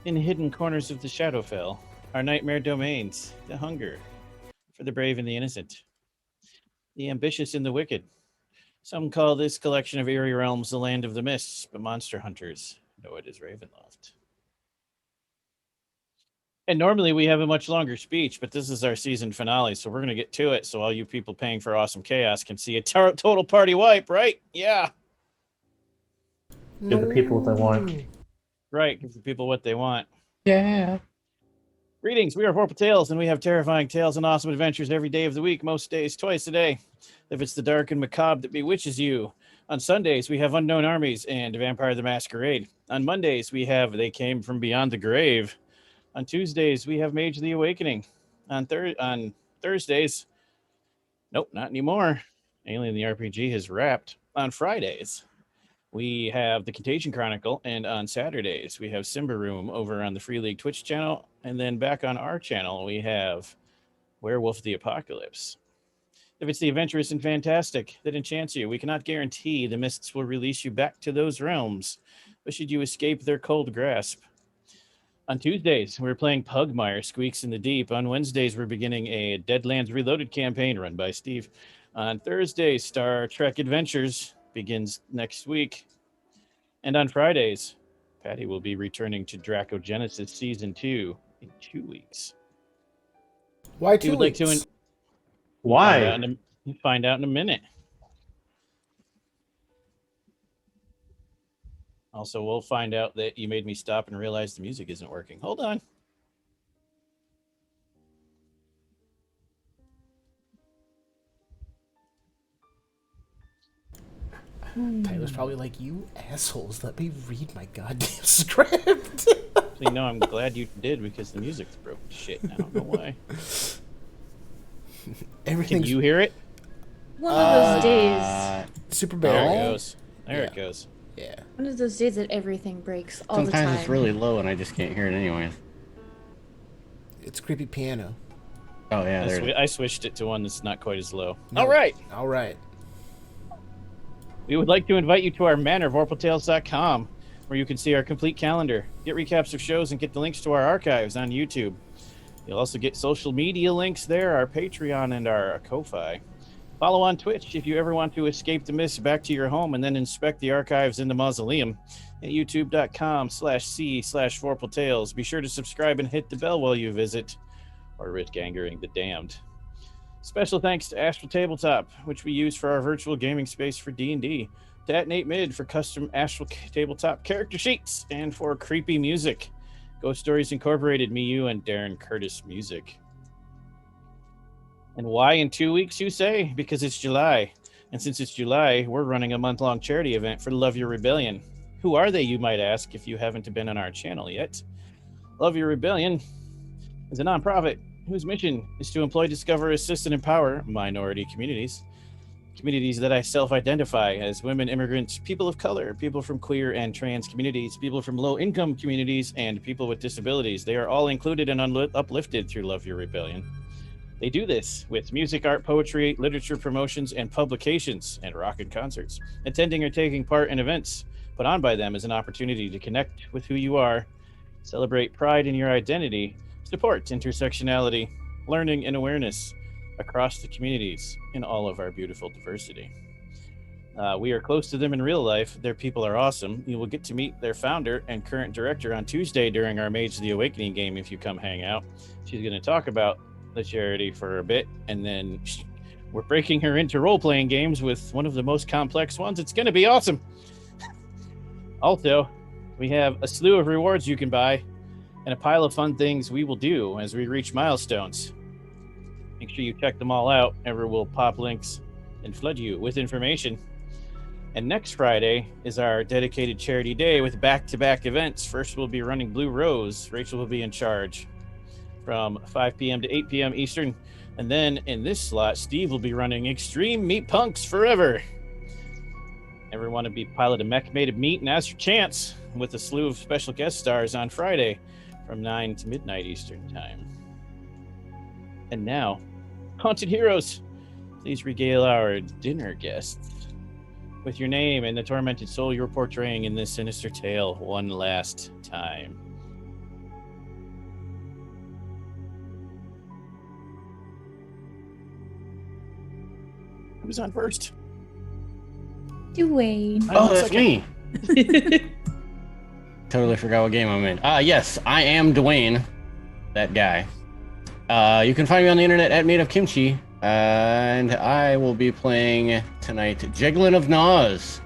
In hidden corners of the Shadowfell are nightmare domains, the hunger for the brave and the innocent, the ambitious and the wicked. Some call this collection of eerie realms the land of the mists, but monster hunters know it as Ravenloft. And normally we have a much longer speech, but this is our season finale, so we're going to get to it so all you people paying for awesome chaos can see a total party wipe, right? Yeah. Give the people what they want. Right, give the people what they want. Yeah. Greetings, we are Vorpal Tales, and we have terrifying tales and awesome adventures every day of the week, most days, twice a day. If it's the dark and macabre that bewitches you. On Sundays, we have Unknown Armies and Vampire the Masquerade. On Mondays, we have They Came From Beyond the Grave. On Tuesdays, we have Mage the Awakening. On Thursdays, nope, not anymore. Alien the RPG has wrapped. On Fridays, we have the Contagion Chronicle, and on Saturdays, we have Simba Room over on the Free League Twitch channel, and then back on our channel, we have Werewolf the Apocalypse. If it's the adventurous and fantastic that enchants you, we cannot guarantee the mists will release you back to those realms, but should you escape their cold grasp. On Tuesdays, we're playing Pugmire, Squeaks in the Deep. On Wednesdays, we're beginning a Deadlands Reloaded campaign run by Steve. On Thursdays, Star Trek Adventures begins next week. And on Fridays, Patty will be returning to Dracogenesis Season 2 in 2 weeks. Why 2 weeks? Why? Find out in a minute. Also, we'll find out that you made me stop and realize the music isn't working. Hold on. Tyler's probably like, you assholes, let me read my goddamn script. So, I'm glad you did because the music's broke shit. I don't know why. Can you hear it? One of those days. Super There barrel. it goes. There it goes. Yeah. One of those days that everything breaks all the time. Sometimes it's really low and I just can't hear it anyways. It's creepy piano. Oh yeah, there it is. I switched it to one that's not quite as low. No. All right. All right. We would like to invite you to our manor, vorpaltales.com, where you can see our complete calendar, get recaps of shows, and get the links to our archives on YouTube. You'll also get social media links there, our Patreon and our Ko-Fi. Follow on Twitch if you ever want to escape the mist back to your home and then inspect the archives in the mausoleum at youtube.com/c/vorpaltales. Be sure to subscribe and hit the bell while you visit, or risk angering the damned. Special thanks to Astral Tabletop, which we use for our virtual gaming space for D&D, to At8 Mid for custom Astral Tabletop character sheets, and for creepy music. Ghost Stories Incorporated, me, you, and Darren Curtis music. And why in 2 weeks, you say? Because it's July. And since it's July, we're running a month-long charity event for Love Your Rebellion. Who are they, you might ask, if you haven't been on our channel yet? Love Your Rebellion is a nonprofit whose mission is to employ, discover, assist, and empower minority communities. Communities that I self-identify as women, immigrants, people of color, people from queer and trans communities, people from low-income communities, and people with disabilities. They are all included and uplifted through Love Your Rebellion. They do this with music, art, poetry, literature promotions, and publications, and rockin' concerts. Attending or taking part in events put on by them is an opportunity to connect with who you are, celebrate pride in your identity, support intersectionality, learning, and awareness across the communities in all of our beautiful diversity. We are close to them in real life. Their people are awesome. You will get to meet their founder and current director on Tuesday during our Mage the Awakening game if you come hang out. She's going to talk about the charity for a bit, and then we're breaking her into role-playing games with one of the most complex ones. It's going to be awesome. Also, we have a slew of rewards you can buy and a pile of fun things we will do as we reach milestones. Make sure you check them all out. Ever will pop links and flood you with information. And next Friday is our dedicated charity day with back-to-back events. First, we'll be running Blue Rose. Rachel will be in charge from 5 p.m. to 8 p.m. Eastern. And then in this slot, Steve will be running Extreme Meat Punks Forever. Ever want to be pilot a mech made of meat? Now's your chance with a slew of special guest stars on Friday from 9 to midnight Eastern Time. And now, Haunted Heroes, please regale our dinner guests with your name and the tormented soul you're portraying in this sinister tale one last time. Who's on first? Dwayne. Oh, that's me. Totally forgot what game I'm in. Yes, I am Dwayne, that guy. You can find me on the internet at Made of Kimchi, and I will be playing tonight Jeglin of Naz,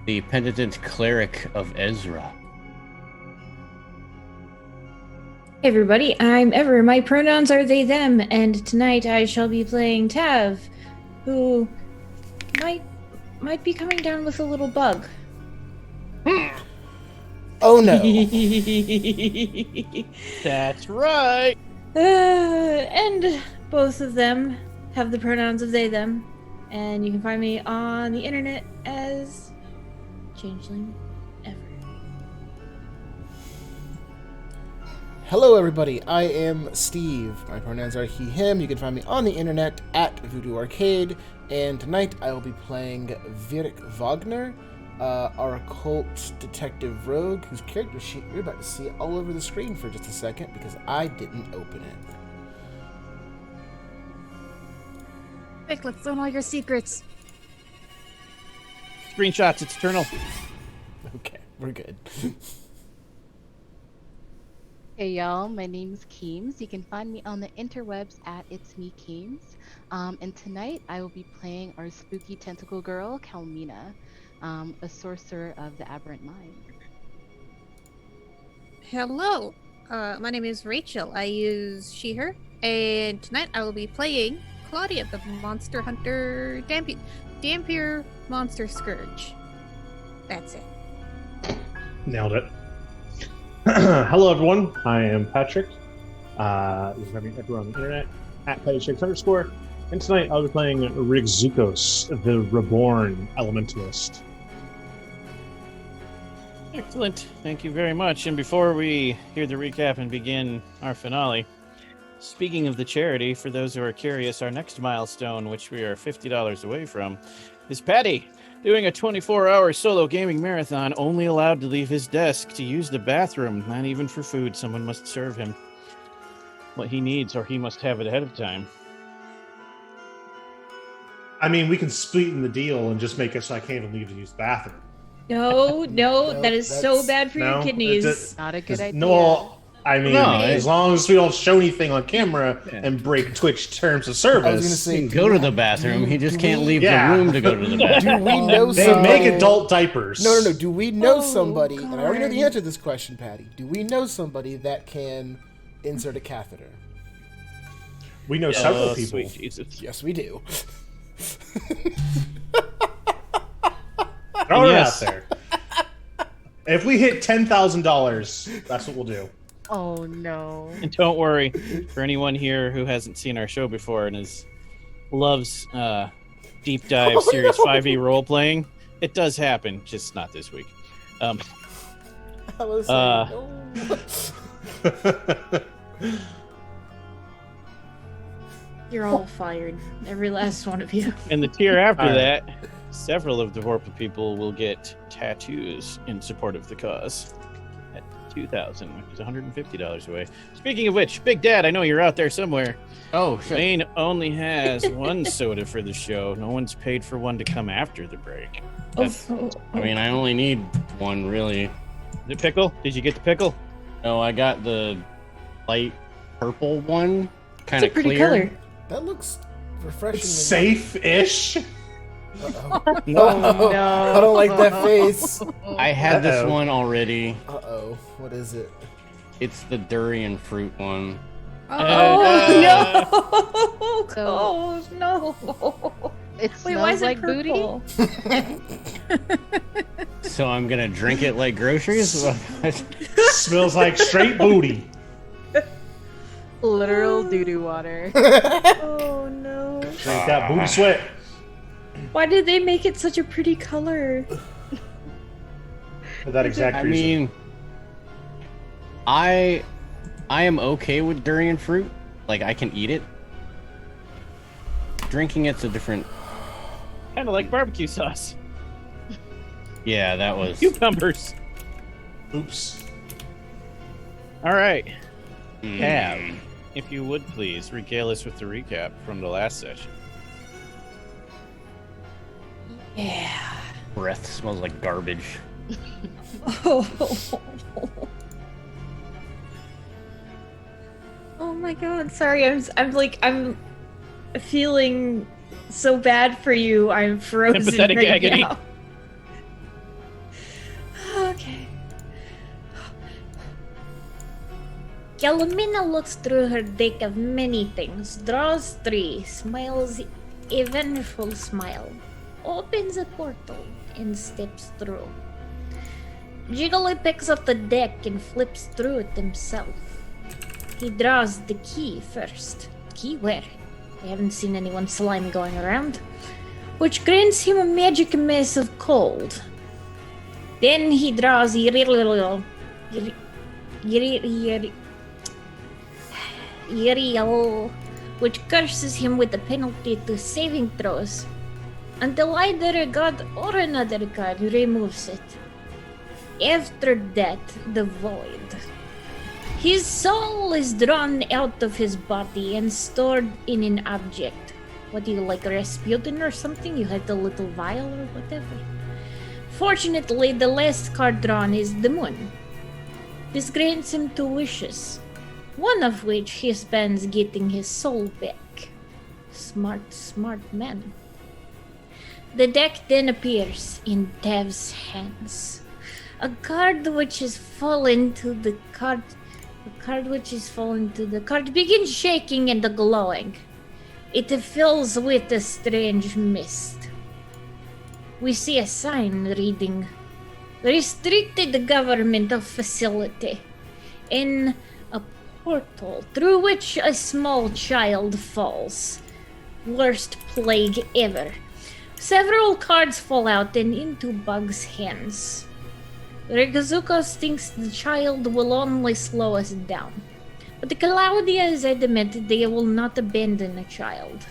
the penitent cleric of Ezra. Hey everybody, I'm Ever. My pronouns are they, them, and tonight I shall be playing Tav, who might be coming down with a little bug. Oh no. That's right. And both of them have the pronouns of they, them, and you can find me on the internet as Changeling Ever. Hello everybody, I am Steve. My pronouns are he, him. You can find me on the internet at Voodoo Arcade, and tonight I will be playing Virik Wagner, our occult detective rogue, whose character sheet you're about to see all over the screen for just a second because I didn't open it. Quick, let's learn all your secrets. Screenshots, it's eternal. Okay, we're good. Hey y'all, my name's Keems. You can find me on the interwebs at It's Me Keems. And tonight I will be playing our spooky tentacle girl, Kalmina, a sorcerer of the Aberrant Mind. Hello, my name is Rachel. I use she, her, and tonight I will be playing Claudia, the monster hunter, Dampier monster scourge. That's it. Nailed it. Hello, everyone. I am Patrick. You can find me everywhere on the internet at @PattyShakes_. And tonight I'll be playing Rigzukos, the Reborn Elementalist. Excellent. Thank you very much. And before we hear the recap and begin our finale, speaking of the charity, for those who are curious, our next milestone, which we are $50 away from, is Patty doing a 24-hour solo gaming marathon, only allowed to leave his desk to use the bathroom, not even for food. Someone must serve him what he needs, or he must have it ahead of time. I mean, we can sweeten the deal and just make it so I can't even leave to use the bathroom. No, that is so bad for your No, kidneys. Not a good idea. No, I mean, No, as long as we don't show anything on camera and break Twitch terms of service. I was gonna say, He can go to the bathroom, he just can't leave Yeah. the room to go to the bathroom. do we know They somebody... make adult diapers. No. Do we know Oh, somebody, and I already know the God. answer to this question, Patty. Do we know somebody that can insert a catheter? We know several people. Sweet Jesus. Yes, we do. Throw it Yes. out there. If we hit $10,000, that's what we'll do. Oh no. And don't worry, for anyone here who hasn't seen our show before and loves deep dive serious 5e role playing, it does happen, just not this week. I was saying, no. You're all fired. Every last one of you. And the tier after All right. that, several of the Vorpal people will get tattoos in support of the cause at $2,000, which is $150 away. Speaking of which, Big Dad, I know you're out there somewhere. Oh, shit. Wayne only has one soda for the show. No one's paid for one to come after the break. That's, I mean, I only need one, really. the pickle? Did you get the pickle? No, I got the light purple one. Kind It's a of pretty clear. color. That looks refreshing. Safe-ish. Uh-oh. No. I don't like that face. I had this Uh-oh. one already. Uh-oh. What is it? It's the durian fruit one. Oh no! So- Oh no! It Wait, why smells is it like booty. purple? So I'm gonna drink it like groceries? Smells like straight booty. Literal doo-doo water. Oh no! Drink that booty sweat. Why did they make it such a pretty color? For that exact I reason. mean, I am okay with durian fruit. Like, I can eat it. Drinking it's a different... Kind of like barbecue sauce. Yeah, that was... Cucumbers. Oops. All right. Mm. Tab, if you would please regale us with the recap from the last session. Yeah. Breath smells like garbage. Oh my god, sorry, I'm feeling so bad for you. I'm frozen Sympathetic right agony. now. Okay. Calomina looks through her deck of many things, draws 3, smiles a vengeful smile, opens a portal, and steps through. Jiggly picks up the deck and flips through it himself. He draws the key first. Key where? I haven't seen anyone slime going around. Which grants him a magic mass of cold. Then he draws Iriel, which curses him with a penalty to saving throws, until either a god or another god removes it. After that, the void. His soul is drawn out of his body and stored in an object. What do you like, Rasputin or something? You had the little vial or whatever. Fortunately, the last card drawn is the moon. This grants him 2 wishes, one of which he spends getting his soul back. Smart man. The deck then appears in Dev's hands. A card which is fallen to the card. The card which is fallen to the card begins shaking and glowing. It fills with a strange mist. We see a sign reading Restricted Government of Facility in a portal through which a small child falls. Worst plague ever. Several cards fall out and into Bug's hands. Regazukos thinks the child will only slow us down, but Claudia is adamant they will not abandon a child.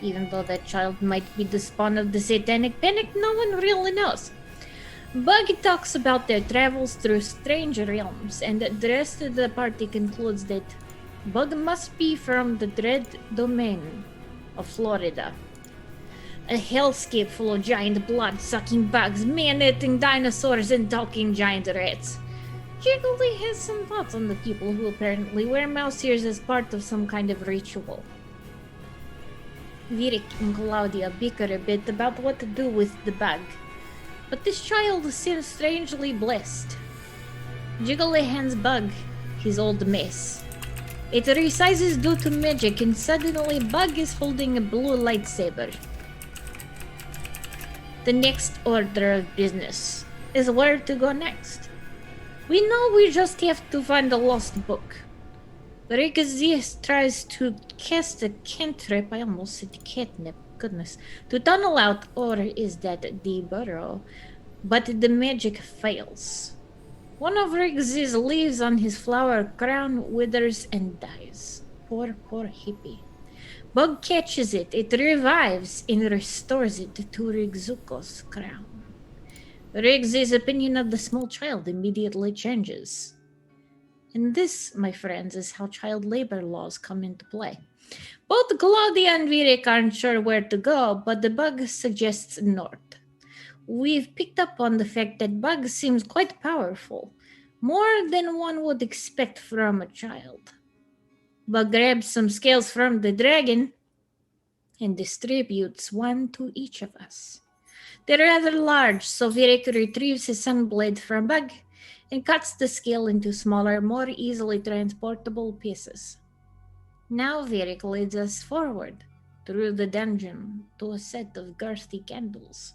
Even though that child might be the spawn of the satanic panic, no one really knows. Bug talks about their travels through strange realms, and the rest of the party concludes that Bug must be from the dread domain of Florida. A hellscape full of giant blood-sucking bugs, man-eating dinosaurs, and talking giant rats. Jiggly has some thoughts on the people who apparently wear mouse ears as part of some kind of ritual. Virik and Claudia bicker a bit about what to do with the bug, but this child seems strangely blessed. Jiggly hands Bug his old mace. It resizes due to magic, and suddenly Bug is holding a blue lightsaber. The next order of business is where to go next. We know we just have to find a lost book. Regazis tries to cast a cantrip, I almost said catnip, goodness, to tunnel out, or is that the burrow? But the magic fails. One of Regazis leaves on his flower crown, withers, and dies. Poor hippie. Bug catches it, it revives, and restores it to Rigzuko's crown. Riggs' opinion of the small child immediately changes. And this, my friends, is how child labor laws come into play. Both Claudia and Virik aren't sure where to go, but the Bug suggests north. We've picked up on the fact that Bug seems quite powerful, more than one would expect from a child. Bug grabs some scales from the dragon and distributes one to each of us. They're rather large, so Virik retrieves his sunblade from Bug and cuts the scale into smaller, more easily transportable pieces. Now Virik leads us forward through the dungeon to a set of girthy candles.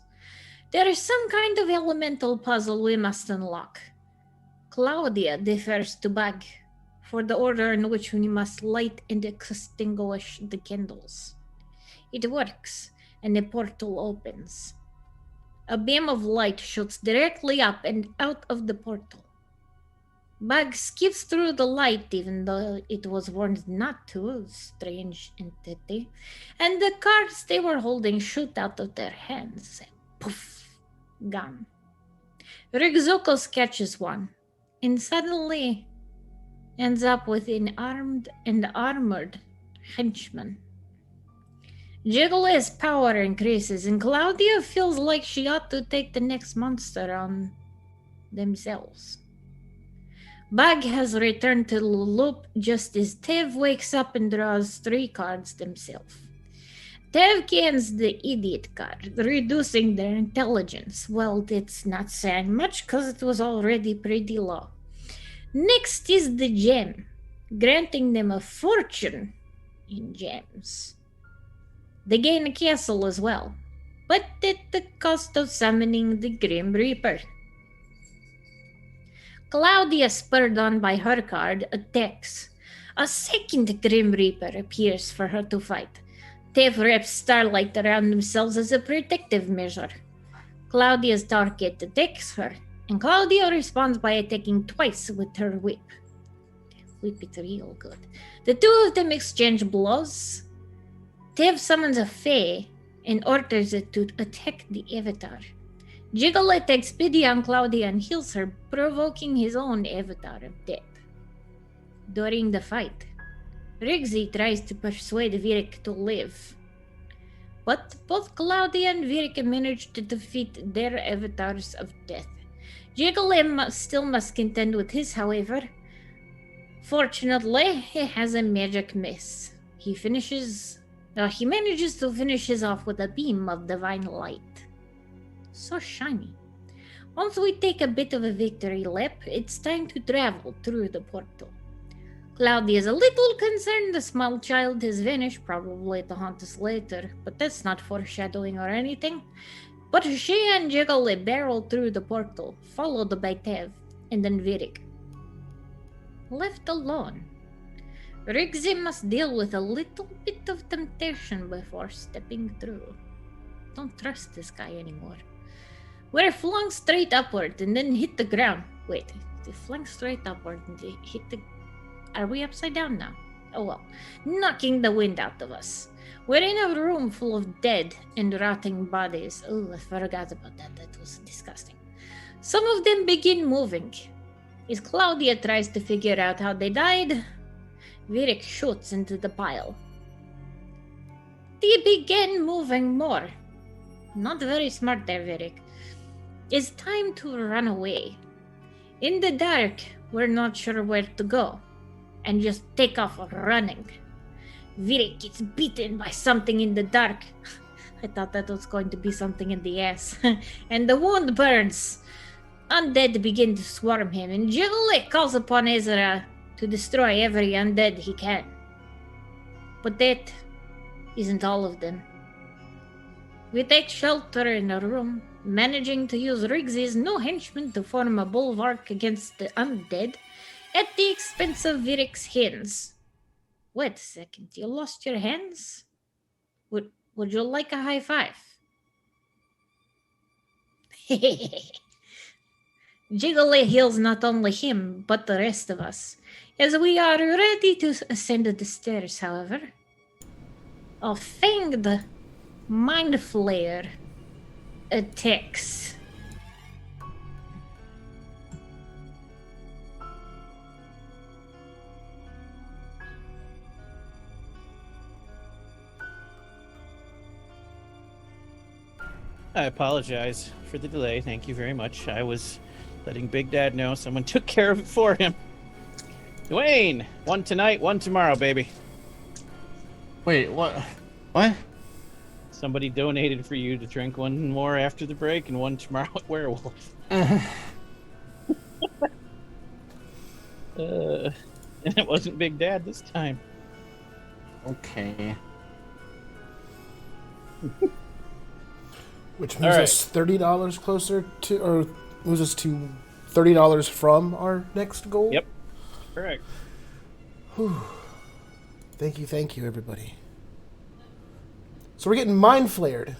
There is some kind of elemental puzzle we must unlock. Claudia defers to Bug for the order in which we must light and extinguish the candles. It works, and the portal opens. A beam of light shoots directly up and out of the portal. Bug skips through the light, even though it was warned not to, strange entity, and the cards they were holding shoot out of their hands. Poof! Gone. Rigzokos catches one, and suddenly ends up with an armed and armored henchman. Jiggle's power increases, and Claudia feels like she ought to take the next monster on themselves. Bug has returned to the loop just as Tev wakes up and draws 3 cards themselves. Tev cans the idiot card, reducing their intelligence. Well, it's not saying much because it was already pretty low. Next is the gem, granting them a fortune in gems. They gain a castle as well, but at the cost of summoning the Grim Reaper. Claudia, spurred on by her card, attacks. A second Grim Reaper appears for her to fight. Tev wraps Starlight around themselves as a protective measure. Claudia's target attacks her, and Claudia responds by attacking twice with her whip. Whip it real good. The two of them exchange blows. Tev summons a Fae and orders it to attack the Avatar. Jiggle attacks pity on Claudia and heals her, provoking his own Avatar of death. During the fight, Rigsy tries to persuade Virik to live, but both Claudia and Virik manage to defeat their avatars of death. Jiggle still must contend with his, however. Fortunately, he has a magic miss. He manages to finish his off with a beam of divine light. So shiny. Once we take a bit of a victory lap, it's time to travel through the portal. Claudia is a little concerned the small child has vanished, probably to haunt us later, but that's not foreshadowing or anything. But she and Jiggle barrel through the portal, followed by Tev and then Virik. Left alone, Rigsy must deal with a little bit of temptation before stepping through. Don't trust this guy anymore. We're flung straight upward and then hit the ground. Wait, they flung straight upward and they hit the... Are we upside down now? Oh well. Knocking the wind out of us. We're in a room full of dead and rotting bodies. Oh, I forgot about that. That was disgusting. Some of them begin moving. As Claudia tries to figure out how they died, Virik shoots into the pile. They begin moving more. Not very smart there, Virik. It's time to run away. In the dark, we're not sure where to go, and just take off running. Virik gets beaten by something in the dark. I thought that was going to be something in the ass. And the wound burns. Undead begin to swarm him, and Jiggle calls upon Ezra to destroy every undead he can. But that isn't all of them. We take shelter in a room, managing to use Rigsy's new henchmen to form a bulwark against the undead at the expense of Virik's hands. Wait a second, you lost your hands? Would you like a high five? Jiggle heals not only him, but the rest of us. As we are ready to ascend the stairs, however, a fanged mind flayer attacks. I apologize for the delay. Thank you very much. I was letting Big Dad know someone took care of it for him. Dwayne, one tonight, one tomorrow, baby. Wait, what? What? Somebody donated for you to drink one more after the break and one tomorrow at Werewolf. And it wasn't Big Dad this time. Okay. Which moves us $30 closer to, or moves us to $30 from our next goal? Yep. Correct. Whew. Thank you, everybody. So we're getting mind flared.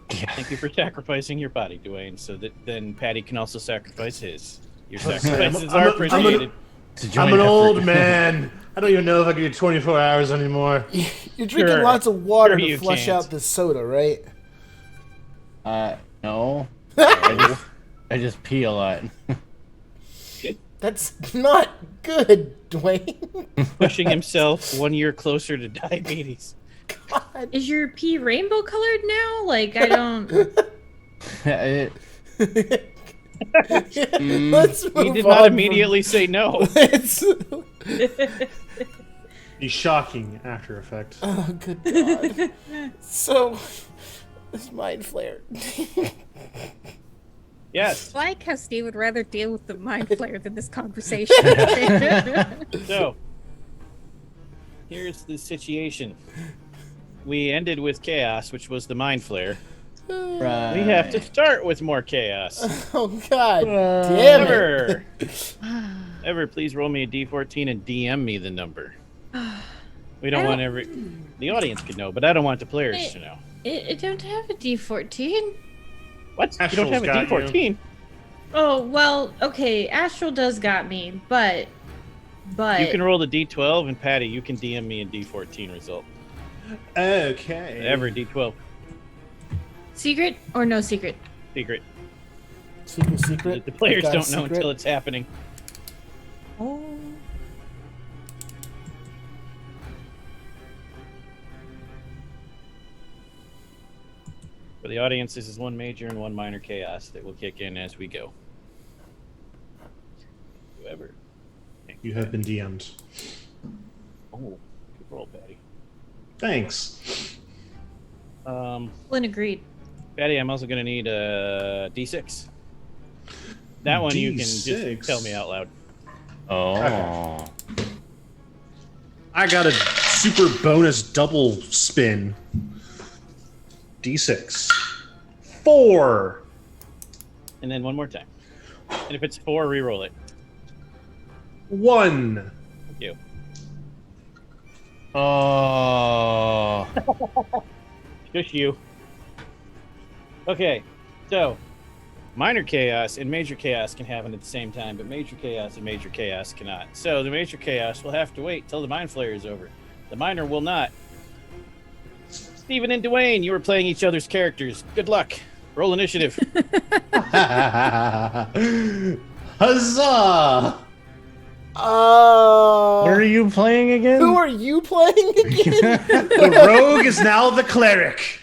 Thank you for sacrificing your body, Dwayne, so that then Patty can also sacrifice his. Your sacrifices are appreciated. I'm an old man. I don't even know if I can do 24 hours anymore. You're drinking lots of water Sure to flush can't. out the soda, right? No. I just pee a lot. That's not good, Dwayne. Pushing himself 1 year closer to diabetes. God. God. Is your pee rainbow colored now? Like, I don't. Let's move He did on not from- immediately say no. Let's... The shocking after effect. Oh, good God. So, this mind flare. Yes. I like how Steve would rather deal with the mind flare than this conversation. So, here's the situation. We ended with chaos, which was the mind flare. Right. We have to start with more chaos. Oh, God damn it. Ever. Ever, please roll me a d14 and DM me the number. We don't want the audience could know, but I don't want the players to know. I don't have a D14. What? You Astral's don't have a got d14? Oh, well, okay. Astral does got me, but. You can roll the d12, and Patty, you can DM me a d14 result. Okay. Ever, d12. Secret or no secret? Secret. Secret. The players Got a don't know secret. until it's happening. Oh. For the audience, this is one major and one minor chaos that will kick in as we go. Whoever. You have been DM'd. Oh, good roll, Patty. Thanks. Flynn agreed. Patty, I'm also going to need a d6. That one you can D6? just tell me out loud. Oh. I got a super bonus double spin. D6. 4. And then one more time. And if it's 4, re-roll it. 1. Thank you. Oh. Just you. Okay, so minor chaos and major chaos can happen at the same time, but major chaos and major chaos cannot. So the major chaos will have to wait till the mind flare is over. The minor will not. Stephen and Dwayne, you were playing each other's characters. Good luck. Roll initiative. Huzzah! What are you playing again? Who are you playing again? The rogue is now the cleric.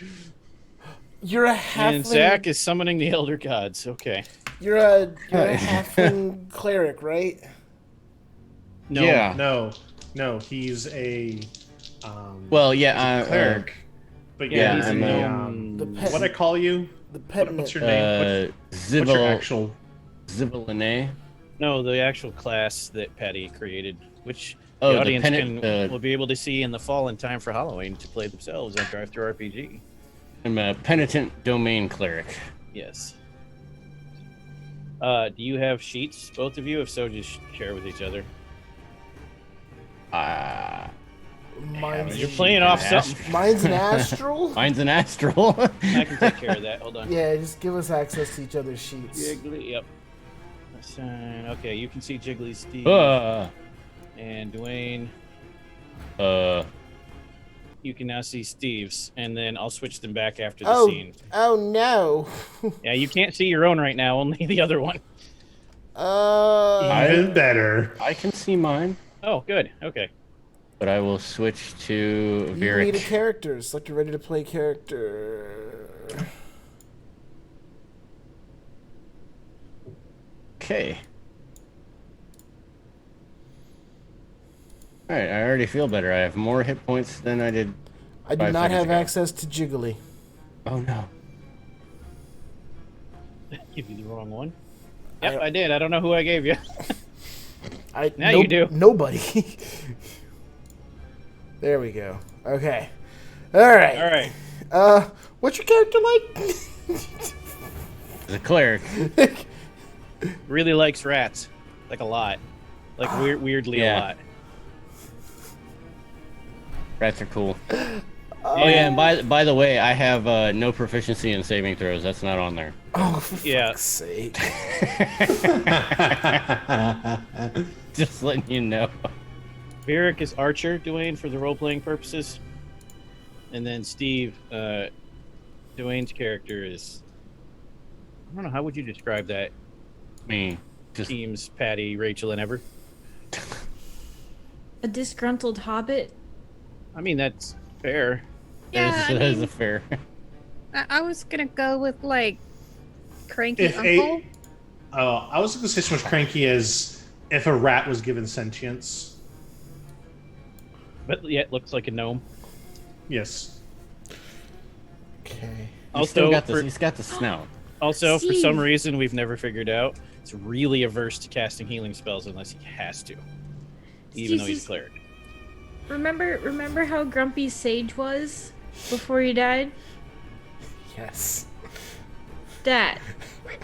You're a halfling. And Zach is summoning the elder gods. Okay. You're a halfling cleric, right? No. Yeah. No, he's a Well, yeah, cleric. But Yeah, he's I'm the The pet. what I call you? The pet. What's your name? What's your Zivel, actual? Zivelene. No, the actual class that Patty created, which Oh, the the audience penitent- will be able to see in the fall in time for Halloween to play themselves on Drive Thru RPG. I'm a penitent domain cleric. Yes. Do you have sheets, both of you? If so, just share with each other. Mine's, You're playing off something. mine's an astral. Mine's an astral. I can take care of that. Hold on. Yeah, just give us access to each other's sheets. Jiggly, yep. Assign. Okay, you can see Jiggly, Steve, and Dwayne. You can now see Steve's, and then I'll switch them back after the scene. Oh no. Yeah, you can't see your own right now, only the other one. Even better. I can see mine, Oh, good. Okay. but I will switch to You need a Virik. character. Select a ready to play character. Okay. Alright, I already feel better. I have more hit points than I did. I do 5 not seconds have ago. access to Jiggly. Oh no. Give you the wrong one. Yep, I did. I don't know who I gave you. Now you do. Nobody. There we go. Okay. All right. All right. What's your character like? The cleric. Really likes rats, like a lot, like weirdly a Yeah. lot. Rats are cool. Oh yeah, and by the way, I have no proficiency in saving throws. That's not on there. Oh, for Yeah. fuck's sake. Just letting you know. Virik is Archer, Dwayne, for the role-playing purposes. And then Steve, Dwayne's character is... I don't know, how would you describe that? Me. Just Teams, Patty, Rachel, and Ever? A disgruntled hobbit? I mean, that's fair. Yeah, I that is mean, a fair. I was gonna go with like cranky If uncle. I was going to say so much cranky as if a rat was given sentience. But yet looks like a gnome. Yes. Okay. He's still Also, got this. for, He's got the snout. also for some Steve. reason we've never figured out, it's really averse to casting healing spells unless he has to, even though he's a cleric. Remember how grumpy Sage was before he died? Yes. That.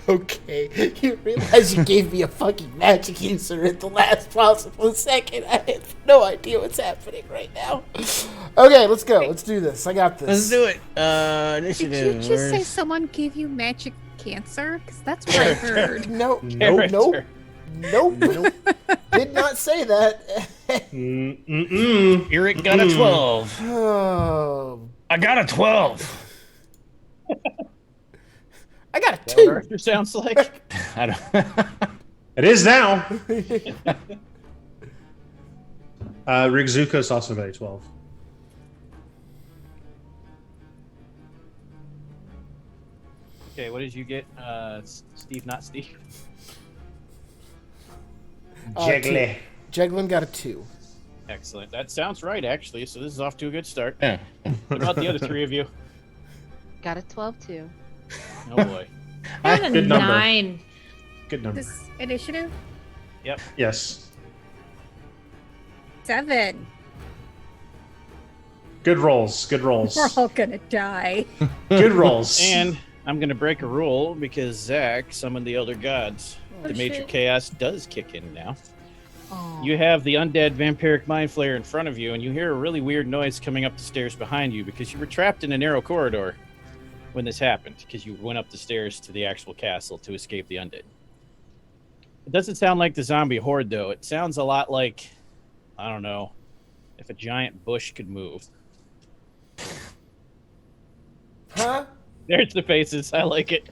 Okay. You realize you gave me a fucking magic user at the last possible second. I have no idea what's happening right now. Okay, let's go. Let's do this. I got this. Let's do it. Did Initiative. you just say where's- someone gave you magic cancer? Because that's what I heard. No, Character. nope. Did not say that. Eric got a 12. Oh, I got a 12. I got a What 2. Arthur sounds like. I don't. It is now. Rigzuko's also got a 12. Okay, what did you get? Steve, not Steve. Jiggly. Jeglin got a 2. Excellent. That sounds right, actually. So this is off to a good start. Yeah. What about the other three of you? Got a 12 too. Oh boy. I got a Good number. 9. Good number. This initiative? Yes. 7. Good rolls. Good rolls. We're all gonna die. Good rolls. And I'm gonna break a rule because Zach summoned the Elder Gods. Oh, The Major shit. Chaos does kick in now. Oh. You have the undead vampiric mind flayer in front of you, and you hear a really weird noise coming up the stairs behind you because you were trapped in a narrow corridor when this happened, because you went up the stairs to the actual castle to escape the undead. It doesn't sound like the zombie horde, though. It sounds a lot like, I don't know, if a giant bush could move. Huh? There's the faces. I like it.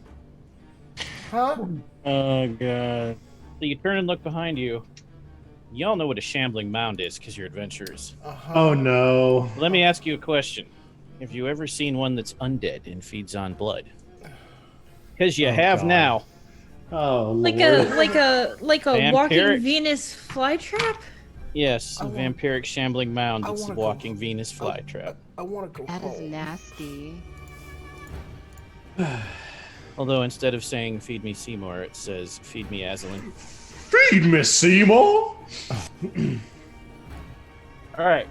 Huh? Oh god. So you turn and look behind you. Y'all know what a shambling mound is because you're adventurers. Uh-huh. Oh no. Let me ask you a question. Have you ever seen one that's undead and feeds on blood? Because you Oh, have God. now. Oh Like Lord. a walking Vampiric. Venus flytrap? Yes, a I want- vampiric shambling mound I that's a wanna go- walking Venus flytrap. I want to go That is home. nasty. Although instead of saying "Feed me Seymour," it says "Feed me Aslan." Feed me, Seymour. All right.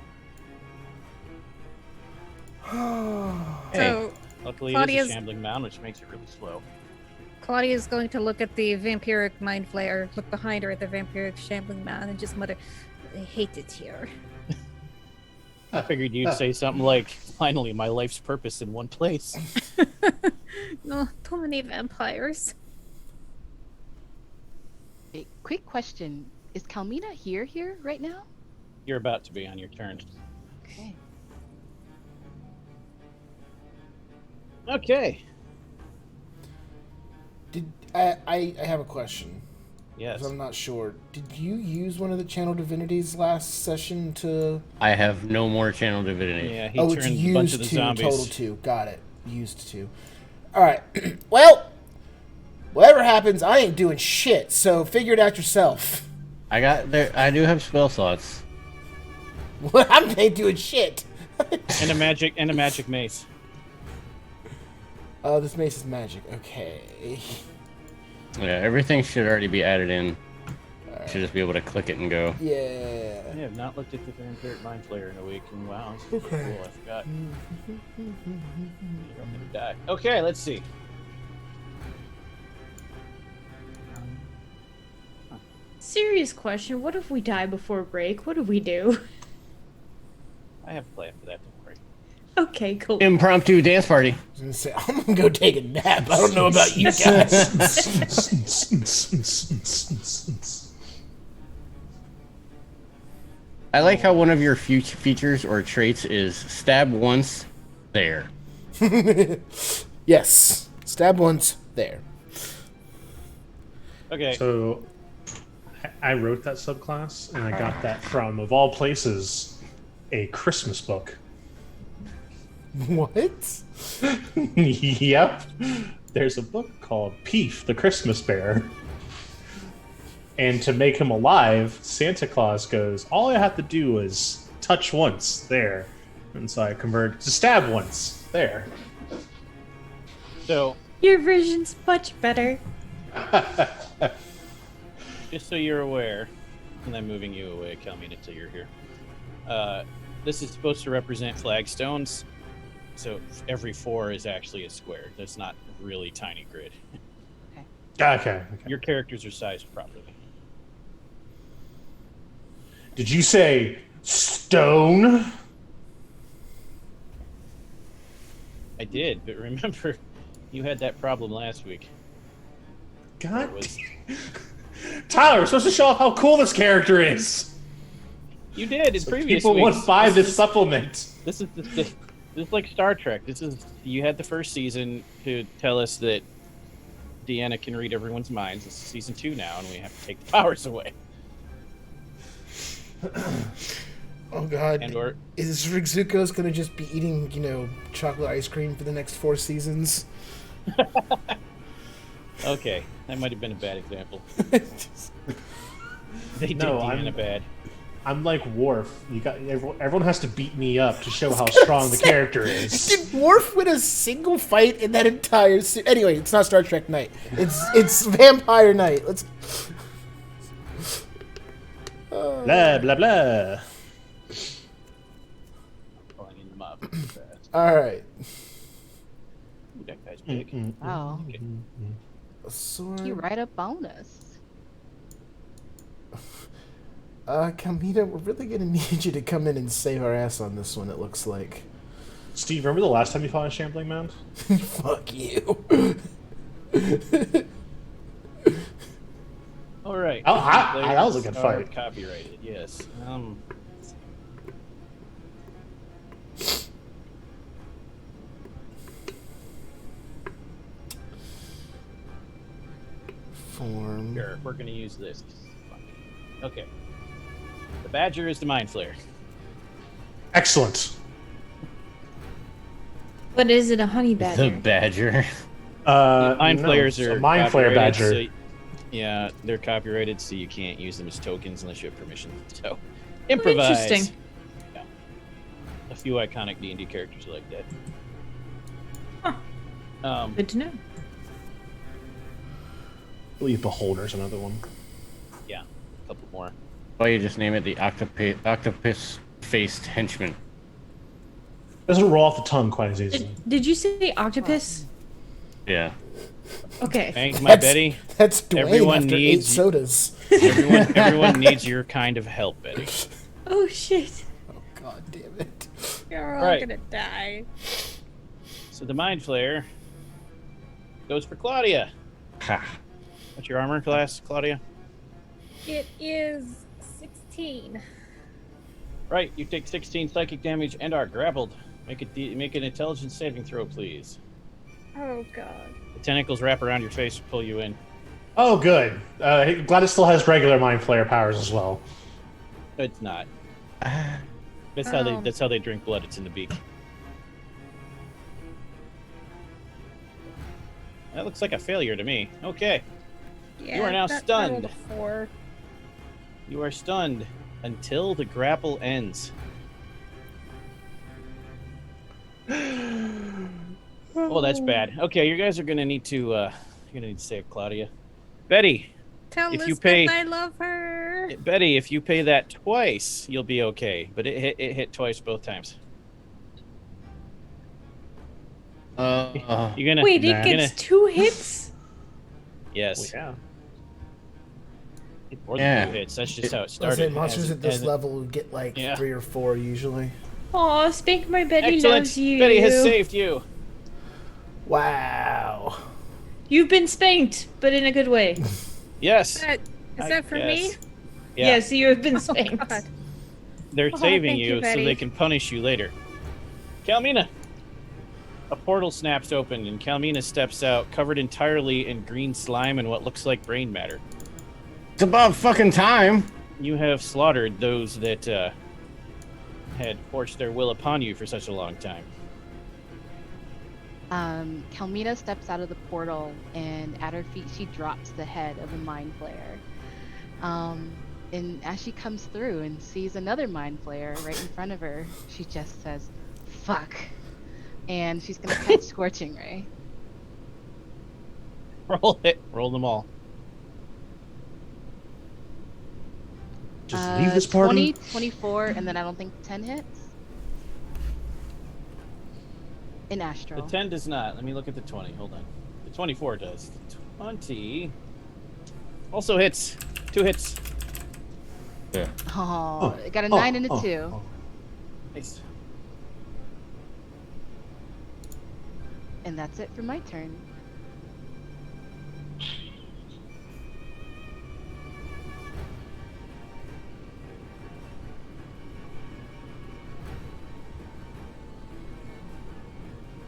Hey, So luckily it Claudia's- is a shambling mound, which makes it really slow. Claudia is going to look at the vampiric mind flayer, look behind her at the vampiric shambling man, and just mutter, "I hate it here." I figured you'd say something like, "Finally, my life's purpose in one place." No, too many vampires. Hey, quick question. Is Kalmina here right now? You're about to be on your turn. Okay. Okay. Did I have a question? Yes. 'Cause I'm not sure. Did you use one of the channel divinities last session to? I have no more channel divinity. Yeah, he Oh, it's turned a bunch used of the 2, zombies. total 2. Got it. Used 2. All right. Well, whatever happens, I ain't doing shit. So figure it out yourself. I got there. I do have spell slots. Well, I ain't doing shit. And a magic mace. Oh, this mace is magic. Okay. Yeah, everything should already be added in. Should just be able to click it and go. Yeah. I have not looked at the vampiric mind flayer in a week, and wow, this is Okay. cool. I forgot. You're gonna die. Okay, let's see. Serious question. What if we die before break? What do we do? I have a plan for that. Don't worry. Okay, cool. Impromptu dance party. I was gonna say I'm gonna go take a nap. I don't know about you guys. I like how one of your features or traits is stab once, there. Yes. Stab once. There. Okay. So I wrote that subclass, and I got that from, of all places, a Christmas book. What? Yep. There's a book called Peef, the Christmas Bear. And to make him alive, Santa Claus goes, all I have to do is touch once, there. And so I converted to stab once, there. So, Your version's much better. just so you're aware, and I'm moving you away, Calmina, until you're here. This is supposed to represent flagstones, so every 4 is actually a square. That's not really tiny grid. Okay. Your characters are sized properly. Did you say stone? I did, but remember, you had that problem last week. God. It was- Tyler, we're supposed to show off how cool this character is. You did in previous People weeks. would buy this supplement. This is like Star Trek. You had the first season to tell us that Deanna can read everyone's minds. This is season 2 now, and we have to take the powers away. Oh god. And or Is Rigzuko's gonna just be eating, chocolate ice cream for the next 4 seasons? okay, that might have been a bad example. They did No, Deanna bad. I'm like Worf. Everyone has to beat me up to show how strong the character is. Did Worf win a single fight in that entire series? Anyway, it's not Star Trek Night. It's Vampire Night. Let's. Blah blah blah. Pulling in the mob. All right. Ooh, that guy's big. Wow. Okay. A sword. You write a bonus. Calmina, we're really gonna need you to come in and save our ass on this one. It looks like. Steve, remember the last time you fought a shambling mound? Fuck you. All right. That was a good Are fight. Copyrighted, yes. Form. Sure, we're gonna use this. Okay. The Badger is the Mind Flayer. Excellent. What is it, a honey The badger? badger. Mind no, Flayers it's are a Mind Flayer copyrighted, badger. so- yeah, they're copyrighted, so you can't use them as tokens unless you have permission. So, improvise. Interesting. Yeah. A few iconic D&D characters are like that. Huh. Good to know. I believe Beholder's another one. Yeah, a couple more. Why you just name it the octopus-faced henchman? Doesn't roll off the tongue quite as easily. Did you say octopus? Yeah. Okay. Thanks, my Betty. That's Dwayne Everyone after 8 needs- sodas. Everyone needs your kind of help, Betty. Oh shit. Oh god damn it. You're all Right. gonna die. So the Mind Flayer goes for Claudia. Ha. What's your armor class, Claudia? It is 16. Right, you take 16 psychic damage and are grappled. Make an intelligence saving throw, please. Oh god. The tentacles wrap around your face, pull you in. Oh, good. Glad it still has regular Mind Flayer powers as well. It's not. Ah. That's how they drink blood. It's in the beak. That looks like a failure to me. Okay, Yeah, You are now I stunned. rolled a 4. you are stunned until the grapple ends. Oh, that's bad. Okay, you guys are gonna need to save Claudia. Betty, Tell If you Lisbeth pay- I love her. Betty, if you pay that twice, you'll be okay. But it hit twice both times. You're gonna Wait, it Nah. gets 2 hits? yes. Yeah. More Yeah. than 2 hits. That's just how it I was started. saying, monsters at this As- level would get like Yeah. 3 or 4 usually. Aw, Spank My Betty Excellent. loves you. Betty has saved you. Wow. You've been spanked, but in a good way. Yes. Is that for me? Yes. Yeah. Yes, you have been Oh, spanked. God. They're Oh, saving thank you, you so Betty. they can punish you later. Calmina. A portal snaps open and Calmina steps out, covered entirely in green slime and what looks like brain matter. It's about fucking time. You have slaughtered those that had forced their will upon you for such a long time. Kalmina steps out of the portal, and at her feet she drops the head of a mind flayer. And as she comes through and sees another mind flayer right in front of her, she just says, "Fuck," and she's gonna catch Scorching Ray. Roll it. Roll them all. Just leave this party. 20, 24, and then I don't think 10 hits. In Astral. The 10 does not. Let me look at the 20. Hold on. The 24 does. The 20 also hits. 2 hits. Yeah. Oh, it got a 9 and a 2. Nice. And that's it for my turn.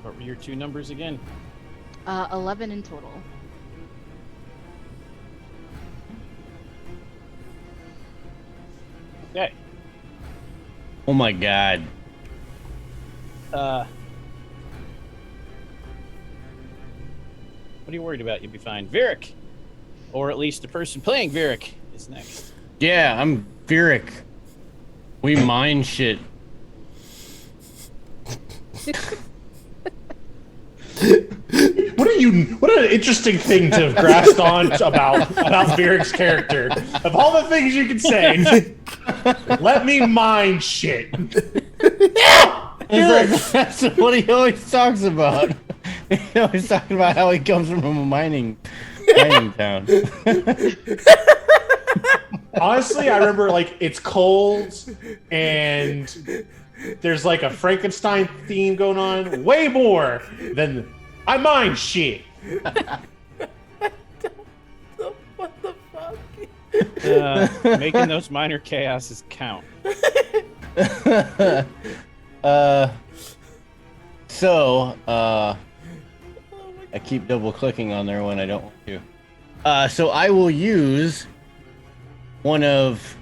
What were your 2 numbers again? 11 in total. Okay. Oh my god. What are you worried about? You'll be fine. Virik! Or at least the person playing Virik is next. Yeah, I'm Virik. We mine shit. What an interesting thing to have grasped on about Virik's character. Of all the things you could say, let me mine shit. That's what he always talks about. He always talking about how he comes from a mining town. Honestly, I remember like it's cold and there's like a Frankenstein theme going on. Way more than I mine shit. What the fuck? Making those minor chaoses count. I keep double clicking on there when I don't want to. So I will use one of.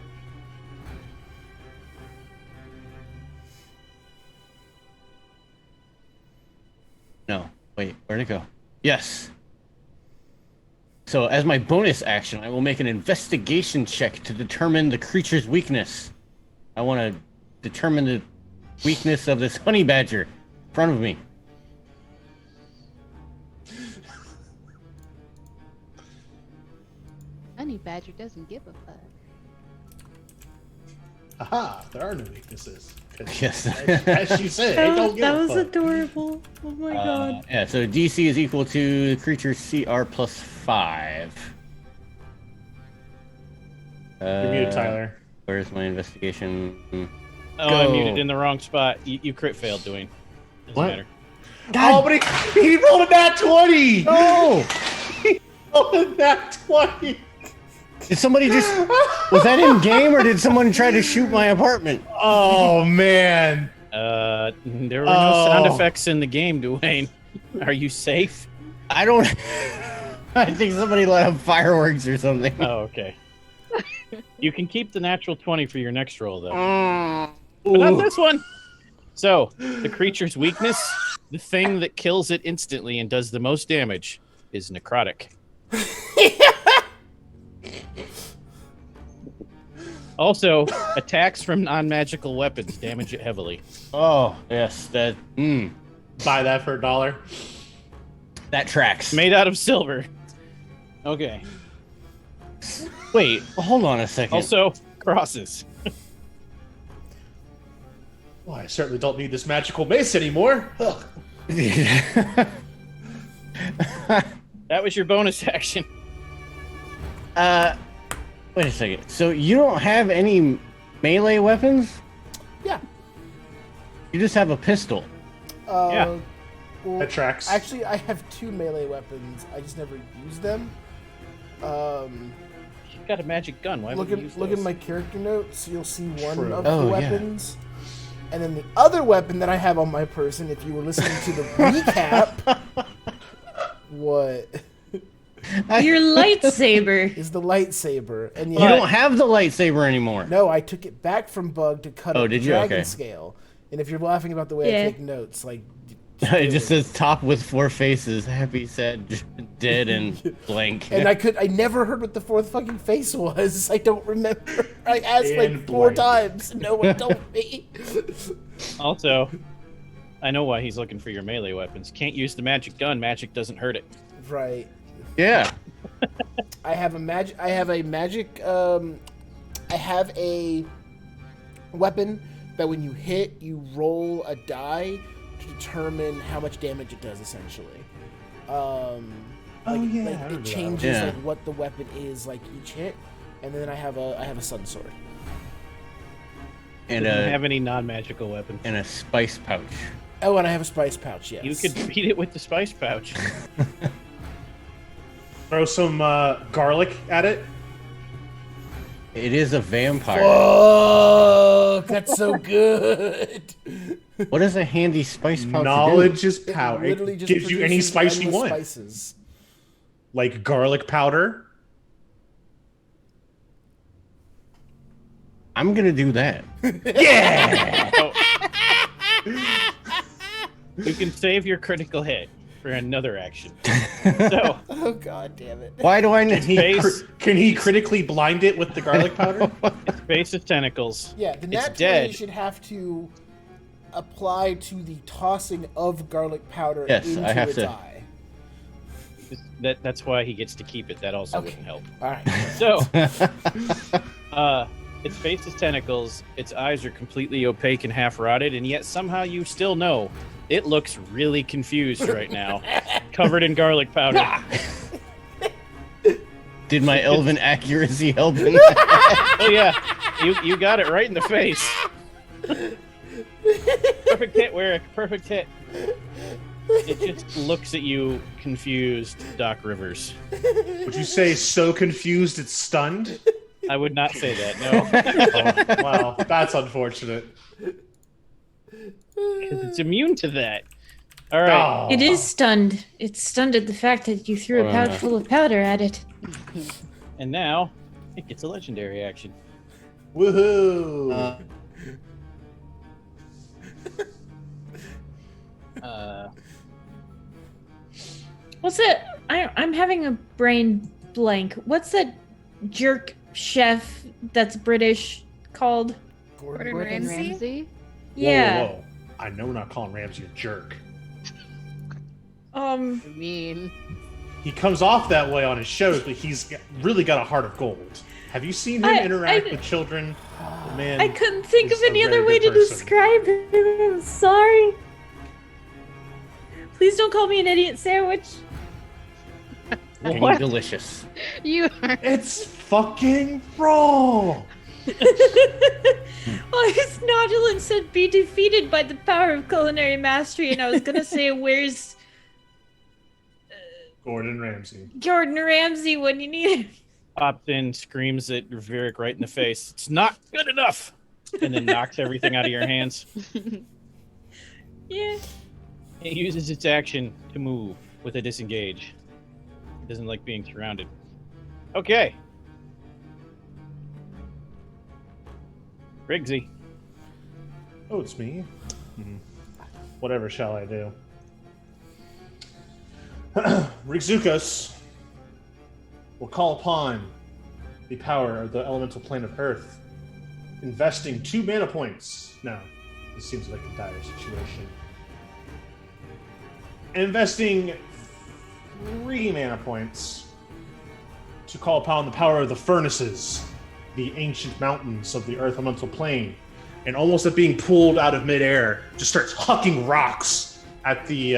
No, wait, where'd it go? Yes. So as my bonus action, I will make an investigation check to determine the creature's weakness. I want to determine the weakness of this honey badger in front of me. Honey Badger doesn't give a fuck. Aha, there are no weaknesses. 'Cause Yes. as she said, it don't give That a was fuck. adorable. Oh my god. Yeah, so DC is equal to the creature's CR plus 5. You're muted, Tyler. Where's my investigation? Oh, I Go. muted in the wrong spot. You crit failed, Dwayne. Doesn't What? matter. Oh, but he rolled a nat 20! Oh! He rolled a nat 20! Did somebody just... Was that in game, or did someone try to shoot my apartment? Oh, man. There were no sound effects in the game, Dwayne. Are you safe? I don't... I think somebody let up fireworks or something. Oh, okay. You can keep the natural 20 for your next roll, though. Mm. But not this one. So, the creature's weakness, the thing that kills it instantly and does the most damage, is necrotic. Also, attacks from non-magical weapons damage it heavily. Oh, yes, that... Buy that for $1. That tracks. Made out of silver. Okay. Wait, hold on a second. Also, crosses. Well, I certainly don't need this magical mace anymore. Ugh. That was your bonus action. Wait a second. So you don't have any melee weapons? Yeah. You just have a pistol. Yeah. Well, That tracks. Actually, I have 2 melee weapons. I just never use them. You've got a magic gun. Why would you use Look those? at my character notes. You'll see one True. of Oh, the yeah. weapons. And then the other weapon that I have on my person, if you were listening to the recap, what Your lightsaber. is the lightsaber? And You don't have the lightsaber anymore. No, I took it back from Bug to cut Oh, it did you? dragon Okay. scale. And if you're laughing about the way I Yeah. take notes, like It just says top with 4 faces, happy, sad, dead, and blank. And I never heard what the fourth fucking face was. I don't remember. I asked like And 4 blank. times and no one told me. Also, I know why he's looking for your melee weapons. Can't use the magic gun. Magic doesn't hurt it. Right. Yeah. I have a weapon that when you hit, you roll a die to determine how much damage it does, essentially. It changes like what the weapon is like each hit, and then I have a sun sword. And Doesn't have any non-magical weapons. and a spice pouch. Oh, and I have a spice pouch. Yes. You could beat it with the spice pouch. Throw some garlic at it. It is a vampire. Fuck, that's so good. What does a handy spice pouch Knowledge do? is power. literally It just gives you any produces spice you endless want, Spices. like garlic powder. I'm gonna do that. Yeah. You can save your critical hit for another action. So, Oh god damn it. Why do I need Face- Can he critically blind it with the garlic powder? its face is tentacles. Yeah, the It's nat 20 dead. should have to apply to the tossing of garlic powder Yes, into I have a to. die. That's why he gets to keep it. That also Okay. wouldn't help. Alright. So, its face is tentacles, its eyes are completely opaque and half rotted, and yet somehow you still know it looks really confused right now, covered in garlic powder. Did my elven accuracy help in that? Oh yeah, you got it right in the face. Perfect hit, Warwick. Perfect hit. It just looks at you, confused, Doc Rivers. Would you say so confused it's stunned? I would not say that. No, Oh, wow, that's unfortunate. because it's immune to that. All right. Oh. It is stunned. It's stunned at the fact that you threw a pouch full of powder at it. And now it gets a legendary action. Woohoo! What's that? I'm having a brain blank. What's that jerk chef that's British called? Gordon Gordon Ramsay? Ramsay? Whoa, Yeah. whoa. I know we're not calling Ramsey a jerk. I mean, He comes off that way on his shows, but really got a heart of gold. Have you seen him interact with children? The man I couldn't think is of any a other very way good to person. describe it. I'm sorry. Please don't call me an idiot sandwich. Fucking What? delicious. you are. It's fucking raw. Well, his nodulin said be defeated by the power of culinary mastery, and I was gonna say, where's Gordon Ramsay. Gordon Ramsay when you need him? Pops in, screams at Virik right in the face. It's not good enough, and then knocks everything out of your hands. Yeah. It uses its action to move with a disengage. It doesn't like being surrounded. Okay. Riggsy. Oh, it's me. Whatever shall I do? Rigzukos will call upon the power of the elemental plane of Earth, investing 2 mana points. Now, this seems like a dire situation. Investing 3 mana points to call upon the power of the furnaces, the ancient mountains of the Earth elemental plane, and almost at being pulled out of midair, just starts hucking rocks at the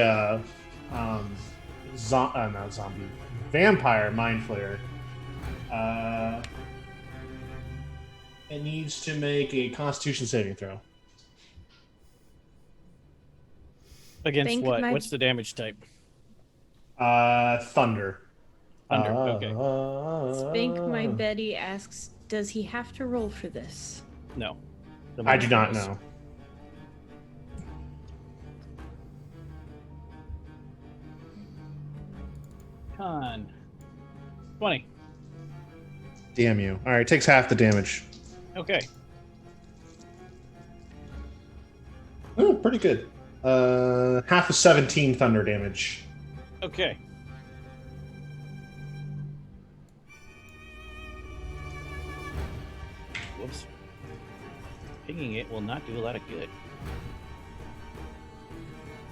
not zombie, vampire mind flayer. It needs to make a Constitution saving throw. Against Think what? my- What's the damage type? Thunder. Thunder, okay. Spank My Betty asks, does he have to roll for this? No. The I do not monster know. does. Con. 20. Damn you. Alright, takes half the damage. Okay. Oh, pretty good. Half of 17 thunder damage. Okay. Whoops. Pinging it will not do a lot of good.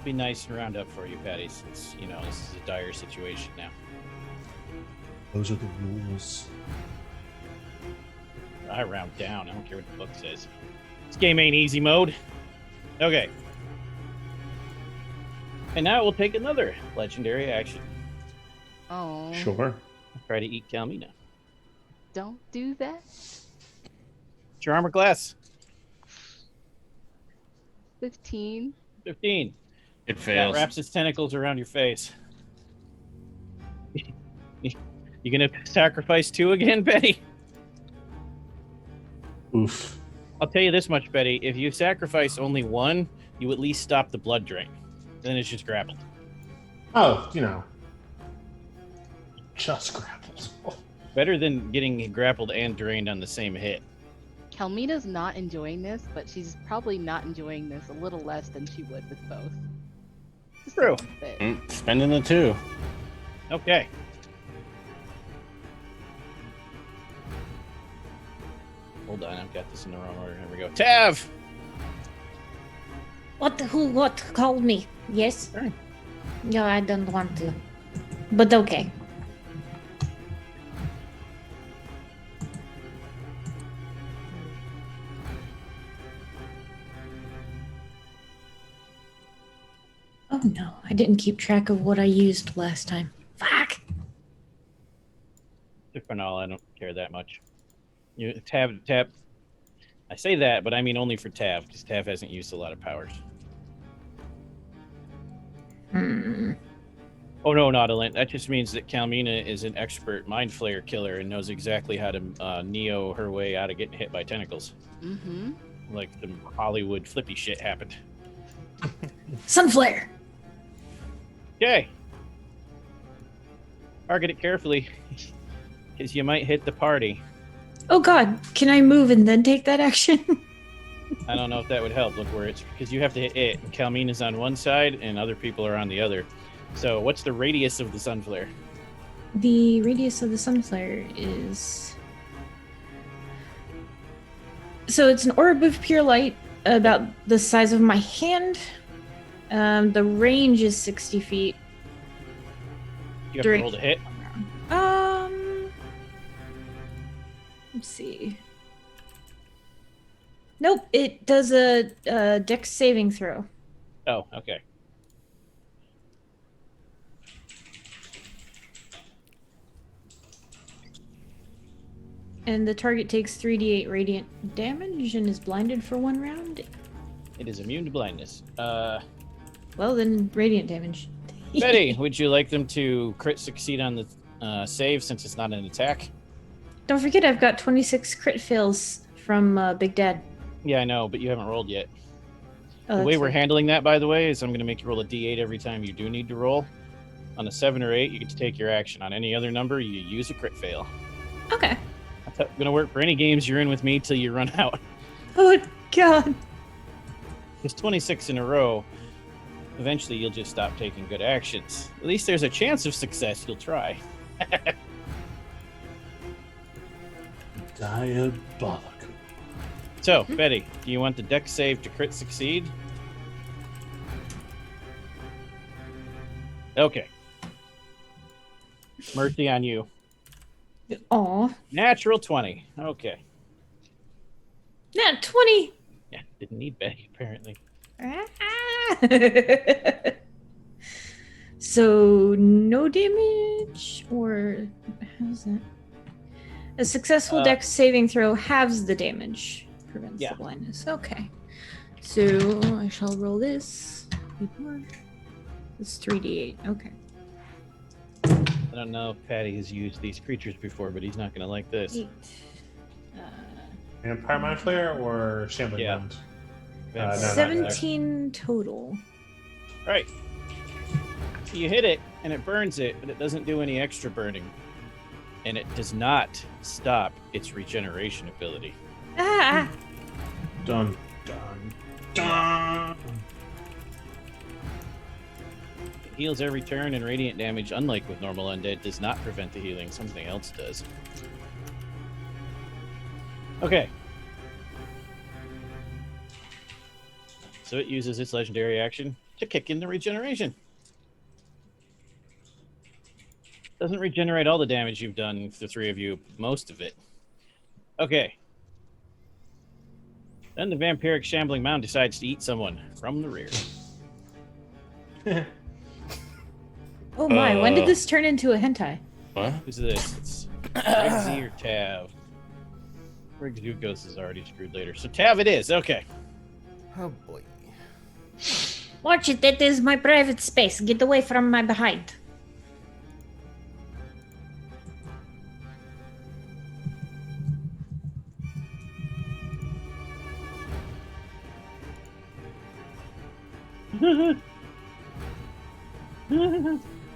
Be nice and round up for you, Patty, since, this is a dire situation now. Those are the rules. I round down. I don't care what the book says. This game ain't easy mode. Okay. And now we'll take another legendary action. Oh. Sure. Try to eat Calmina. Don't do that. What's your armor class? 15. 15. It fails. That wraps its tentacles around your face. You gonna sacrifice 2 again, Betty? Oof. I'll tell you this much, Betty. If you sacrifice only 1, you at least stop the blood drain. Then it's just grappled. Oh, just grappled. Better than getting grappled and drained on the same hit. Calmina's not enjoying this, but she's probably not enjoying this a little less than she would with both. Just a True. little bit. Spending the 2. Okay. Hold on, I've got this in the wrong order. Here we go. Tav! What called me? Yes? Sure. No, I don't want to. But okay. Oh no, I didn't keep track of what I used last time. Fuck! For now, I don't care that much. Tav. I say that, but I mean only for Tav, because Tav hasn't used a lot of powers. Oh no, Nautilin. That just means that Calmina is an expert mind flayer killer and knows exactly how to Neo her way out of getting hit by tentacles. Mm-hmm. Like the Hollywood flippy shit happened. Sunflare! Okay. Target it carefully, because you might hit the party. Oh god, can I move and then take that action? I don't know if that would help. Look where it's, because you have to hit it. And Calmina's on one side and other people are on the other. So what's the radius of the Sunflare? The radius of the Sunflare is... So it's an orb of pure light, about the size of my hand. The range is 60 feet. You have to roll to hit. Let's see. Nope, it does a dex saving throw. Oh, okay. And the target takes 3d8 radiant damage and is blinded for 1 round. It is immune to blindness. Well, then radiant damage. Betty, would you like them to crit succeed on the save since it's not an attack? Don't forget, I've got 26 crit fails from Big Dad. Yeah, I know, but you haven't rolled yet. Oh, The way that's we're right. handling that, by the way, is I'm going to make you roll a d8 every time you do need to roll. On a 7 or 8, you get to take your action. On any other number, you use a crit fail. Okay. That's going to work for any games you're in with me till you run out. Oh, God. It's 26 in a row. Eventually, you'll just stop taking good actions. At least there's a chance of success. You'll try. Diabolical. So, Betty, do you want the dex save to crit succeed? Okay. Mercy on you. Aw. Natural 20. Okay. Nat 20! Yeah, didn't need Betty, apparently. So, no damage? Or how's that? A successful dex saving throw halves the damage. Prevents Yeah. the blindness. Okay. So, I shall roll this. It's 3d8. Okay. I don't know if Patty has used these creatures before, but he's not going to like this. 8. Vampire Mind Flare or Shambling Yeah. Wound? No, not 17 total. Right. You hit it, and it burns it, but it doesn't do any extra burning. And it does not stop its regeneration ability. Ah! Done. Done. Done. Heals every turn, and radiant damage, unlike with normal undead, does not prevent the healing. Something else does. Okay. So it uses its legendary action to kick in the regeneration. Doesn't regenerate all the damage you've done, the three of you, most of it. Okay. Then the vampiric shambling mound decides to eat someone from the rear. Oh my, when did this turn into a hentai? What? Who's this? It's Riggsy or Tav? Riggsukos is already screwed later. So Tav it is. Okay. Oh boy. Watch it, that is my private space. Get away from my behind.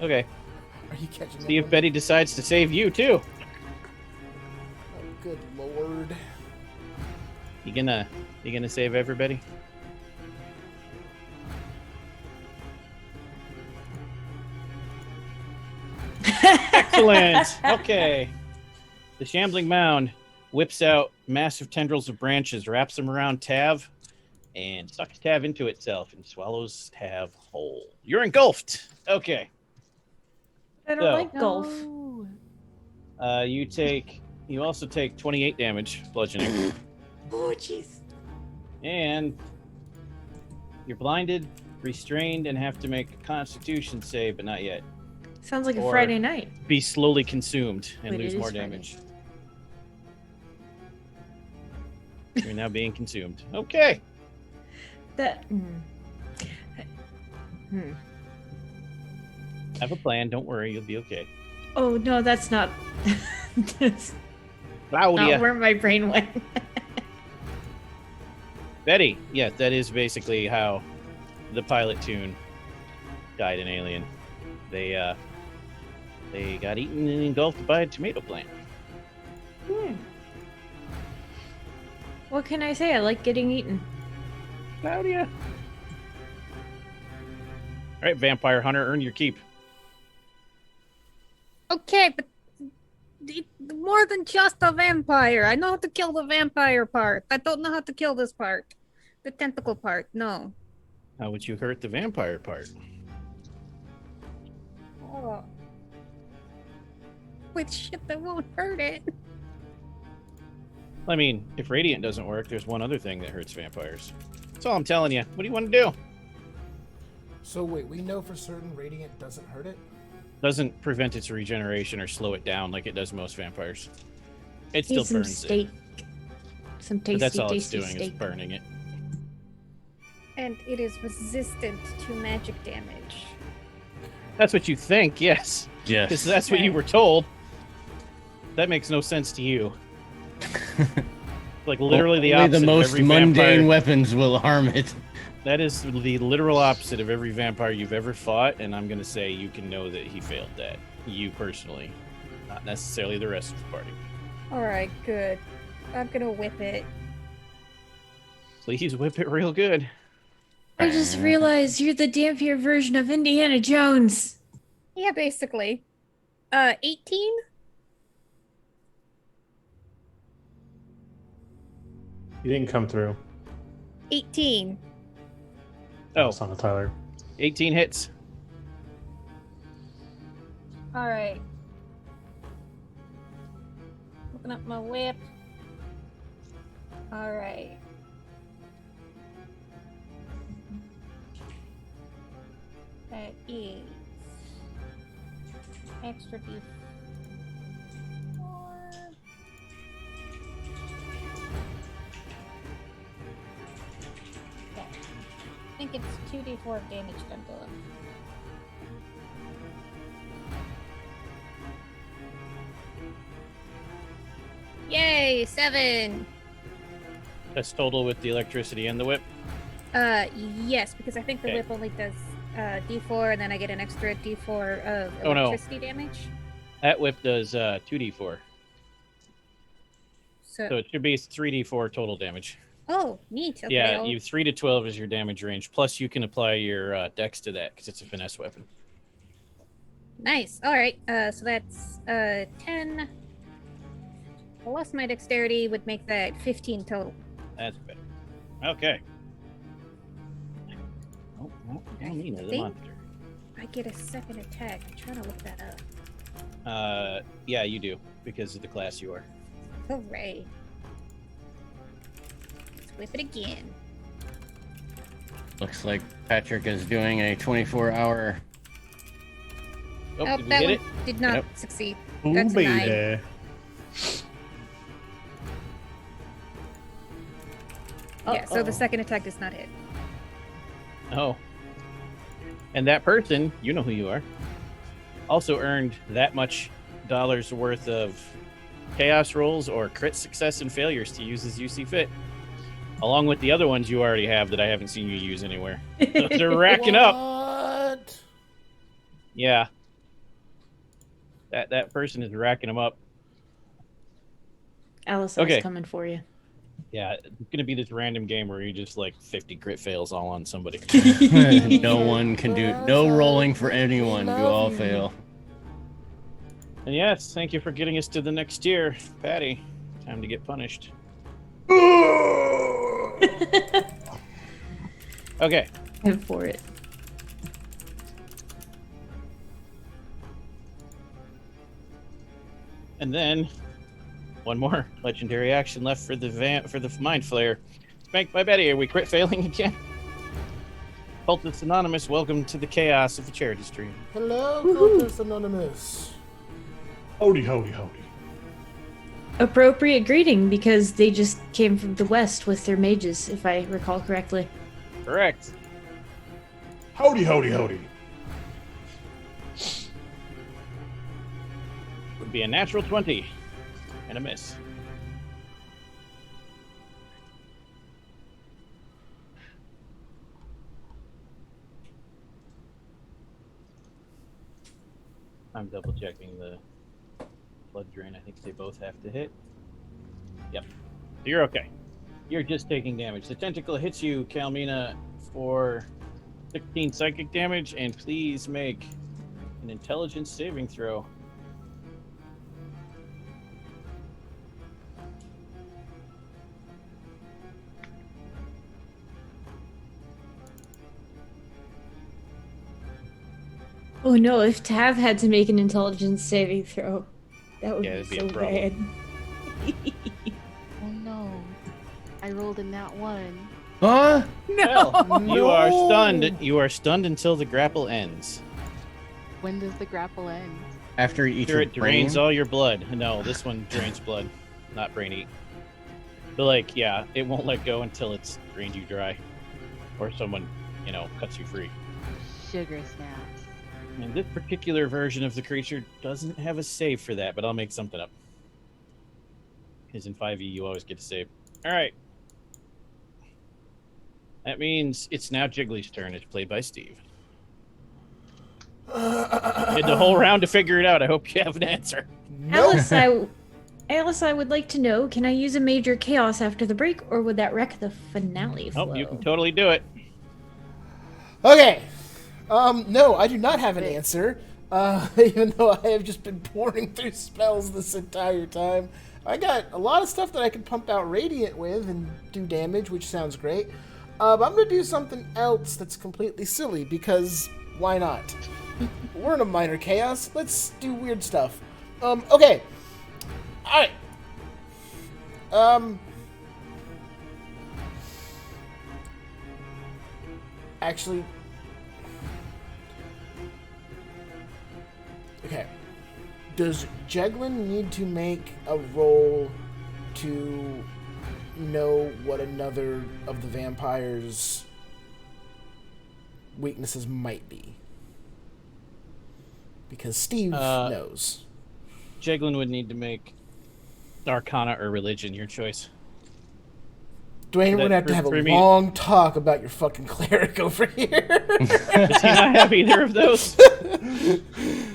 Okay. Are you catching See up if on Betty decides to save you too. me? Oh, good lord. You gonna save everybody? Excellent. Okay. The shambling mound whips out massive tendrils of branches, wraps them around Tav, and sucks Tav into itself and swallows Tav whole. You're engulfed. Okay. I don't So- like golf. No. You also take 28 damage, bludgeoning, Oh, jeez. and you're blinded, restrained, and have to make a Constitution save, but not yet. Sounds like a Or- Friday night. Be slowly consumed and Wait, lose it more is Friday. damage. You're now being consumed. Okay. That. Have a plan. Don't worry. You'll be okay. Oh no, that's not. That's Claudia. not where my brain went. Betty. Yeah, that is basically how the pilot tune died in Alien. They got eaten and engulfed by a tomato plant. What can I say? I like getting eaten. Claudia. All right, vampire hunter, earn your keep. Okay, but more than just a vampire. I know how to kill the vampire part. I don't know how to kill this part. The tentacle part, no. How would you hurt the vampire part? Oh. With shit that won't hurt it. I mean, if radiant doesn't work, there's one other thing that hurts vampires. That's all I'm telling you. What do you want to do? So wait, we know for certain radiant doesn't hurt it? Doesn't prevent its regeneration or slow it down like it does most vampires. It still Need some burns it. steak. Some tasty, But that's all it's tasty doing is steak. burning it. And it is resistant to magic damage. That's what you think, yes. Yes. Because that's what you were told. That makes no sense to you. Like literally the Only opposite. the of most every mundane vampire. weapons will harm it. That is the literal opposite of every vampire you've ever fought, and I'm gonna say you can know that he failed that. You personally, not necessarily the rest of the party. Alright, good. I'm gonna whip it. Please whip it real good. I just realized you're the dampier version of Indiana Jones. Yeah, basically. 18? You didn't come through. 18. Oh, It's on Tyler. 18 hits. Alright. Open up my whip. Alright. That is extra D4. Okay. I think it's 2d4 of damage done to him. Yay, 7. That's total with the electricity and the whip. Yes, because I think the Okay. whip only does D4, and then I get an extra D4 of Oh, no. electricity damage. That whip does 2d4. So, So it should be 3d4 total damage. oh, neat. Okay, Yeah, I'll- you 3 to 12 is your damage range. Plus, you can apply your dex to that because it's a finesse weapon. Nice. All right. So that's 10. Plus my dexterity would make that 15 total. That's better. Okay. Oh, Calmina, the monster. I get a second attack. I'm trying to look that up. Yeah, you do, because of the class you are. Hooray. Let's whip it again. Looks like Patrick is doing a 24-hour. Oh, Oh, did we that hit one it? did not Yep. succeed. Ooh, Got denied. baby. Yeah, so the second attack does not hit. Oh. And that person, you know who you are, also earned that much dollars worth of chaos rolls or crit success and failures to use as you see fit, along with the other ones you already have that I haven't seen you use anywhere. They're racking up. What? Yeah. That person is racking them up. Alice Okay. is coming for you. Yeah, it's gonna be this random game where you just like 50 crit fails all on somebody. No one can do no rolling for anyone. Do all fail. And yes, thank you for getting us to the next tier, Patty. Time to get punished. Okay. Head for it. And then one more legendary action left for the Mind Flayer. Spanked by Betty. Are we crit failing again? Cultists Anonymous, welcome to the chaos of the charity stream. Hello, Cultists Anonymous. Howdy, howdy, howdy. Appropriate greeting because they just came from the west with their mages, if I recall correctly. Correct. Howdy, howdy, howdy. Would be a natural 20 and a miss. I'm double checking the blood drain. I think they both have to hit. Yep. So you're okay. You're just taking damage. The tentacle hits you, Calmina, for 16 psychic damage, and please make an intelligence saving throw. Oh no, if Tav had to make an intelligence saving throw, that would Yeah, be it'd be so a problem. bad. Oh no. I rolled in that one. Huh? Well, you are No. stunned. You are stunned until the grapple ends. When does the grapple end? After you eat After your it drains brain? all your blood. No, this one drains blood, not brain eat. But like, yeah, it won't let go until it's drained you dry, or someone, cuts you free. Sugar snaps. And this particular version of the creature doesn't have a save for that, but I'll make something up. Because in 5e, you always get a save. All right. That means it's now Jiggly's turn. It's played by Steve. You had the whole round to figure it out. I hope you have an answer. Alice, I would like to know, can I use a major chaos after the break, or would that wreck the finale flow? Oh, you can totally do it. Okay. No, I do not have an answer. Even though I have just been pouring through spells this entire time. I got a lot of stuff that I can pump out Radiant with and do damage, which sounds great. But I'm going to do something else that's completely silly, because why not? We're in a minor chaos. Let's do weird stuff. Okay. Alright. Actually... Okay. Does Jeglin need to make a roll to know what another of the vampire's weaknesses might be? Because Steve knows. Jeglin would need to make Arcana or Religion, your choice. Dwayne, we're that gonna have to have for a me- long talk about your fucking cleric over here. Does he not have either of those?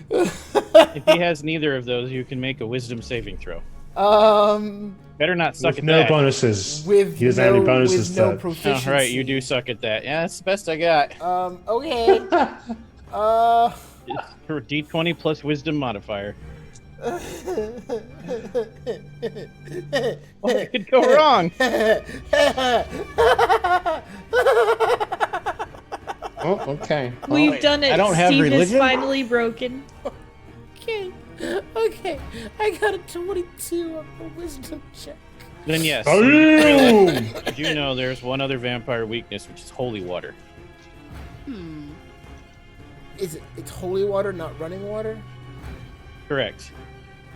If he has neither of those, you can make a Wisdom saving throw. Better not suck With at no that. With bonuses. He doesn't have any bonuses with no to... proficiency. Oh, right, you do suck at that. Yeah, that's the best I got. Okay. It's D20 plus wisdom modifier. What could go wrong? Oh, okay. We've done it. I don't have Steve is religion? finally broken. Okay. Okay. I got a 22 on the wisdom check. Then yes. Boom! Did you know there's one other vampire weakness, which is holy water? It's holy water, not running water? Correct.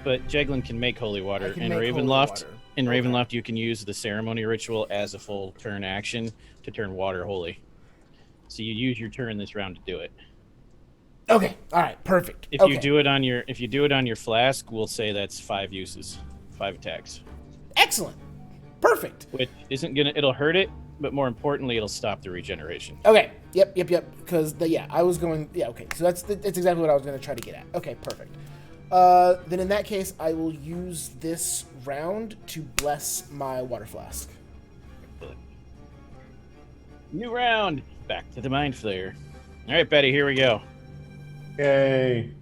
But Jeglin can make holy water. I can In make holy Ravenloft, water. in Ravenloft, you can use the ceremony ritual as a full turn action to turn water holy. So you use your turn this round to do it. Okay. All right. Perfect. If okay. you do it on your flask, we'll say that's 5 uses, 5 attacks. Excellent. Perfect. Which it'll hurt it, but more importantly, it'll stop the regeneration. Okay. Yep. Because I was going. Yeah. Okay. So that's exactly what I was going to try to get at. Okay. Perfect. Then in that case, I will use this round to bless my water flask. New round. Back to the mind flayer. All right, Betty. Here we go. Yay.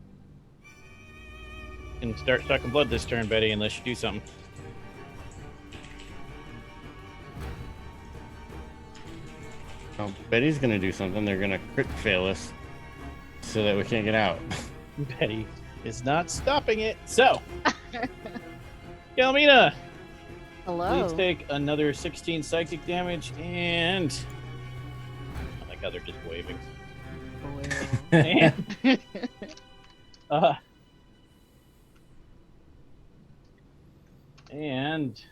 And start sucking blood this turn, Betty, unless you do something. Oh, Betty's gonna do something. They're gonna crit fail us so that we can't get out. Betty is not stopping it. So, Galmina, Hello. please take another 16 psychic damage, and I like how they're just waving. And, and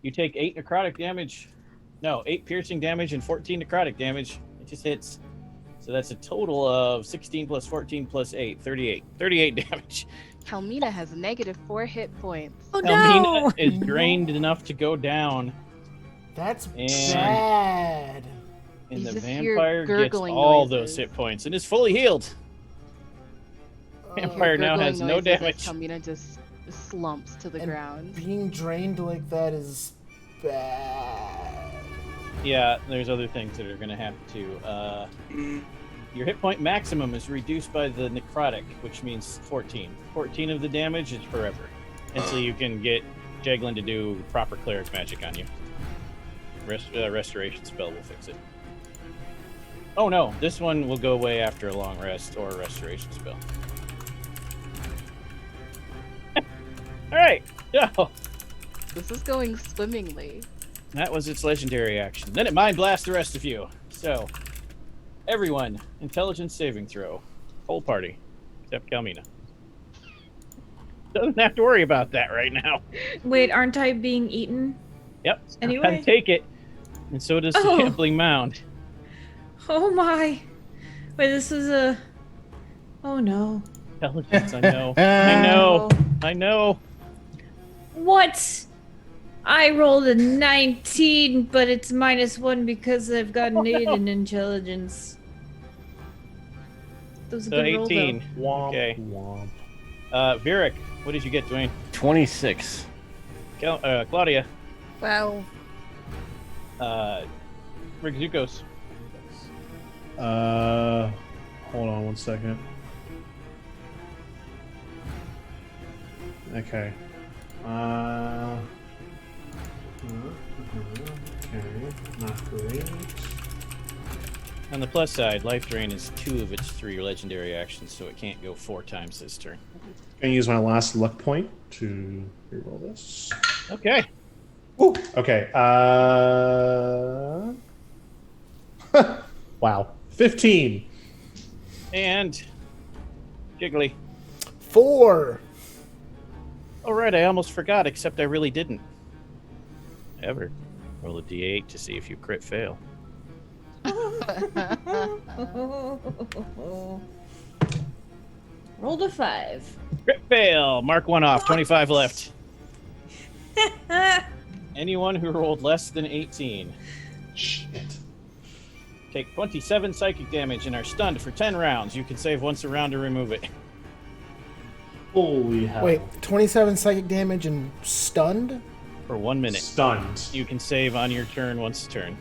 you take 8 necrotic damage. No, 8 piercing damage and 14 necrotic damage. It just hits. So that's a total of 16 plus 14 plus 8, 38. 38 damage. Kalmina has -4 hit points. Oh no! Elmina is drained enough to go down, That's And- bad. and You the just hear vampire gets gurgling all noises. those hit points and is fully healed. Vampire now has no damage. Kalmina just slumps to the And ground. Being drained like that is bad. Yeah, there's other things that are going to happen too. Your hit point maximum is reduced by the necrotic, which means 14. 14 of the damage is forever. Until you can get Jeglin to do proper cleric magic on you. Restoration spell will fix it. Oh no, this one will go away after a long rest or a restoration spell. Alright, so This is going swimmingly. that was its legendary action. Then it mind blasts the rest of you. So, everyone, intelligence saving throw. Whole party, except Kalmina. Doesn't have to worry about that right now. Wait, aren't I being eaten? Yep. Anyway. I take it. And so does the Oh. gambling mound. Oh my. Wait, this is a. Oh no. Intelligence, I know. I know. Oh. I know. What? I rolled a 19, but it's -1 because I've got an 8 in intelligence. That was a So good roll, 18. Womp, Okay. womp. Virik, what did you get, Dwayne? 26. Claudia. Well, Rigzukos. Hold on one second. Okay. Okay, not great. On the plus side, life drain is 2 of its 3 legendary actions, so it can't go 4 times this turn. Gonna use my last luck point to reroll this. Okay. Ooh, okay. Wow. 15. And Jiggly. 4. Oh, right, I almost forgot, except I really didn't. Ever. Roll a d8 to see if you crit fail. Rolled a 5. Crit fail! Mark 1 off, 25 left. Anyone who rolled less than 18. Shit. Take 27 psychic damage and are stunned for 10 rounds. You can save once a round to remove it. Holy hell. Wait, 27 psychic damage and stunned? For 1 minute. Stunned. You can save on your turn once a turn.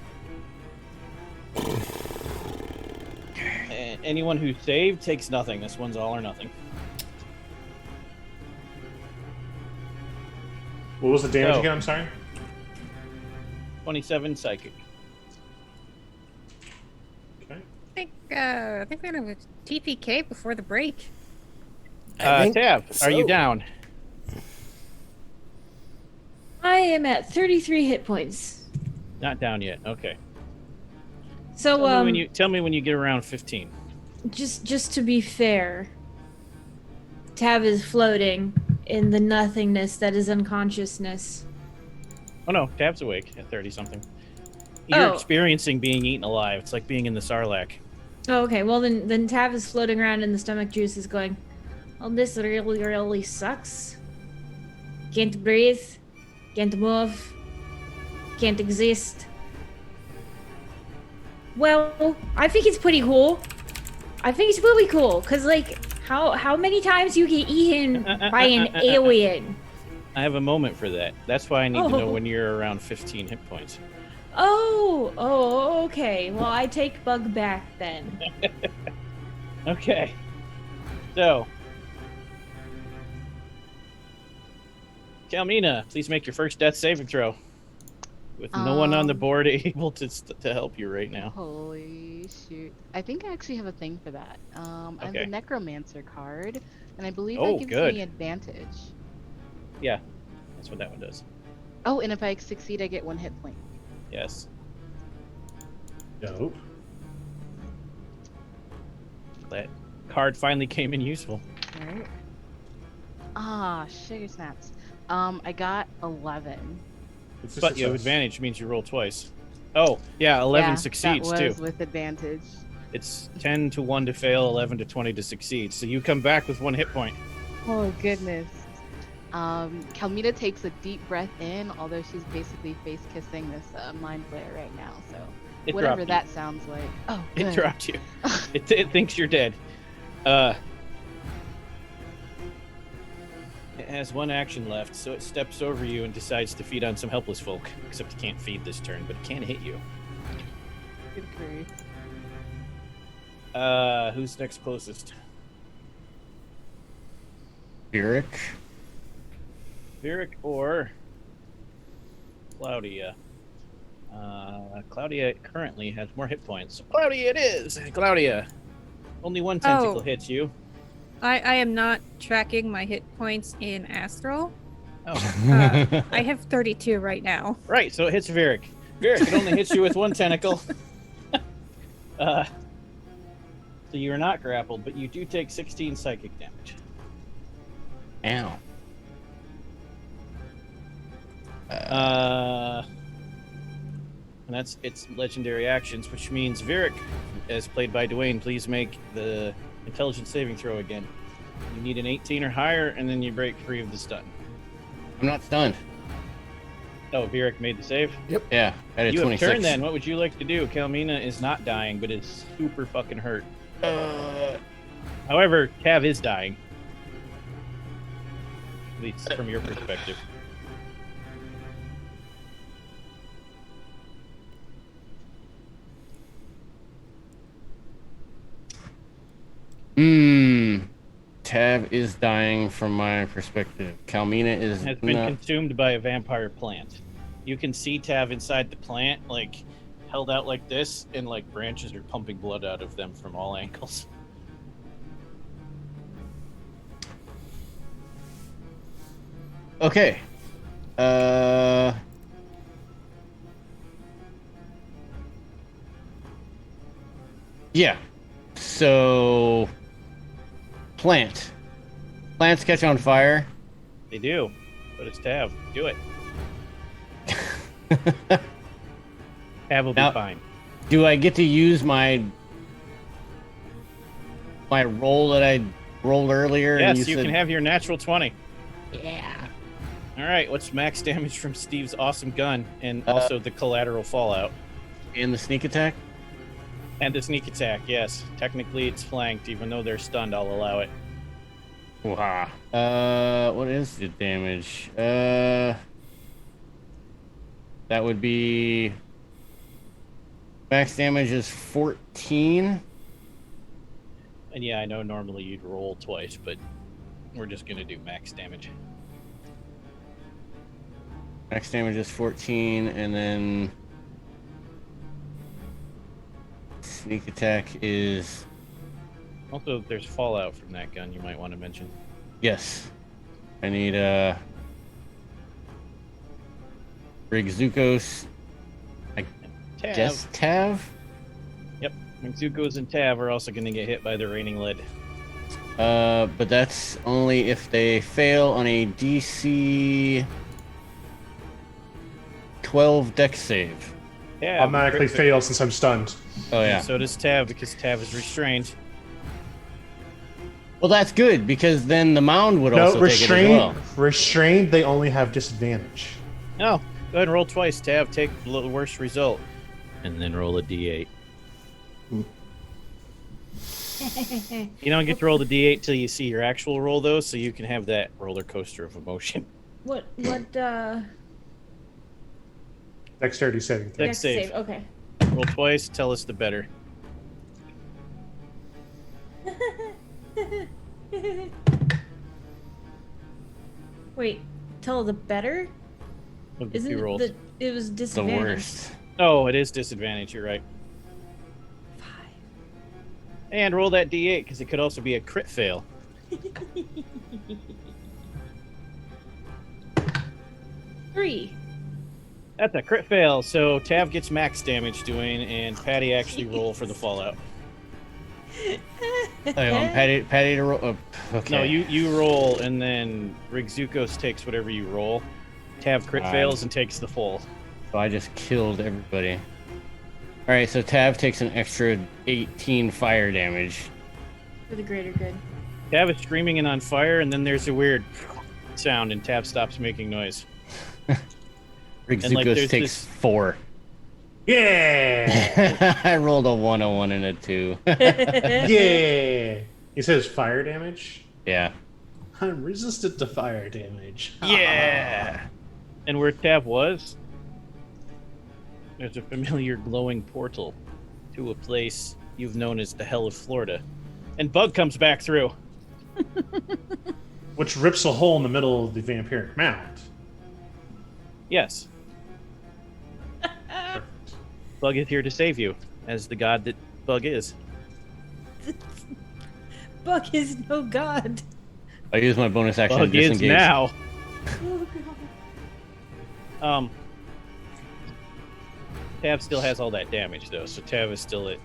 anyone who saved takes nothing. This one's all or nothing. What was the damage So- again? I'm sorry. 27 psychic. Okay. I think we're gonna have a TPK before the break. I think Tav, are you so. down? I am at 33 hit points. Not down yet. Okay. So Tell me when you get around 15. just to be fair, Tav is floating in the nothingness that is unconsciousness. Oh no, Tav's awake at 30 something. You're Oh. experiencing being eaten alive. It's like being in the Sarlacc. Oh, okay. Well, then Tav is floating around and the stomach juice is going, oh, this really sucks. Can't breathe. Can't move. Can't exist. Well, I think it's pretty cool. I think it's really cool, because, like, how many times you get eaten by an alien? I have a moment for that. That's why I need to know Oh. when you're around 15 hit points. Oh, okay. Well, I take Bug back then. Okay. So, Kalmina, please make your first death saving throw. With no one on the board able to help you right now. Holy shoot. I think I actually have a thing for that. I have Okay. the Necromancer card, and I believe Oh, that gives good. me advantage. Yeah, that's what that one does. Oh, and if I succeed, I get 1 hit point. Yes. Dope. That card finally came in useful. Right? Ah, sugar snaps. I got 11. It's a But you have success. advantage means you roll twice. Oh, yeah, 11 Yeah, succeeds that too. was with advantage. It's 10 to 1 to fail, 11 to 20 to succeed. So you come back with 1 hit point. Oh, goodness. Kalmina takes a deep breath in, although she's basically face kissing this mind flayer right now. So It whatever dropped that sounds like. Oh, you. good. It dropped you. It thinks you're dead. It has 1 action left, so it steps over you and decides to feed on some helpless folk. Except it can't feed this turn, but it can hit you. Good grief. Who's next closest? Eric. Vieric or Claudia? Claudia currently has more hit points. So Claudia it is! Claudia! Only 1 tentacle Oh. hits you. I am not tracking my hit points in Astral. Oh, I have 32 right now. right, so it hits Vieric. Vieric, it only hits you with 1 tentacle. So you are not grappled, but you do take 16 psychic damage. Ow. And that's its legendary actions, which means Vieric, as played by Dwayne, please make the intelligence saving throw again. You need an 18 or higher, and then you break free of the stun. I'm not stunned. Oh, Vieric made the save? Yeah, I had a You have 26. turn then. What would you like to do? Kalmina is not dying, but is super fucking hurt. However, Tav is dying. At least from your perspective. Tav is dying from my perspective. Kalmina is Has been not. consumed by a vampire plant. You can see Tav inside the plant, like, held out like this, and, like, branches are pumping blood out of them from all angles. Okay. Yeah. So plants catch on fire. They do, but it's Tav. Do it. Tav will be Now- fine. Do I get to use my roll that I rolled earlier? and Yes, you said- can have your natural 20. Yeah. All right, what's max damage from Steve's awesome gun, and also the collateral fallout? And the sneak attack. And the sneak attack, yes. Technically, it's flanked. Even though they're stunned, I'll allow it. Wow. What is the damage? That would be max damage is 14. And yeah, I know normally you'd roll twice, but we're just gonna do max damage. Max damage is 14, and then sneak attack is Also, there's fallout from that gun you might want to mention. yes. I need Rigzukos. I Tav. guess Tav. Yep. Zuko's and Tav are also gonna get hit by the raining lead. But that's only if they fail on a DC 12 dex save. Tav Automatically crit- fail since I'm stunned. Oh yeah. So does Tav because Tav is restrained. Well, that's good because then the mound would No, also take it as well. restrained, they only have disadvantage. No, go ahead and roll twice. Tav, take the worst result, and then roll a d8. You don't get to roll the d8 till you see your actual roll, though, so you can have that roller coaster of emotion. What Dexterity saving throw. Dex save. Okay. Roll twice. Tell us the better. Wait, tell the better? What did Isn't you roll? it was The disadvantage. worst. Oh, it is disadvantage. You're right. 5. And roll that d8 because it could also be a crit fail. 3. That's a crit fail. So Tav gets max damage doing, and Patty actually roll for the fallout. I want Patty to roll. Okay. No, you roll, and then Rigzukos takes whatever you roll. Tav crit Fine. fails and takes the full. So I just killed everybody. All right, so Tav takes an extra 18 fire damage. For the greater good. Tav is screaming and on fire, and then there's a weird sound, and Tav stops making noise. Rigzukos there's takes this- 4. Yeah! I rolled a 1, a 1, and a 2. Yeah! He says fire damage. Yeah. I'm resistant to fire damage. Yeah! And where Tav was, there's a familiar glowing portal to a place you've known as the Hell of Florida. And Bug comes back through. Which rips a hole in the middle of the vampiric mound. Yes, Perfect. Bug is here to save you, as the god that Bug is. Buck is no god. I use my bonus action to Bug is disengage. now. Oh god. Tav still has all that damage though, so Tav is still at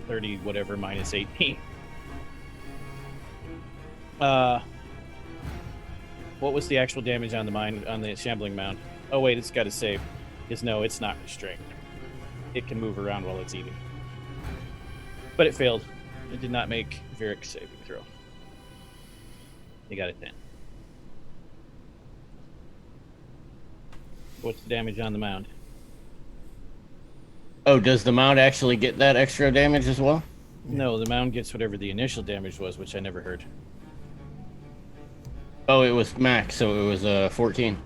30 whatever minus 18. What was the actual damage on the shambling mound? Oh wait, it's got to save. Because no, it's not restrained. It can move around while it's eating. But it failed. It did not make Viric's saving throw. He got it then. What's the damage on the mound? Oh, does the mound actually get that extra damage as well? No, the mound gets whatever the initial damage was, which I never heard. Oh, it was max, so it was 14.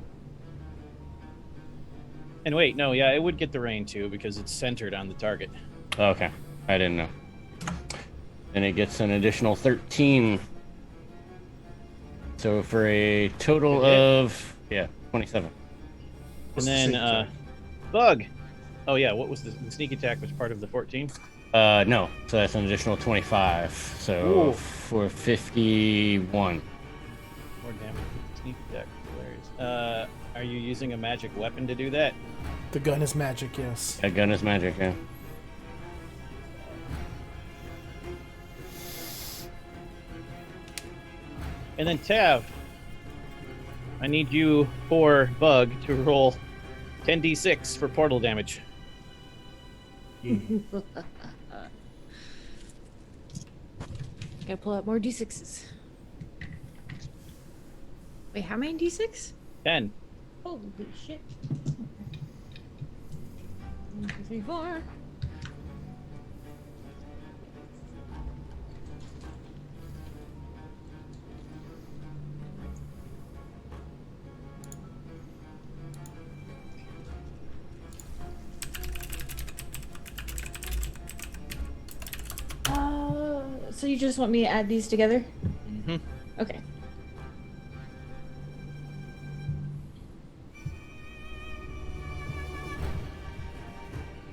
And wait, no, yeah, it would get the rain too because it's centered on the target. Okay, I didn't know. And it gets an additional 13. So for a total Good hit. of 27. What's And the then sneak attack? Bug. Oh yeah, what was the sneak attack was part of the 14? No, so that's an additional 25. So Ooh. for 51. More damage with the sneak attack. Hilarious. Are you using a magic weapon to do that? The gun is magic, yes. That gun is magic, yeah. And then Tav, I need you for Bug to roll 10d6 for portal damage. Gotta pull out more d6s. Wait, how many d6? 10. Holy shit. 1, 2, 3, 4. So you just want me to add these together? Mm-hmm. Okay.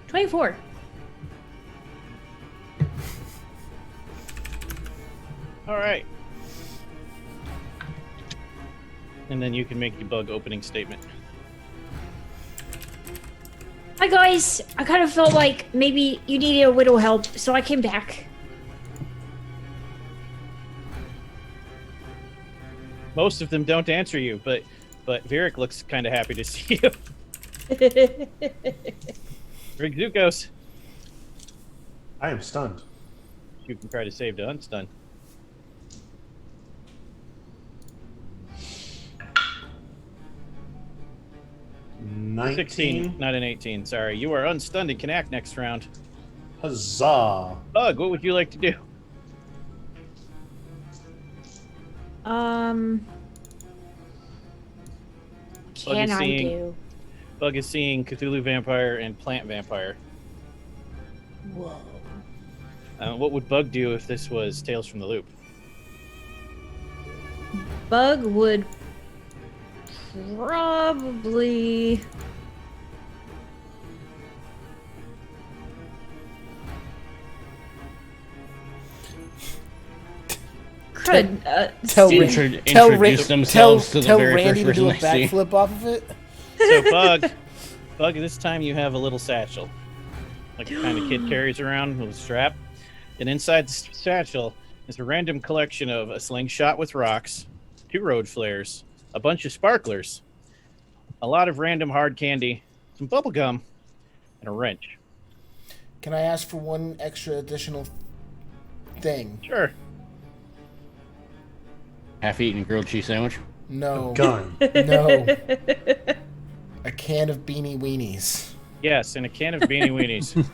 $24. All right. And then you can make your bug opening statement. Hi guys, I kind of felt like maybe you needed a little help, so I came back. Most of them don't answer you, but Virik looks kind of happy to see you. Rick Zukos. I am stunned. You can try to save to unstun. 19. 16, not an 18. Sorry. You are unstunned and can act next round. Huzzah. Bug, what would you like to do? Can I do? Bug is seeing Cthulhu Vampire and Plant Vampire. Whoa. What would Bug do if this was Tales from the Loop? Bug would probably... Crud. Introduce themselves to the tell very Randy first to do a person they see. backflip off of it. So Bug, this time you have a little satchel. Like the kind of kid carries around with a strap. And inside the satchel is a random collection of a slingshot with rocks, 2 road flares, a bunch of sparklers, a lot of random hard candy, some bubble gum, and a wrench. Can I ask for one extra additional thing? Sure. Half-eaten grilled cheese sandwich. No. Gun. No. A can of Beanie Weenies. Yes, and a can of Beanie Weenies.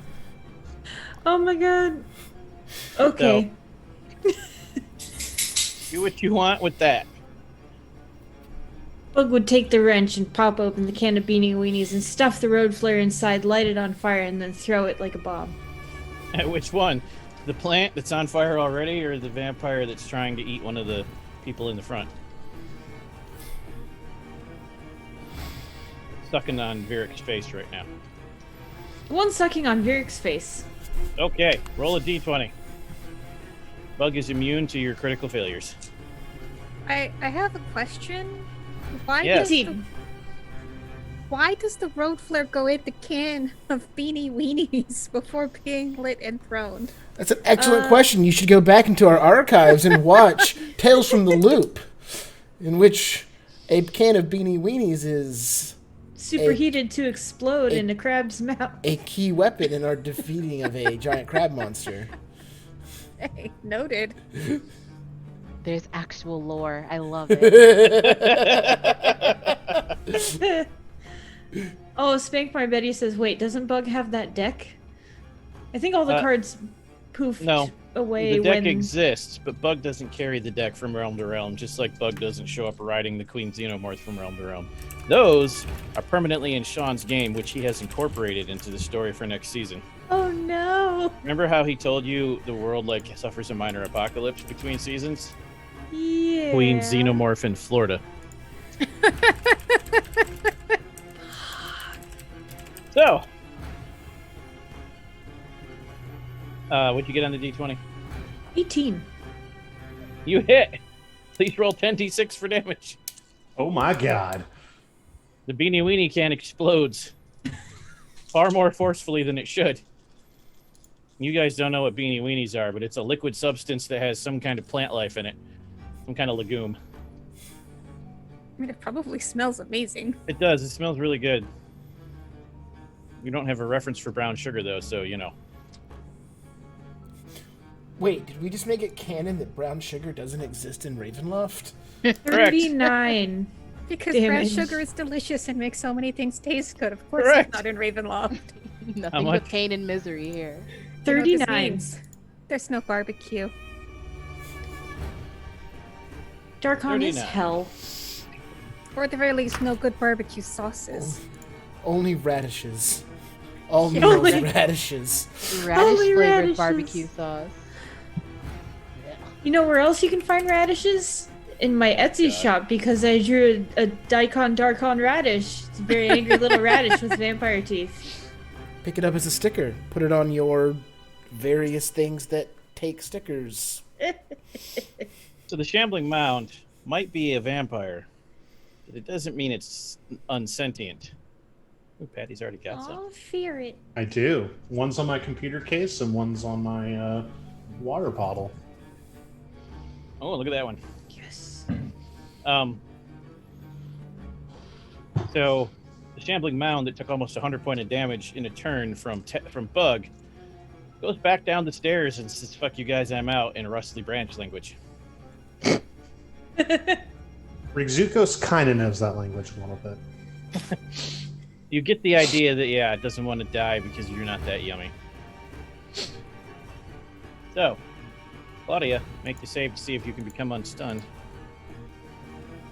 Oh my god. Okay. Do what you want with that. Bug would take the wrench and pop open the can of Beanie Weenies and stuff the road flare inside, light it on fire, and then throw it like a bomb. Which one? The plant that's on fire already, or the vampire that's trying to eat one of the people in the front? Sucking on Virik's face right now. The one sucking on Virik's face. Okay, roll a d20. Bug is immune to your critical failures. I have a question. Why Yes. why does the road flare go in the can of Beanie Weenies before being lit and thrown? That's an excellent question. You should go back into our archives and watch Tales from the Loop, in which a can of Beanie Weenies is Superheated to explode in a crab's mouth. a key weapon in our defeating of a giant crab monster. Hey, noted. There's actual lore. I love it. Oh, Spank My Betty says, wait, doesn't Bug have that deck? I think all the cards poofed No. away The deck when... exists, but Bug doesn't carry the deck from realm to realm, just like Bug doesn't show up riding the Queen Xenomorph from realm to realm. Those are permanently in Sean's game, which he has incorporated into the story for next season. Oh no! Remember how he told you the world suffers a minor apocalypse between seasons? Yeah. Queen Xenomorph in Florida. So, what'd you get on the d20? 18. You hit. Please roll 10d6 for damage. Oh my god. The Beanie Weenie can explodes far more forcefully than it should. You guys don't know what Beanie Weenies are, but it's a liquid substance that has some kind of plant life in it. Some kind of legume. I mean, it probably smells amazing. It does. It smells really good. You don't have a reference for brown sugar, though, so, you know. Wait, did we just make it canon that brown sugar doesn't exist in Ravenloft? 39. Because brown Damage. sugar is delicious and makes so many things taste good. Of course Correct. it's not in Ravenloft. Nothing much? but pain and misery here. You know what this 39. means? There's no barbecue. Darkon is 39. hell. Or at the very least, no good barbecue sauces. Only radishes. All Only- meals radishes. Radish flavored radishes. barbecue sauce. You know where else you can find radishes? In my Etsy shop, because I drew a Daikon Darkon radish. It's a very angry little radish with vampire teeth. Pick it up as a sticker. Put it on your various things that take stickers. So the Shambling Mound might be a vampire, but it doesn't mean it's unsentient. Ooh, Patty's already got some. Oh, fear it. I do. One's on my computer case and one's on my water bottle. Oh, look at that one. Yes. So the Shambling Mound that took almost 100 points of damage in a turn from Bug goes back down the stairs and says, "Fuck you guys, I'm out," in Rustly Branch language. Rigzukos kind of knows that language a little bit. You get the idea that, yeah, it doesn't want to die because you're not that yummy. So, Claudia, make the save to see if you can become unstunned.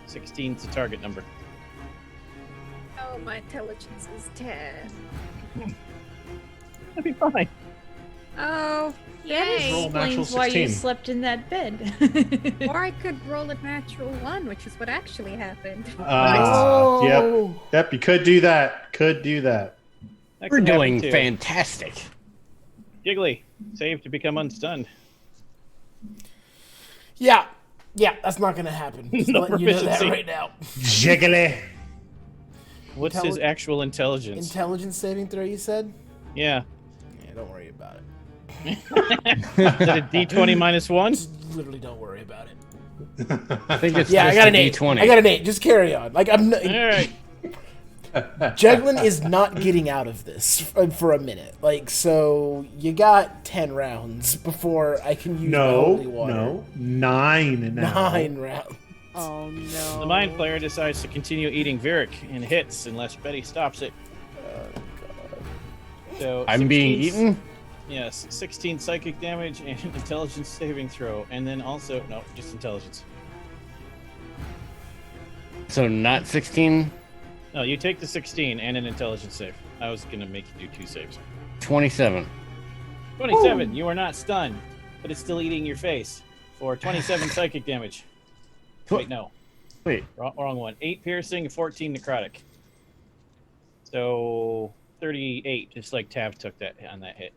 16's the target number. Oh, my intelligence is 10. That'd be fine. Oh, That yay! Roll natural explains why you 16. slept in that bed. Or I could roll a natural 1, which is what actually happened. Yep. Yep, you could do that. Could do that. That We're could happen doing too. fantastic. Jiggly, save to become unstunned. Yeah, that's not gonna happen. Just No letting you know that proficiency. right now. Jiggly. What's his actual intelligence? Intelligence saving throw, you said? Yeah. Yeah, don't worry about it. Is that a D20 minus 1? Just literally don't worry about it. I think it's Yeah, I just got a an 8. D20. I got an 8. Just carry on. Like I'm not, All right. Jeglin is not getting out of this for a minute. Like, so you got 10 rounds before I can use my holy water. No. 9 now. 9 rounds. Oh no. The Mind Flayer decides to continue eating Virik and hits unless Betty stops it. So I'm being 16 eaten? Yes, 16 psychic damage and intelligence saving throw, and then also just intelligence. So not 16, No, you take the 16 and an intelligence save. I was gonna make you do 2 saves. 27. 27. You are not stunned, but it's still eating your face for 27 psychic damage. Wait, no, Wait, wrong one. 8 piercing, 14 necrotic. So 38, just like Tav took that on that hit.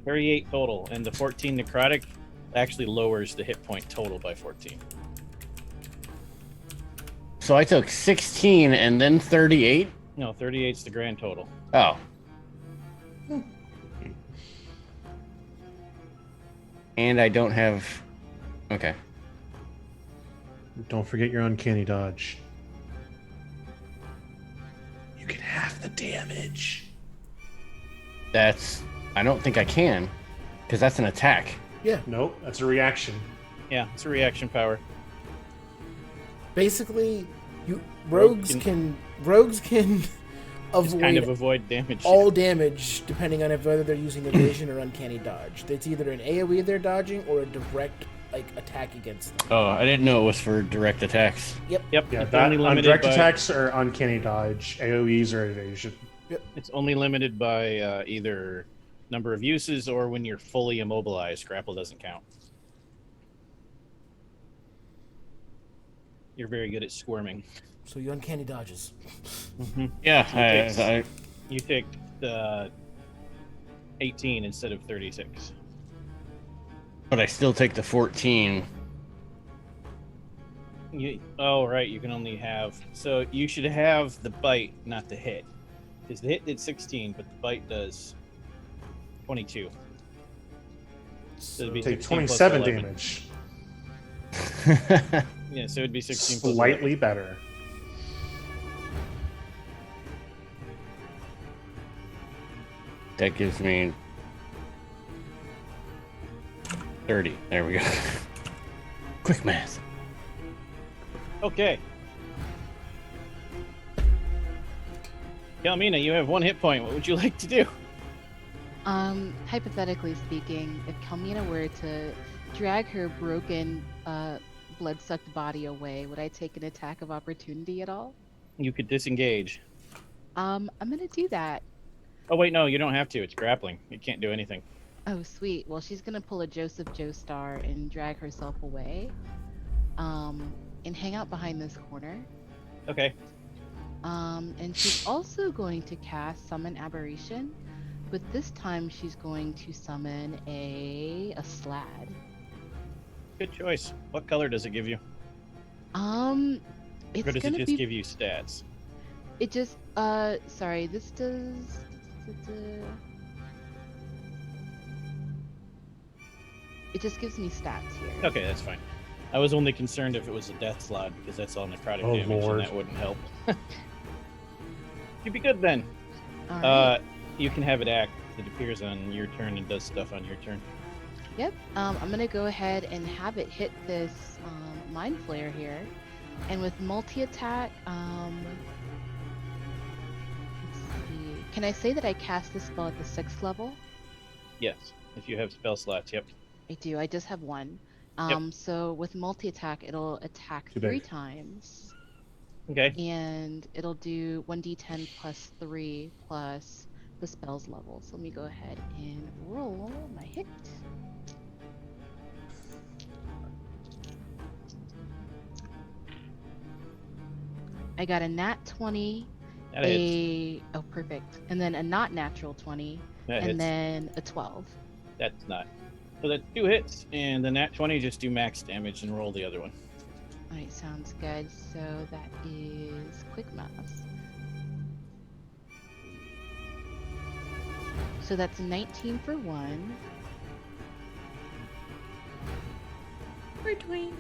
38 total, and the 14 necrotic actually lowers the hit point total by 14. so I took 16 and then 38? No, 38's the grand total. Oh. And I don't have... Okay. Don't forget your uncanny dodge. You get half the damage. That's... I don't think I can. Because that's an attack. Nope, that's a reaction. Yeah, it's a reaction power. Basically, rogues can Just avoid kind of avoid damage. all damage depending on whether they're using evasion or uncanny dodge. It's either an AoE they're dodging or a direct attack against them. Oh, I didn't know it was for direct attacks. Yep. Yeah, it's that only on limited direct by, attacks are uncanny dodge. AoEs are evasion. It's only limited by either number of uses or when you're fully immobilized. Grapple doesn't count. You're very good at squirming. So you uncanny dodges. Yeah, You take 18 instead of 36. but I still take the 14. Oh, right. You can only have... So you should have the bite, not the hit. Because the hit did 16, but the bite does 22. So it'd be Take 16 plus 27 11. damage. Yeah, so it'd be 16 plus Slightly better. That gives me 30. There we go. Quick math. 11. Okay. Kalmina, you have 1 hit point. What would you like to do? Hypothetically speaking, if Kalmina were to drag her broken, blood-sucked body away, would I take an attack of opportunity at all? You could disengage. I'm gonna do that. Oh, wait, no, you don't have to. It's grappling. You can't do anything. Oh, sweet. Well, she's gonna pull a Joseph Joestar and drag herself away. And hang out behind this corner. Okay. And she's also going to cast Summon Aberration, but this time she's going to summon a Slad. Good choice. What color does it give you? It's Or does it gonna just be. give you stats? It just. Sorry. This does. It just gives me stats here. Okay, that's fine. I was only concerned if it was a death slot because that's all necrotic Oh, damage Lord. and that wouldn't help. You'd be good then. All right. You can have it act. It appears on your turn and does stuff on your turn. Yep. I'm gonna go ahead and have it hit this Mind Flare here, and with multi-attack, let's see. Can I say that I cast this spell at the 6th level? Yes, if you have spell slots, yep. I do. I just have one. So with multi-attack, it'll attack Too 3 big. times, Okay. and it'll do 1d10 plus 3 plus the spell's level. So let me go ahead and roll my hit. I got a nat 20, That hits. oh perfect, and then a not natural 20, That and hits. then a 12. That's not. So that's 2 hits, and the nat 20 just do max damage and roll the other one. All right, sounds good. So that is quick maths. So that's 19 for 1. We're doing.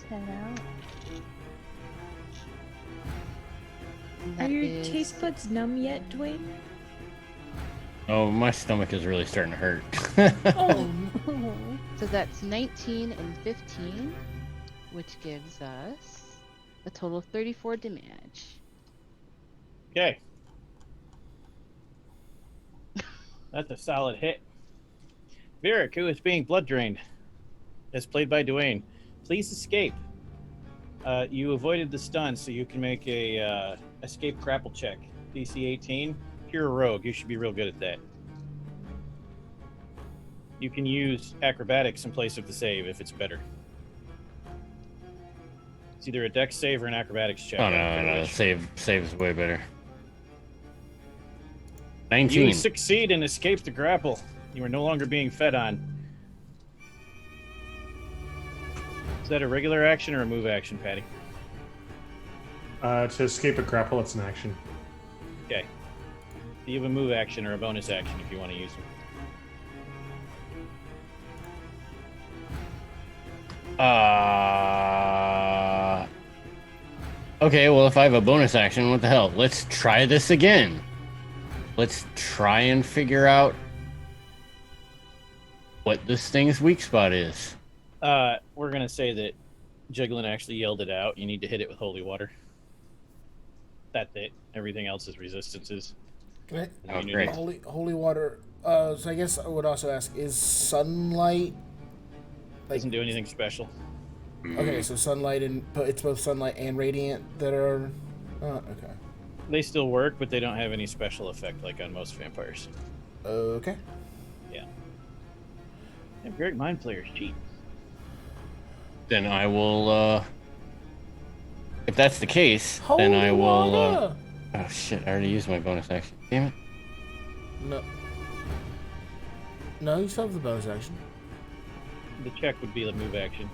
10 out. And Are that your is- taste buds numb yet, Dwayne? Oh, my stomach is really starting to hurt. Oh no. So that's 19 and 15, which gives us a total of 34 damage. Okay. That's a solid hit. Virik, who is being blood drained, as played by Dwayne, please escape. You avoided the stun, so you can make a escape grapple check. DC 18. If you're a rogue, you should be real good at that. You can use acrobatics in place of the save if it's better. It's either a dex save or an acrobatics check. Oh I don't no, care no, which. save's way better. 19. You succeed and escape the grapple. You are no longer being fed on. Is that a regular action or a move action, Patty? To escape a grapple, it's an action. Okay. Do you have a move action or a bonus action if you want to use them? Okay, well, if I have a bonus action, what the hell? Let's try this again. Let's try and figure out what this thing's weak spot is. We're going to say that Jiggling actually yelled it out. You need to hit it with holy water. That's it. Everything else is resistances. Okay. Oh, Immunities. great. Holy water. So I guess I would also ask: is sunlight? Doesn't do anything special. Okay, so sunlight but it's both sunlight and radiant that are. Okay. They still work, but they don't have any special effect like on most vampires. Okay. And Virik Mind Flayer's cheap. Then I will, if that's the case, then I will, water! oh shit, I already used my bonus action. Damn it. No. No, you still have the bonus action. The check would be the move action.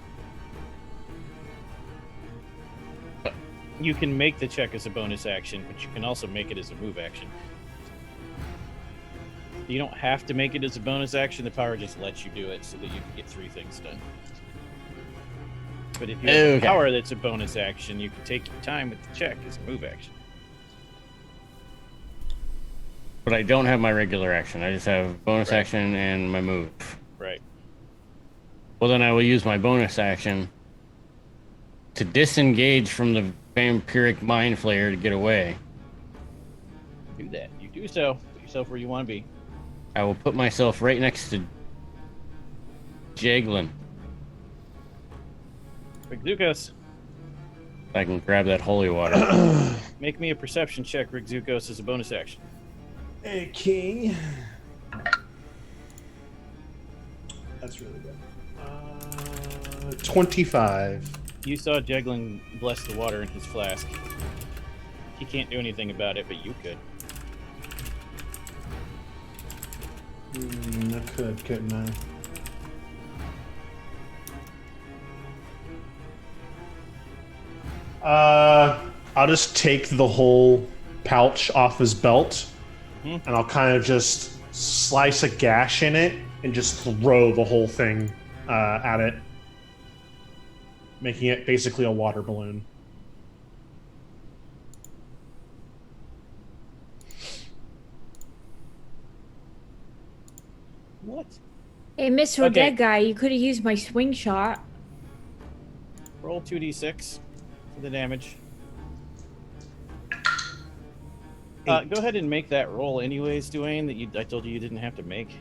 You can make the check as a bonus action, but you can also make it as a move action. You don't have to make it as a bonus action. The power just lets you do it so that you can get 3 things done. But if you have a Okay. power that's a bonus action, you can take your time with the check as a move action. But I don't have my regular action. I just have bonus Right. action and my move. Right. Well, then I will use my bonus action to disengage from the vampiric mind flayer to get away. Do that. You do so. Put yourself where you want to be. I will put myself right next to Jaglin. Rigzukos, I can grab that holy water. make me a perception check, Rigzukos, as a bonus action. Okay. That's really good. 25. You saw Jeglin bless the water in his flask. He can't do anything about it, but you could. I could, couldn't I? I'll just take the whole pouch off his belt, and I'll kind of just slice a gash in it and just throw the whole thing at it, making it basically a water balloon. What? Hey, Mr. Okay. Dead Guy, you could have used my swing shot. Roll 2d6 for the damage. Go ahead and make that roll anyways, Dwayne, that I told you didn't have to make.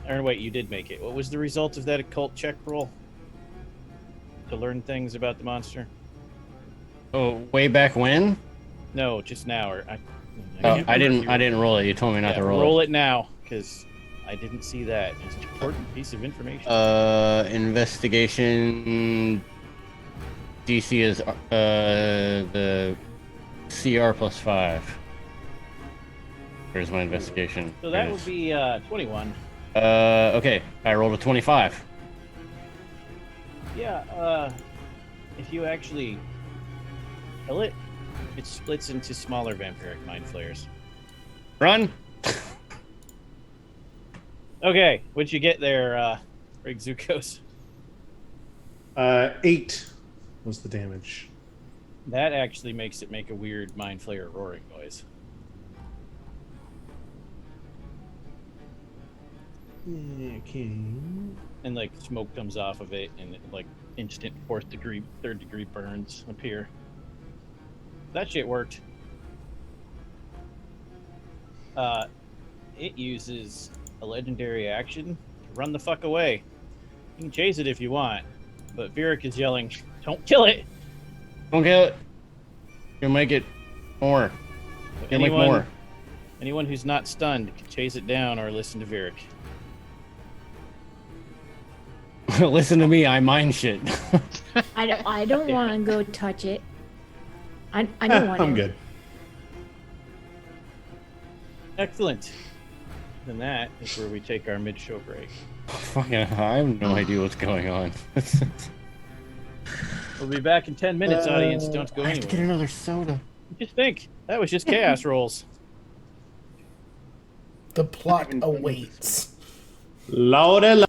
Or wait, you did make it. What was the result of that occult check roll? To learn things about the monster? Oh, way back when? No, just now. Or I didn't roll it. You told me not to roll it. Roll it now, because I didn't see that. It's an important piece of information. Investigation DC is the CR plus 5. Here's my investigation. So that would be 21. Okay, I rolled a 25. Yeah, if you actually kill it, it splits into smaller vampiric mind flayers. Run! Okay, what'd you get there, Rig Zukos? 8 was the damage. That actually makes it make a weird mind flayer roaring noise. Okay. And like smoke comes off of it, and it, like instant 4th degree, 3rd degree burns appear. That shit worked. It uses a legendary action to run the fuck away. You can chase it if you want, but Virik is yelling, "Don't kill it!" Don't kill it. You'll make it more. You'll make more. Anyone who's not stunned can chase it down or listen to Virik. Listen to me, I mind shit. I don't want to go touch it. I don't want to. I'm good. Excellent. Then that is where we take our mid-show break. Fucking, I have no idea what's going on. We'll be back in 10 minutes, audience. Don't go I have to get anywhere. another soda. Just think, that was just chaos rolls. The plot awaits. Laude.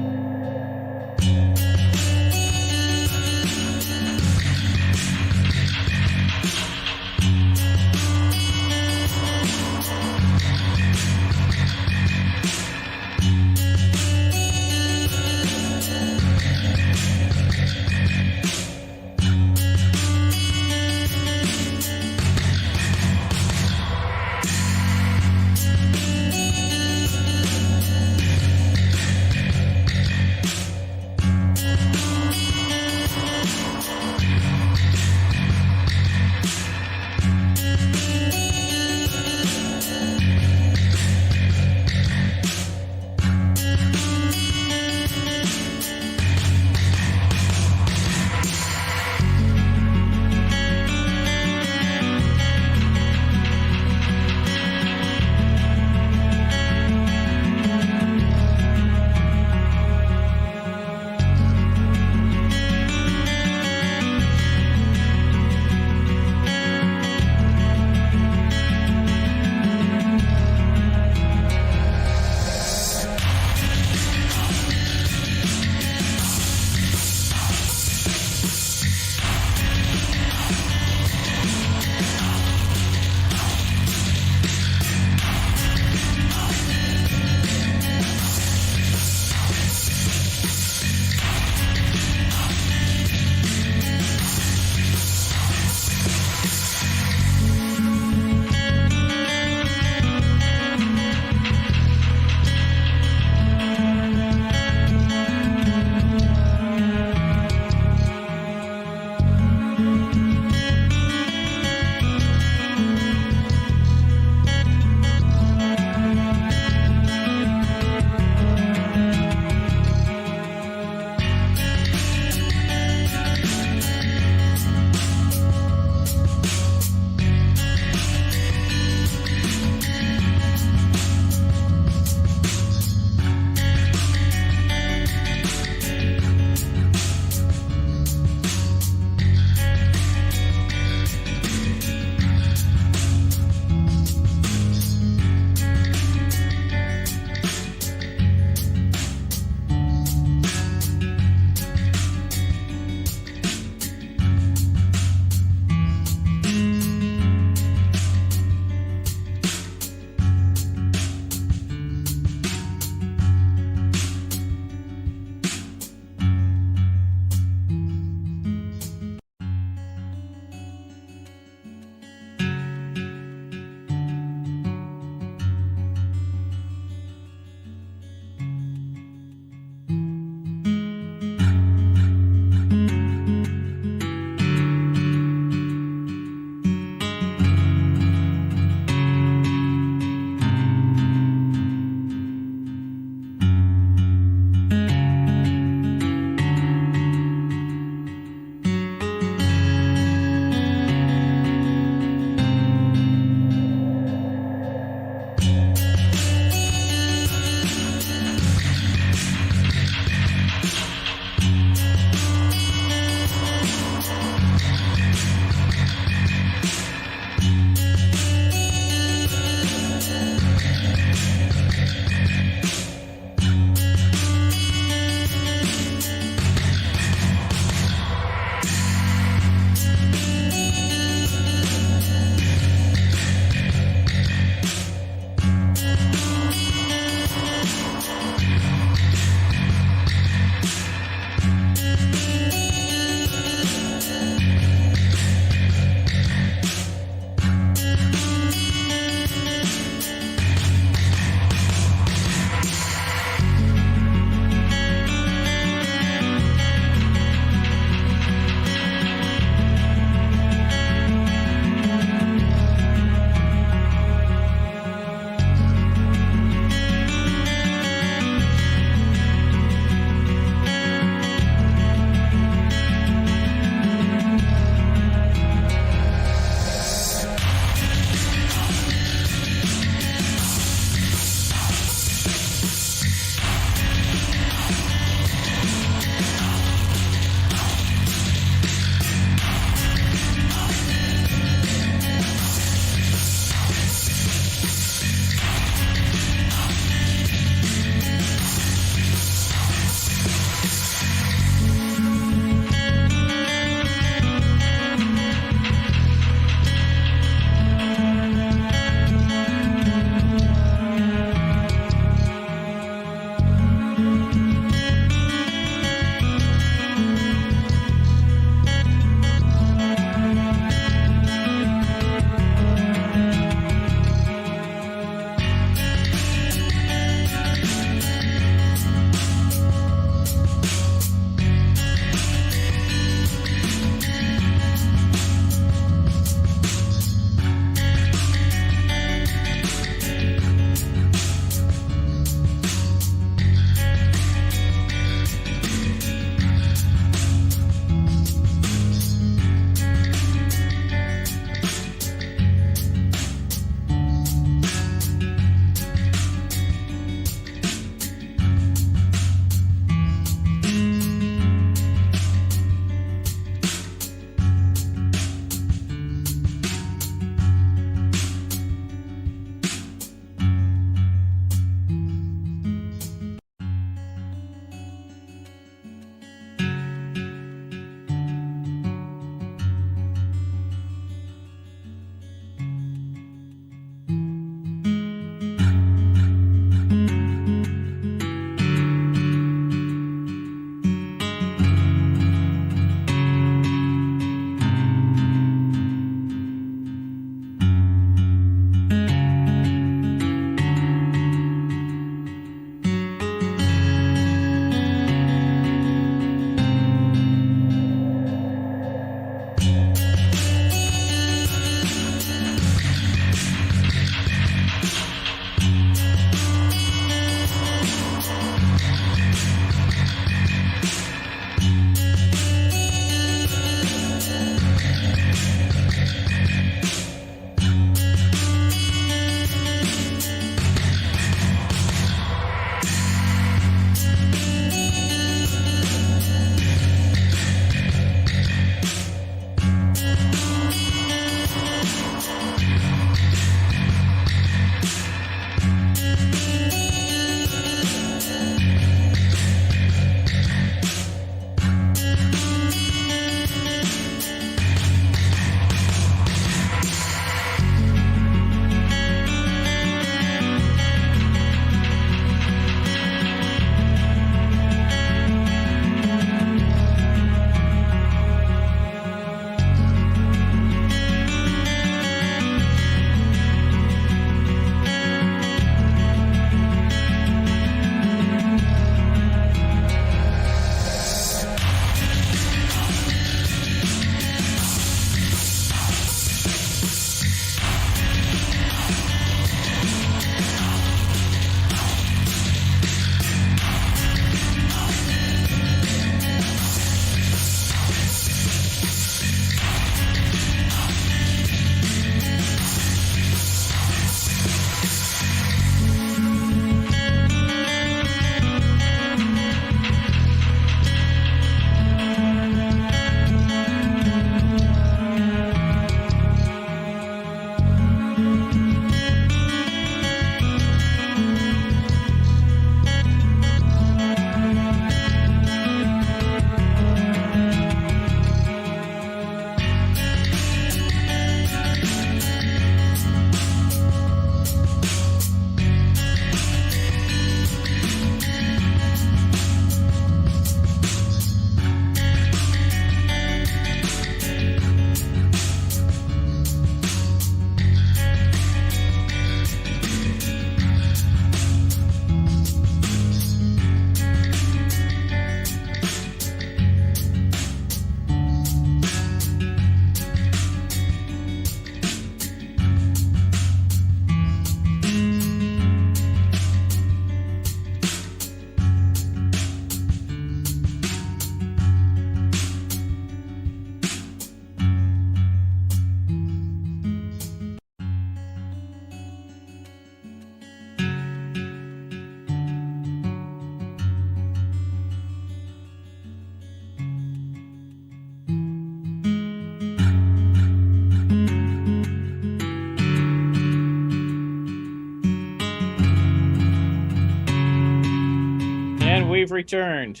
And we've returned.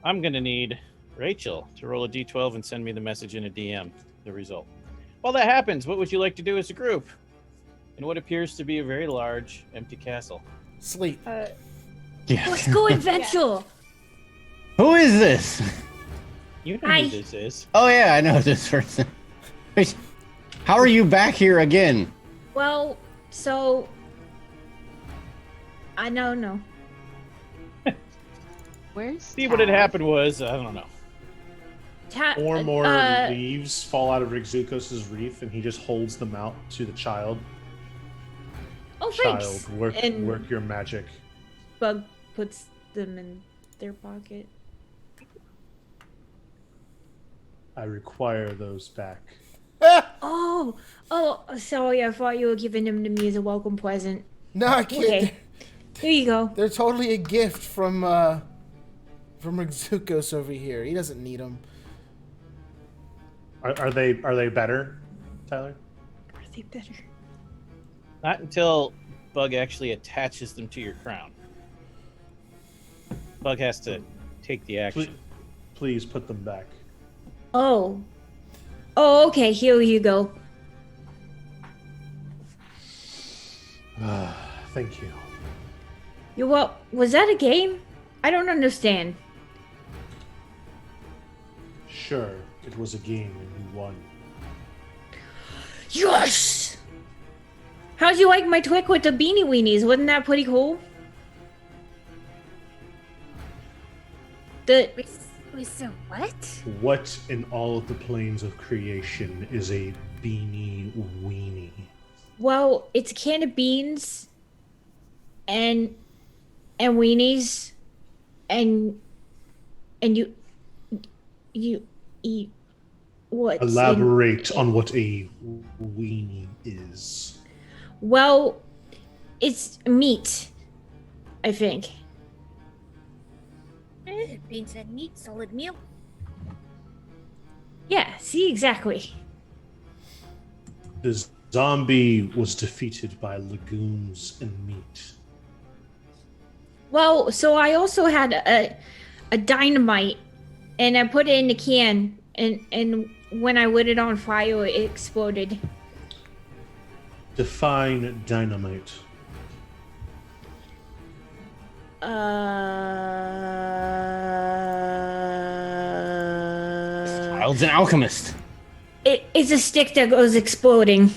I'm going to need Rachel to roll a d12 and send me the message in a DM, the result. While that happens, what would you like to do as a group? In what appears to be a very large, empty castle. Sleep. Yeah. Let's go adventure. Who is this? You know Hi. who this is. Oh yeah, I know this person. Wait, how are you back here again? Well, so I don't know. Where's See, what had Tab? happened was, I don't know. Four more uh, leaves fall out of Rigzukos' reef, and he just holds them out to the child. Oh, Child, thanks. work And your magic. Bug puts them in their pocket. I require those back. Oh, sorry. I thought you were giving them to me as a welcome present. No, I can't. Okay. Here you go. They're totally a gift from Rizukos over here. He doesn't need them. Are they better, Tyler? Are they better? Not until Bug actually attaches them to your crown. Bug has to take the action. Please put them back. Oh, okay. Here you go. Thank you. You what? Was that a game? I don't understand. Sure, it was a game and you won. Yes! How'd you like my trick with the beanie weenies? Wasn't that pretty cool? The Wait, so what? What in all of the planes of creation is a beanie weenie? well, it's a can of beans and weenies and you eat what's in- Elaborate on what a weenie is. Well, it's meat, I think. Beans and meat, solid meal. Yeah, see, exactly. The zombie was defeated by legumes and meat. Well, so I also had a dynamite, and I put it in the can, and when I lit it on fire, it exploded. Define dynamite. Child's an alchemist. It's a stick that goes exploding.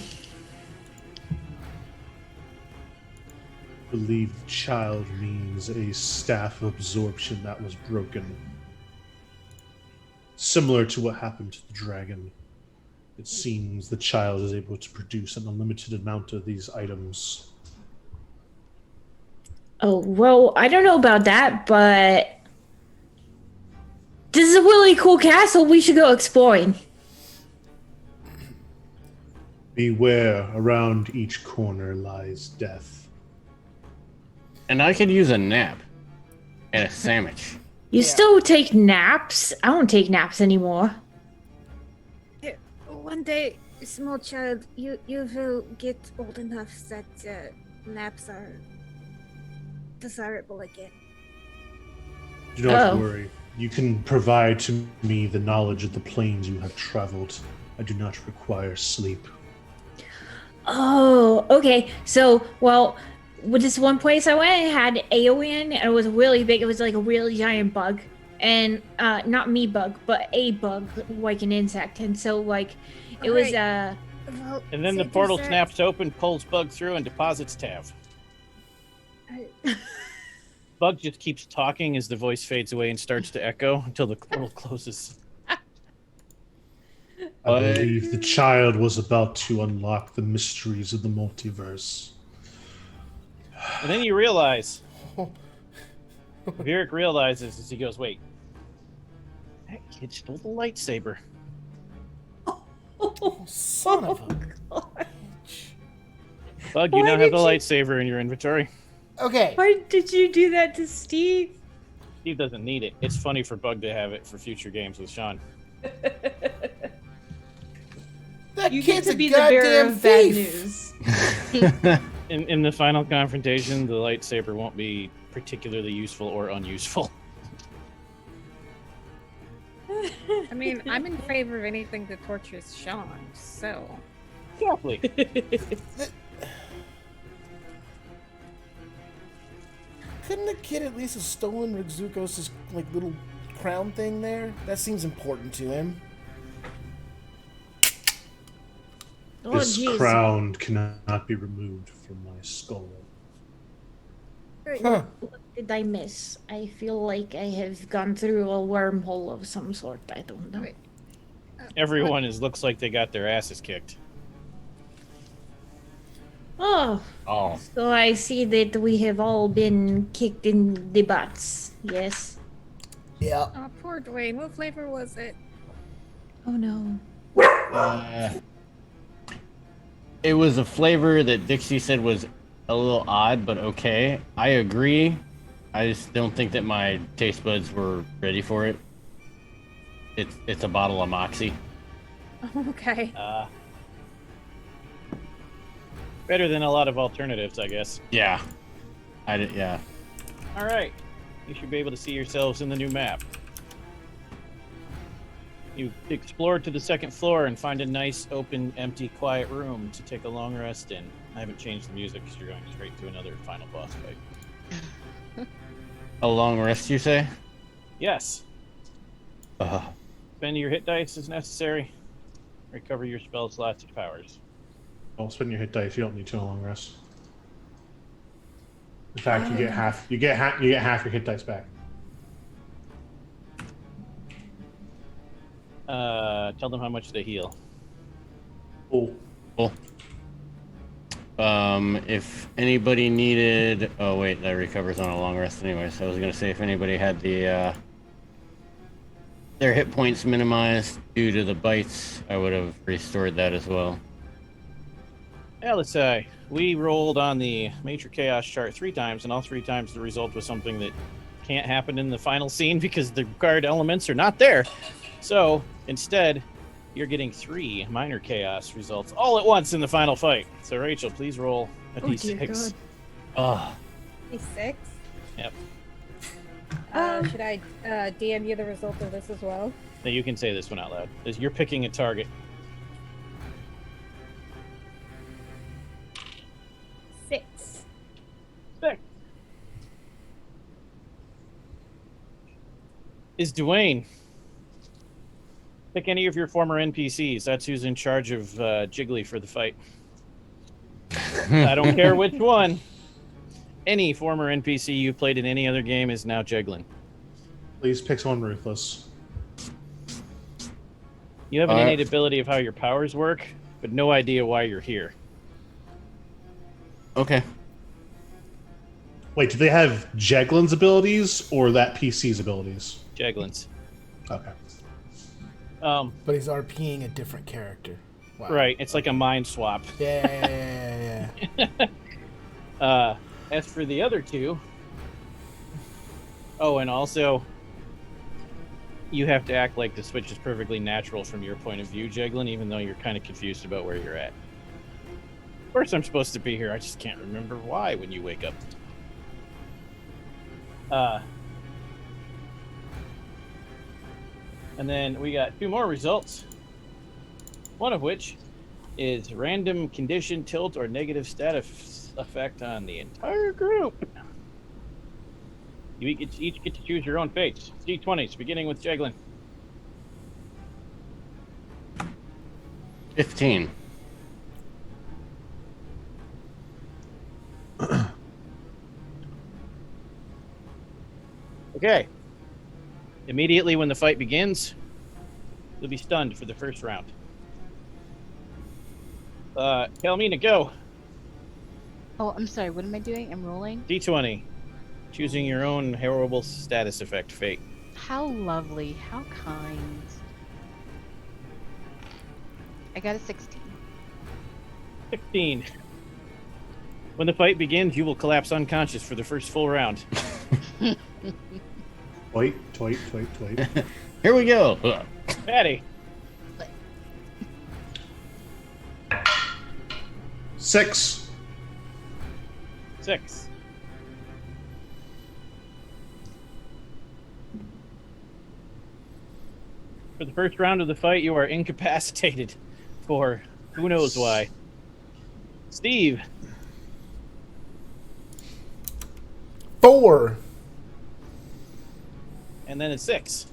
I believe child means a staff absorption that was broken. Similar to what happened to the dragon. It seems the child is able to produce an unlimited amount of these items. Oh, well, I don't know about that, but this is a really cool castle. We should go exploring. Beware, around each corner lies death. And I could use a nap and a sandwich. You still take naps? I don't take naps anymore. One day, small child, you will get old enough that naps are desirable again. Do not Oh. worry. You can provide to me the knowledge of the planes you have traveled. I do not require sleep. Oh, okay. So, well, with this one place I went, it had alien, and it was really big. It was like a really giant bug, and not me bug, but a bug, like an insect. And so, like, it was Well, And then the so portal does that- snaps open, pulls Bug through, and deposits Tav. Bug just keeps talking as the voice fades away and starts to echo until the portal closes. I believe the child was about to unlock the mysteries of the multiverse. And then you realize, Vieric realizes as he goes, wait, that kid stole the lightsaber. Son of a... Bug, you Why now have did the you- lightsaber in your inventory. Okay. Why did you do that to Steve? Steve doesn't need it. It's funny for Bug to have it for future games with Sean. That You get kid's to a be the bearer goddamn of bad thief. news. In the final confrontation, the lightsaber won't be particularly useful or unuseful. I mean, I'm in favor of anything that tortures Sean, so. Exactly. Couldn't the kid at least have stolen Rizukos' like little crown thing there? That seems important to him. Oh, This jeez. crown cannot be removed from my skull. Huh. What did I miss? I feel like I have gone through a wormhole of some sort. I don't know. Wait. Everyone looks like they got their asses kicked. Oh, Oh. so I see that we have all been kicked in the butts. Yes. Yeah. Oh, poor Dwayne. What flavor was it? Oh no. It was a flavor that Dixie said was a little odd, but okay. I agree. I just don't think that my taste buds were ready for it. It's a bottle of Moxie. Okay. Better than a lot of alternatives, I guess. Yeah. Yeah. All right. You should be able to see yourselves in the new map. You explore to the second floor and find a nice, open, empty, quiet room to take a long rest in. I haven't changed the music because you're going straight to another final boss fight. A long rest, you say? Yes. Spend your hit dice as necessary. Recover your spell slots and powers. Don't spend your hit dice. You don't need to a long rest. In fact, you get half. You get half your hit dice back. Tell them how much they heal. Cool. Cool. If anybody needed... Oh, wait, that recovers on a long rest anyway, so I was going to say if anybody had the, their hit points minimized due to the bites, I would have restored that as well. LSI, we rolled on the Major Chaos chart 3 times, and all 3 times the result was something that can't happen in the final scene because the required elements are not there. So, instead, you're getting 3 minor chaos results all at once in the final fight. So, Rachel, please roll a Oh, dear d6. God. D6. Yep. Should I DM you the result of this as well? Now, you can say this one out loud. You're picking a target. 6. 6. Is Dwayne. Pick any of your former NPCs. That's who's in charge of Jiggly for the fight. I don't care which one. Any former NPC you played in any other game is now Jiggling. Please pick someone ruthless. You have an innate ability of how your powers work, but no idea why you're here. Okay. Wait, do they have Jeglin's abilities or that PC's abilities? Jeglin's. Okay. But he's RPing a different character. Wow. Right, it's like a mind swap. Yeah. As for the other 2, and also, you have to act like the switch is perfectly natural from your point of view, Jeglin, even though you're kind of confused about where you're at. Of course I'm supposed to be here, I just can't remember why when you wake up. And then we got 2 more results. One of which is random condition, tilt, or negative status effect on the entire group. You each get to choose your own fates. D20s, beginning with Jeglin. 15. Okay. Immediately when the fight begins, you'll be stunned for the first round. Kalmina, go. Oh, I'm sorry. What am I doing? I'm rolling. D20. Choosing your own horrible status effect fate. How lovely. How kind. I got a 16. 16. When the fight begins, you will collapse unconscious for the first full round. Toit. Here we go. Patty. 6. 6. For the first round of the fight, you are incapacitated for who knows why. Steve. 4. And then it's 6.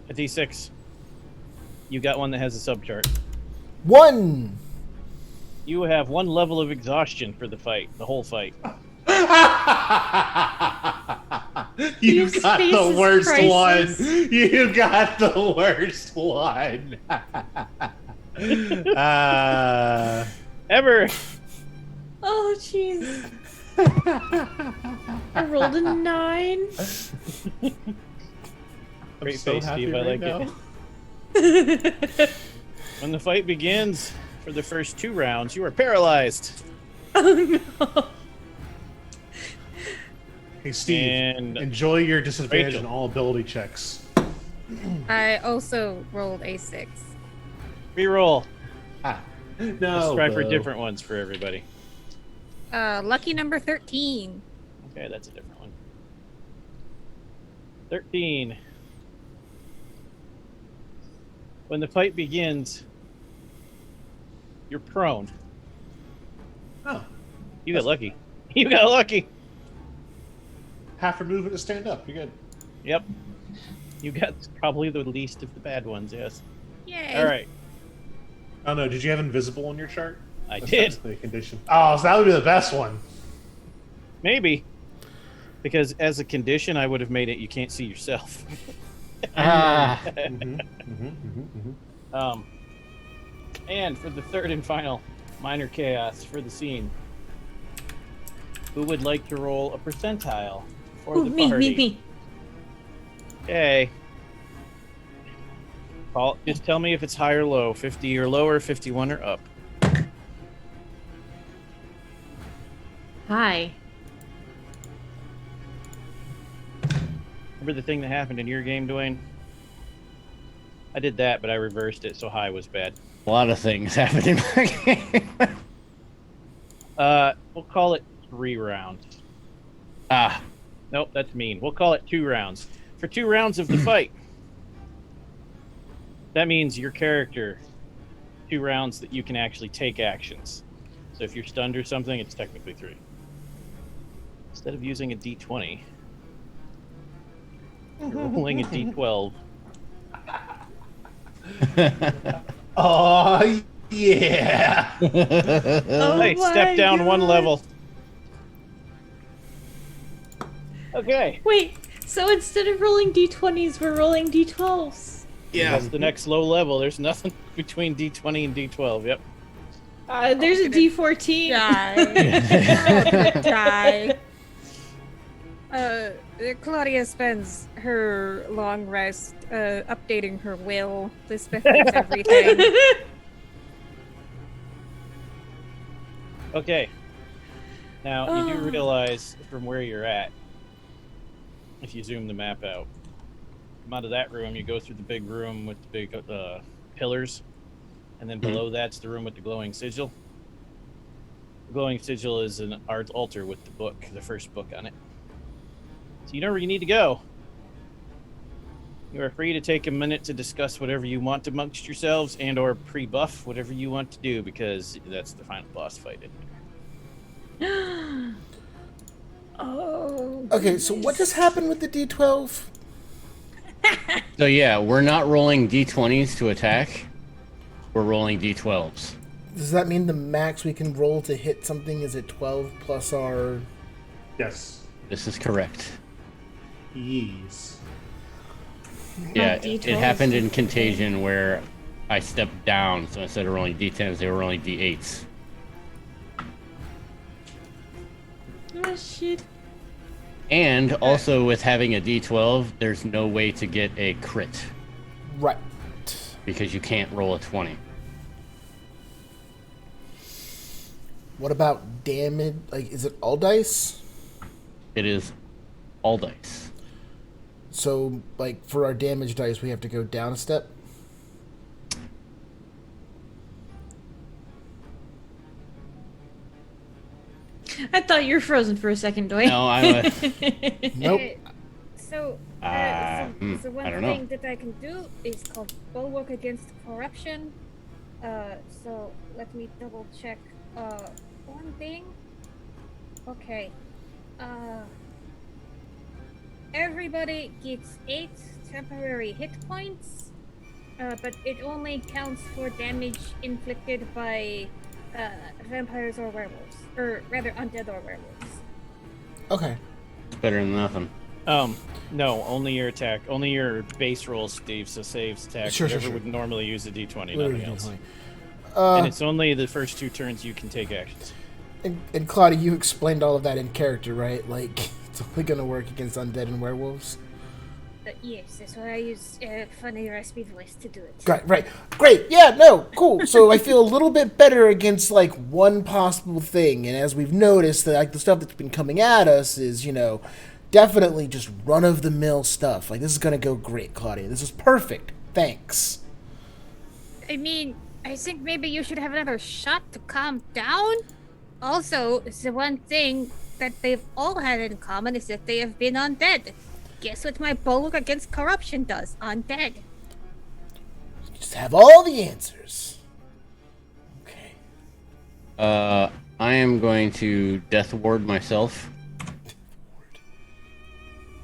A D6. You got one that has a subchart. 1. You have 1 level of exhaustion for the fight, the whole fight. You His got face the is worst priceless. one. You got the worst one. Ever. Oh, jeez. I rolled a 9. Great so face, happy Steve. I right like now. it. When the fight begins, for the first 2 rounds, you are paralyzed. Oh, no. Hey, Steve, And enjoy your disadvantage Rachel. in all ability checks. I also rolled a 6. reroll. No. Let's try for Bo. different ones for everybody. Lucky number 13. Okay, that's a different one. 13. When the fight begins, you're prone. Oh, You got lucky. You got lucky. half your movement to stand up. You're good. Yep. You got probably the least of the bad ones, yes. Yay. All right. Oh no, did you have invisible on your chart? I That's did. the condition. Oh, so that would be the best one. Maybe. Because as a condition, I would have made it you can't see yourself. And for the third and final minor chaos for the scene, who would like to roll a percentile for Ooh, the me, party? me. Okay. Paul, just tell me if it's high or low. 50 or lower, 51 or up. Hi. Remember the thing that happened in your game, Dwayne? I did that, but I reversed it, so high was bad. A lot of things happen in my game. We'll call it 3 rounds. Nope, that's mean. We'll call it 2 rounds. For 2 rounds of the fight, that means your character, 2 rounds that you can actually take actions. So if you're stunned or something, it's technically 3. Instead of using a d20, you're rolling a d12. Oh yeah. Oh Hey, step my down 1 God. level. Okay. Wait, so instead of rolling d20s, we're rolling d12s. That's the next low level. There's nothing between d20 and d12. Yep. There's a d14. Die. Claudia spends her long rest updating her will. This affects everything. Okay. Now, you do realize from where you're at, if you zoom the map out, come out of that room, you go through the big room with the big pillars, and then below that's the room with the glowing sigil. The glowing sigil is an art altar with the book, the first book on it. So you know where you need to go. You are free to take a minute to discuss whatever you want amongst yourselves and or pre-buff whatever you want to do, because that's the final boss fight in there. Oh. Okay, so what just happened with the D12? So yeah, we're not rolling d20s to attack. We're rolling d12s. Does that mean the max we can roll to hit something is at 12 plus our... Yes. This is correct. Yes. Yeah, D12s. it happened in Contagion where I stepped down, so instead of rolling d10s, they were rolling d8s. Oh, shit. And also with having a d12, there's no way to get a crit Right. because you can't roll a 20. What about damage? Like, is it all dice? It is all dice. So, like, for our damage dice, we have to go down a step? I thought you were frozen for a second, Dwayne. No, I'm Nope. So, I one don't know. thing that I can do is called Bulwark Against Corruption. So let me double check. One thing. Okay. Everybody gets 8 temporary hit points, but it only counts for damage inflicted by vampires or werewolves, or rather undead or werewolves. Okay. It's better than nothing. No, only your attack, only your base roll, Steve. So saves, attack, Sure, whatever sure. would normally use a D20, Literally nothing else. D20. And it's only the first 2 turns you can take actions. And Claudia, you explained all of that in character, right? Like, it's only gonna work against undead and werewolves. Yes, that's why I use funny raspy voice to do it. Right. Great. Yeah, no, cool. So I feel a little bit better against, like, one possible thing. And as we've noticed, that, like, the stuff that's been coming at us is, definitely just run-of-the-mill stuff. Like, this is gonna go great, Claudia. This is perfect. Thanks. I mean, I think maybe you should have another shot to calm down. Also, the one thing that they've all had in common is that they have been undead. Guess what my Bulwark Against Corruption does? Undead. You just have all the answers. Okay. I am going to death ward myself.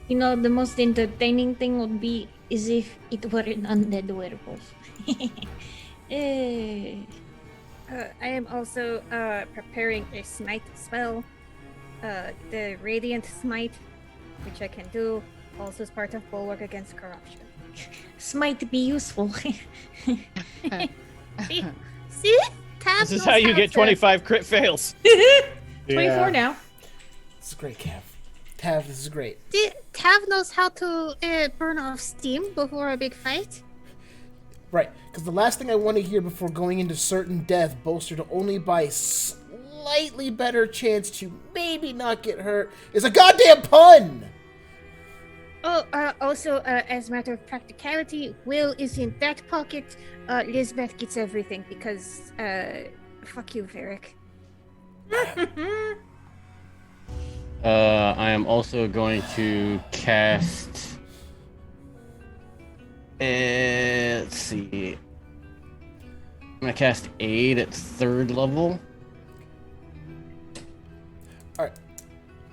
The most entertaining thing would be is if it were an undead werewolf. I am also preparing a smite spell. The Radiant Smite, which I can do, also as part of Bulwark Against Corruption. Smite be useful. See? Tab This is knows how you get to- 25 crit fails. 24 now. This is great, Tav, this is great. Tav knows how to burn off steam before a big fight. Right, because the last thing I want to hear before going into certain death, bolstered only by slightly better chance to maybe not get hurt, is a goddamn pun! Oh, also, as a matter of practicality, Will is in that pocket. Lisbeth gets everything because, fuck you, Varric. I am also going to cast. Let's see. I'm gonna cast Aid at 3rd level. Alright,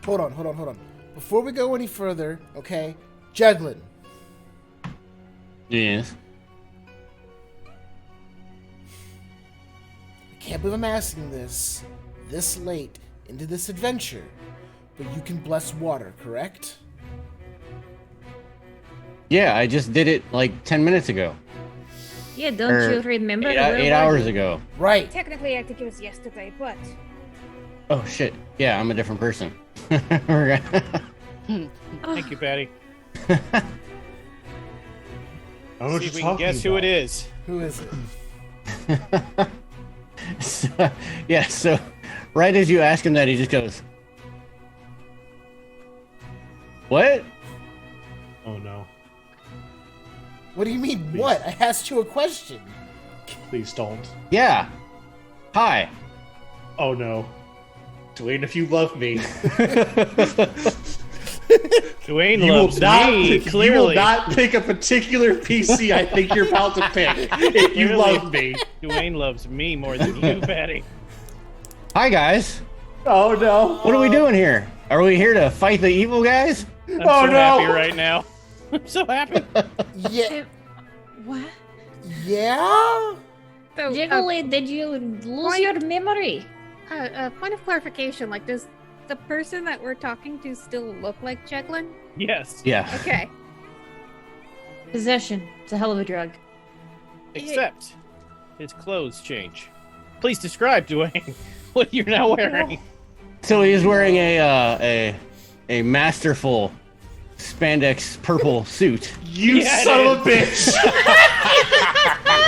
hold on. Before we go any further, okay, Jeglin, Yes. I can't believe I'm asking this late into this adventure, but you can bless water, correct? Yeah, I just did it like 10 minutes ago. Yeah, don't you remember? Where 8 was hours it? ago. Right. Technically, I think it was yesterday, but... Oh shit. Yeah, I'm a different person. Thank you, Patty. I don't know what See if you're we can talking guess who it about. is. Who is it? So right as you ask him that, he just goes, "What?" Oh no. What do you mean, what? I asked you a question. Please don't. Yeah. Hi. Oh no. Dwayne, if you love me, Dwayne you will loves not me, pick, you will clearly. not pick a particular PC I think you're about to pick if you Clearly. love me. Dwayne loves me more than you, Patty. Hi guys. Oh no. What are we doing here? Are we here to fight the evil guys? I'm Oh, so no. happy right now. I'm so happy. Yeah. What? Yeah? So, Jiggly, did you lose your memory? point of clarification, like, does the person that we're talking to still look like Jeglin? Yes. Yeah. Okay. Possession. It's a hell of a drug. Except his clothes change. Please describe, Dwayne, what you're now wearing. So he's wearing a masterful spandex purple suit. You Yeah, it son of a bitch!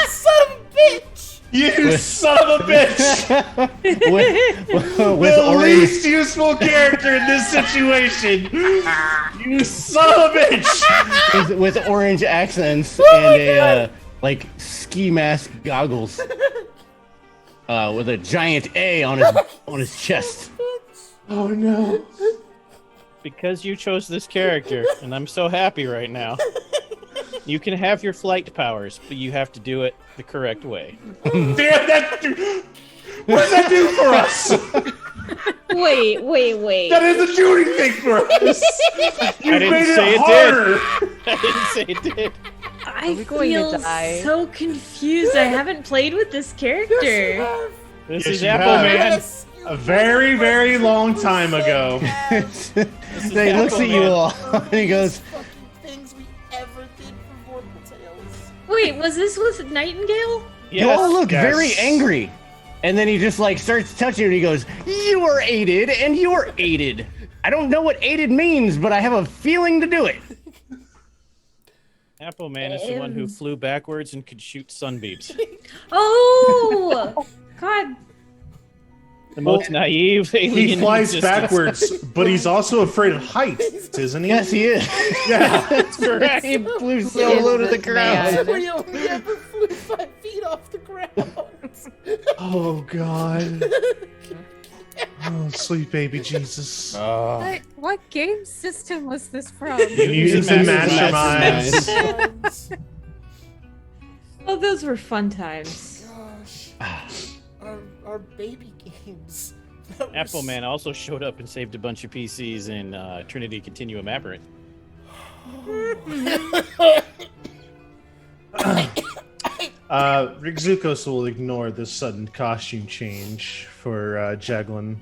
Son of a bitch! You son of a bitch! with The orange. least useful character in this situation! You son of a bitch! with orange accents Oh and a like ski mask goggles. With a giant A on his chest. Oh no. Because you chose this character, and I'm so happy right now. You can have your flight powers, but you have to do it the correct way. Damn that! What does that do for us? Wait. That is a shooting thing for us. You I didn't made say it it harder. I didn't say it did. I we going to feel die? so confused. I haven't played with this character. This Yes, is you Apple have. Man. Yes, you A very, very long time ago. So he looks at you all and he goes, fucking things we ever did for Vorpal Tales. Wait, was this with Nightingale? you all look Yes. very angry. And then he just like starts touching you and he goes, you are aided and you are aided. I don't know what aided means, but I have a feeling to do it. Apple Man is the one who flew backwards and could shoot sunbeams. Oh! God. The most naive alien He in flies existence. backwards, but he's also afraid of heights, isn't he? Yes, he is. Yeah. That's correct. He flew so low to the ground. We only ever flew 5 feet off the ground. Oh God. Oh, sweet baby Jesus. What game system was this from? It's in Masterminds. Gosh. Oh, those were fun times. Our baby games. That were Apple Man also showed up and saved a bunch of PCs in Trinity Continuum Aberrant. Rigzukos will ignore this sudden costume change for Jaglin,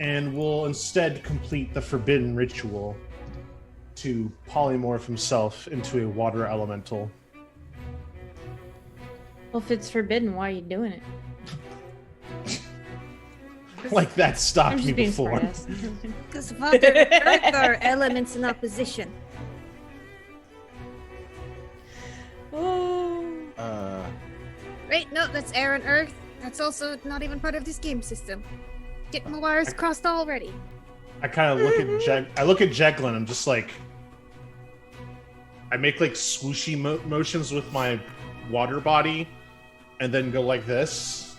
and will instead complete the forbidden ritual to polymorph himself into a water elemental. Well, if it's forbidden, why are you doing it? Like that I'm stopped me just being before. sarcastic. Because water and earth are elements in opposition. Oh. Wait, no, that's air and earth. That's also not even part of this game system. Getting the wires crossed already. I kind of look at I look at Jeglin. I'm just like, I make like swooshy motions with my water body, and then go like this.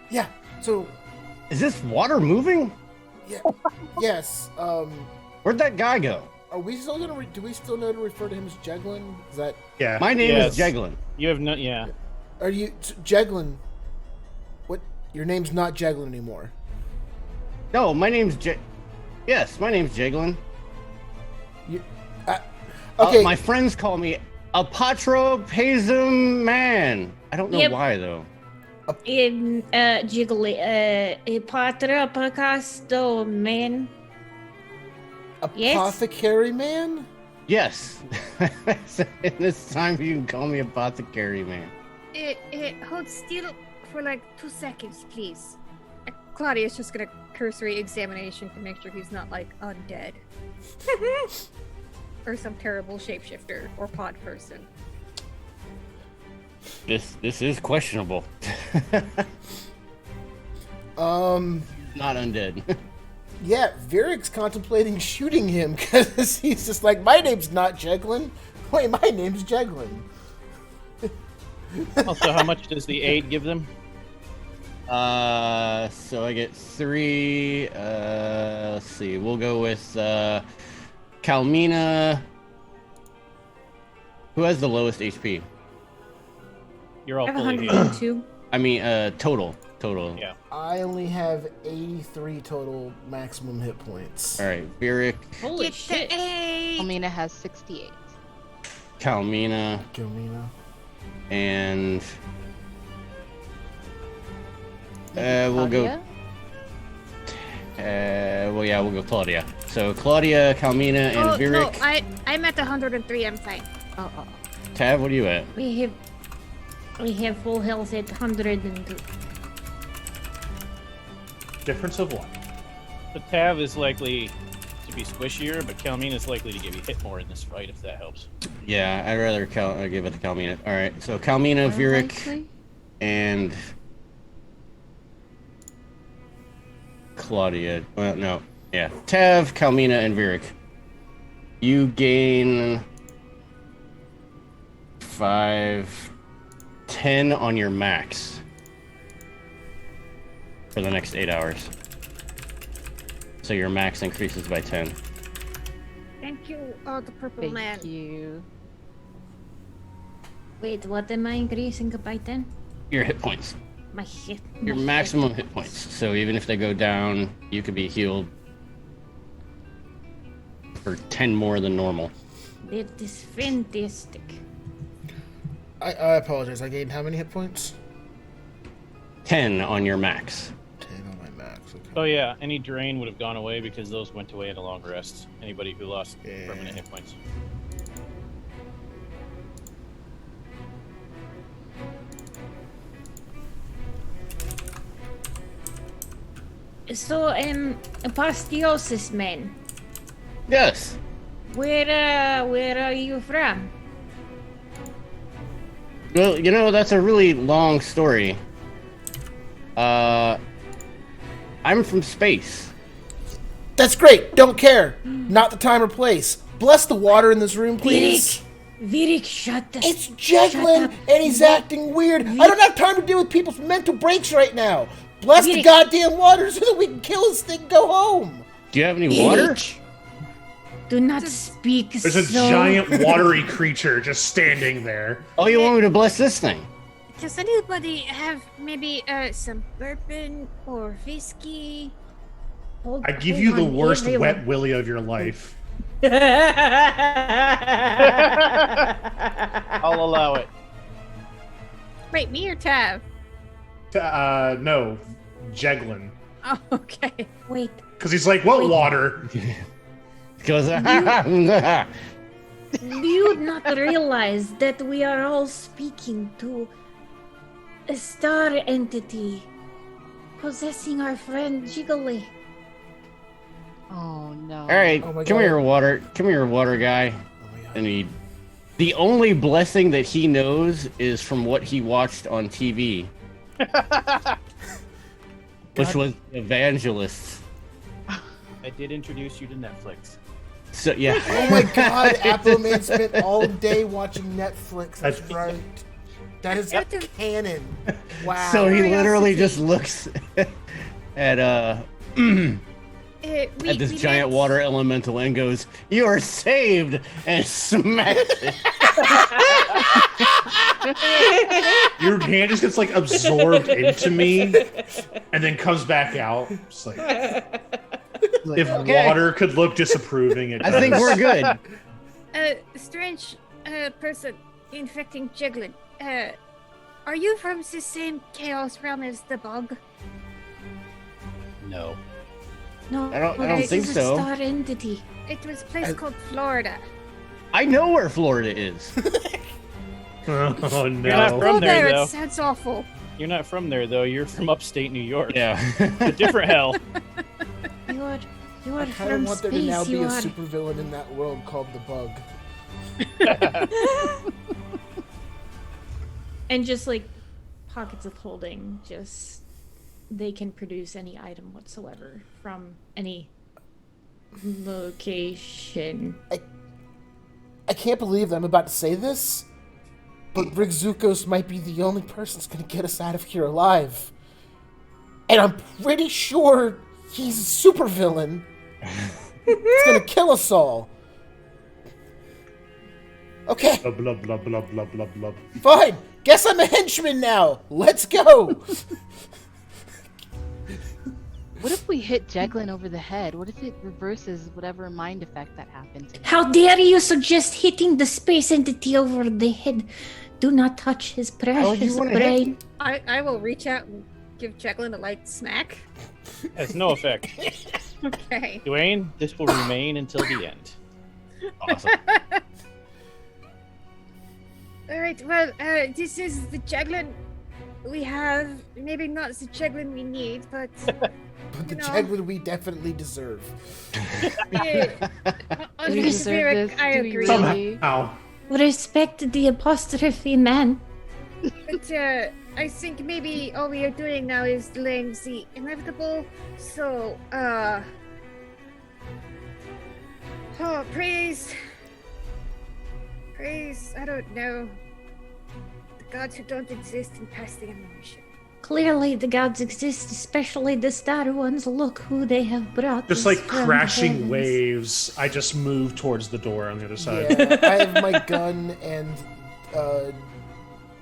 Yeah. So Is this water moving? yeah. Yes. Where'd that guy go? Are we still gonna? Do we still know to refer to him as Jeglin? Is that? Yeah. My name Yes. is Jeglin. You have no, yeah. Are you Jeglin? What? Your name's not Jeglin anymore. No, my name's Yes, my name's Jeglin. Okay. My friends call me Apatropazum Man. I don't know Yep. why though. In Jiggly, Patra Picasto, man. yes? Apothecary man. Yes. In this time you can call me Apothecary Man. Hold still for like 2 seconds, please. Claudia's just gonna cursory examination to make sure he's not like undead. Or some terrible shapeshifter or pod person. This is questionable. Not undead. Yeah, Viric's contemplating shooting him because he's just like, my name's not Jeglin. Wait, my name's Jeglin. Also, how much does the aid give them? So I get 3. Let's see. We'll go with Kalmina. Who has the lowest HP? You're all I have fully healed. 102. I mean, total. Yeah. I only have 83 total maximum hit points. All right, Virik, Holy Get shit. the A! Almina has 68. Kalmina, Gilmina. and we'll go. Claudia? We'll go Claudia. So Claudia, Kalmina, and Oh, no, Virik. I'm at 103, I'm fine. Oh. Tav, what are you at? We have full health at 102. Difference of what? The Tav is likely to be squishier, but Kalmina is likely to give you hit more in this fight, if that helps. Yeah, I'd rather give it to Kalmina. All right, so Kalmina, Virik, Likely? and Claudia. Well, no, yeah, Tav, Kalmina, and Virik. You gain 10 on your max for the next 8 hours. So your max increases by 10. Thank you, the purple Thank man. you. Wait, what am I increasing by 10? Your hit points. My hit. Your my maximum hit points. So even if they go down, you could be healed for 10 more than normal. That is fantastic. I apologize. I gained how many hit points? 10 on your max. 10 on my max. Okay. Oh yeah, any drain would have gone away because those went away at a long rest. Anybody who lost Yeah. permanent hit points. So, apostiosis man, Yes. where are you from? Well, you know, that's a really long story. I'm from space. That's great. Don't care. Not the time or place. Bless the water in this room, please. Virik, shut the... It's Jeglin, and he's acting weird. I don't have time to deal with people's mental breaks right now. Bless the Virik. goddamn water so that we can kill this thing and go home. Do you have any water? Do not speak There's a so... giant watery creature just standing there. Oh, you want me to bless this thing? Does anybody have maybe some bourbon or whiskey? Hold- I give hold you the on, worst everyone. wet willy of your life. I'll allow it. Wait, me or Tav? No, Jeglin. Oh, okay. Wait, Because he's like, what Wait. water? Because do you not realize that we are all speaking to a star entity possessing our friend Jiggly? Oh no. All right, Oh my come God. here, water. Come here, water guy. Oh my god. And the only blessing that he knows is from what he watched on TV, which was Evangelists. I did introduce you to Netflix. So yeah. Oh my god, Apple Man spent all day watching Netflix. That's That's- right. That is canon. Wow. So he Curiosity. literally just looks at at this giant water elemental and goes, "You are saved," and smacks it. Your hand just gets like absorbed into me and then comes back out. Just like, if okay. water could look disapproving, it I think does. we're good. Strange person infecting Jiglin. Are you from the same chaos realm as the bug? No. No, I don't this think is so. a star entity. It was a place called Florida. I know where Florida is. Oh not no. from Go there, there, though. it sounds awful. You're not from there, though. You're from upstate New York. Yeah. A different hell. You are I kind from of want there to now space. be You a are. supervillain in that world called the Bug. And just like pockets of holding, just they can produce any item whatsoever from any location. I can't believe that I'm about to say this, but Rigzukos might be the only person that's gonna get us out of here alive. And I'm pretty sure he's a supervillain. It's gonna kill us all. Okay, Blah blah blah blah blah blah blah. fine. Guess I'm a henchman now. Let's go. What if we hit Jeglin over the head? What if it reverses whatever mind effect that happened? to him? How dare you suggest hitting the space entity over the head? Do not touch his precious wanna hit- brain. I will reach out and give Jeglin a light smack. Has no effect. Okay. Dwayne, this will remain until the end. Awesome. Alright, well, this is the Jeglin we have. Maybe not the Jeglin we need, but But the No. Jeglin we definitely deserve. on Do we the deserve spirit, this? I Do we agree. really? Somehow. Respect the apostrophe man. But I think maybe all we are doing now is delaying the inevitable. So, praise, I don't know, the gods who don't exist and pass the ammunition. Clearly the gods exist, especially the star ones. Look who they have brought. Just us like from the crashing heavens. waves, I just move towards the door on the other side. Yeah, I have my gun and